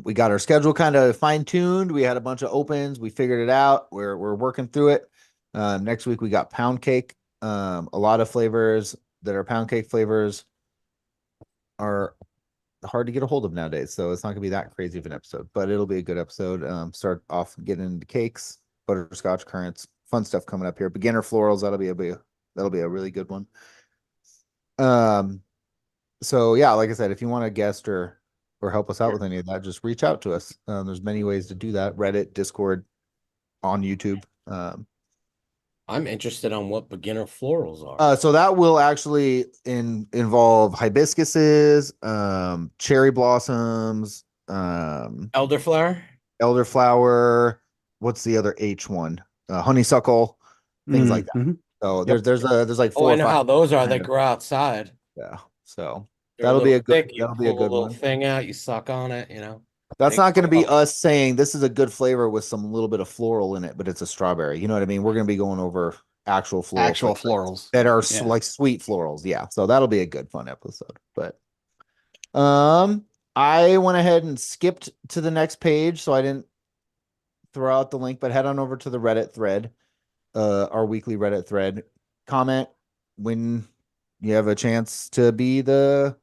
we got our schedule kind of fine-tuned. We had a bunch of opens, we figured it out. We're working through it. Next week we got pound cake. A lot of flavors that are pound cake flavors are hard to get a hold of nowadays, so it's not gonna be that crazy of an episode, but it'll be a good episode. Start off getting into cakes, butterscotch currants, fun stuff coming up here. Beginner florals, that'll be a really good one. So yeah, like I said, if you want to guest or help us out with any of that, just reach out to us. There's many ways to do that: Reddit, Discord, on YouTube. I'm interested on what beginner florals are. So that will actually involve hibiscuses, cherry blossoms, Elderflower. elderflower. What's the other H one? Honeysuckle, things like that. Mm-hmm. So Yep. there's like Oh, four I or know five. how those are. They kind of- grow outside. Yeah. So They're that'll be a good. thick. You That'll be a pull good little one. thing out. You suck on it. You know. That's They not going to be grow. us saying this is a good flavor with some little bit of floral in it, but it's a strawberry. You know what I mean? We're going to be going over actual floral Actual flavors florals. that are Yeah. like sweet florals. Yeah. So that'll be a good fun episode. But I went ahead and skipped to the next page, so I didn't throw out the link, but head on over to the Reddit thread, our weekly Reddit thread. Comment when you have a chance to be the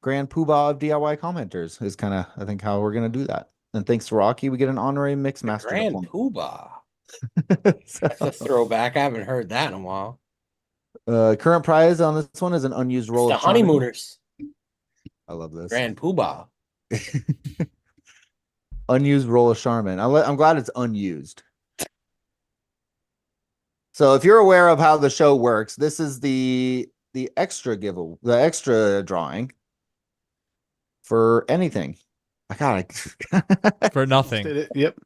grand poobah of DIY commenters. Is kind of I think how we're gonna do that. And thanks to Rocky, we get an honorary mix master Grand diploma. Poobah. So, That's a throwback. I haven't heard that in a while. current prize on this one is an unused It's roll the of Charmin. honeymooners. I love this. Grand Poobah. Unused roll of Charmin. I'm glad it's unused. So if you're aware of how the show works, this is the extra the extra drawing for anything. I got For Did nothing. it. Yep.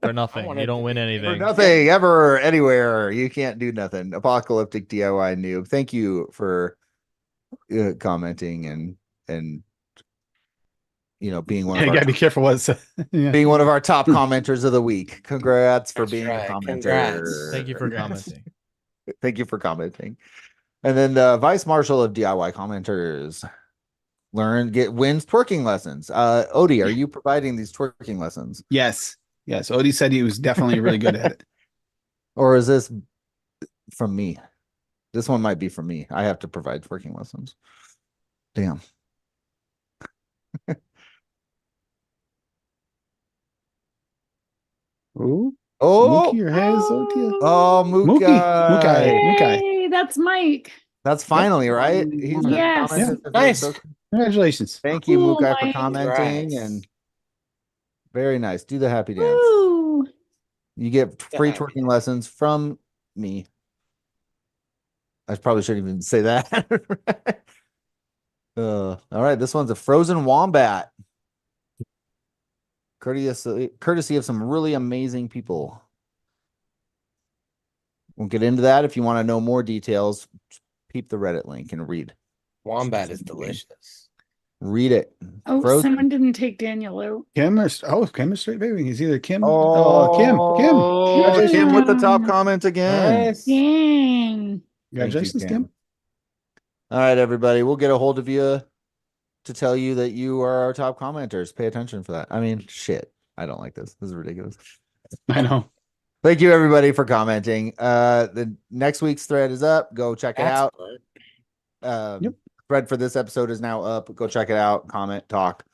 For nothing. wanted You don't to win be- for anything. nothing ever anywhere. You can't do nothing. Apocalyptic DIY noob. Thank you for commenting and being one Yeah, of you our gotta be careful what it's yeah. being one of our top commenters of the week. Congrats for That's being right. a commenter. Congrats. Thank you for Congrats. commenting. Thank you for commenting. And then the vice marshal of DIY commenters wins twerking lessons. Odie, are you providing these twerking lessons? Yes. Yes. Odie said he was definitely really good at it. Or is this from me? This one might be from me. I have to provide twerking lessons. Damn. Ooh. Oh, Mookie or has Otia? oh, Mookie. Mukai. Mookie. Yay, that's Mike. That's finally right. He's been Yes. commenting. Nice. Thank Congratulations. you, Cool, Mukai, for Mike. commenting. Congrats. And very nice. Do the happy dance. Woo. You get free happy twerking lessons from me. I probably shouldn't even say that. All right, this one's a frozen wombat. Courtesy of some really amazing people. We'll get into that. If you want to know more details, peep the Reddit link and read. Wombat is delicious. Read it. Oh, Frozen. someone didn't take Daniel out. Kim or Kim is straight baby. He's either Kim. Kim. Congratulations, Kim with the top Kim. comment again. Nice. Dang. Congratulations, Thank you, Kim. All right, everybody. We'll get a hold of you to tell you that you are our top commenters. Pay attention for that. I mean, shit. I don't like this. This is ridiculous. I know. Thank you, everybody, for commenting. The next week's thread is up. Go check it That's out. fun. Yep. Thread for this episode is now up. Go check it out. Comment, talk.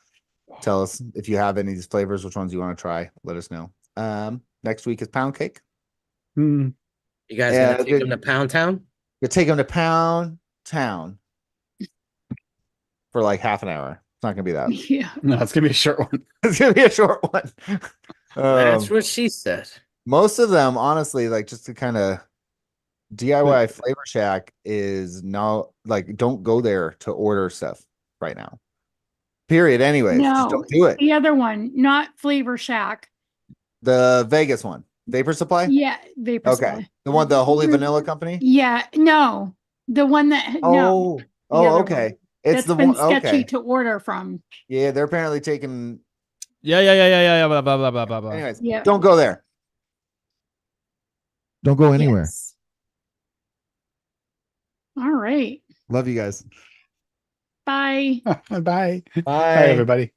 Tell us if you have any of these flavors, which ones you want to try. Let us know. Next week is pound cake. Hmm. You guys Yeah, gonna take them to Pound Town? You take them to Pound Town for like half an hour. It's not gonna be that. Yeah. No, it's gonna be a short one. It's gonna be a short one. That's what she said. Most of them, honestly, like just to kind of DIY Flavor Shack is now like don't go there to order stuff right now. Period. Anyways, just No, don't do it. the other one, not Flavor Shack. The Vegas one, Vapor Supply. Yeah, Vapor Okay, Supply. the one, the Holy Vanilla Company. Yeah, no, the one that no, Oh, other okay. one. It's that's the been one. sketchy Okay, to order from. yeah, they're apparently taking. Yeah. Blah blah blah blah blah blah. Anyways, Yeah. don't go there. Don't go anywhere. Yes. All right. Love you guys. Bye. Bye. Bye, Bye. everybody.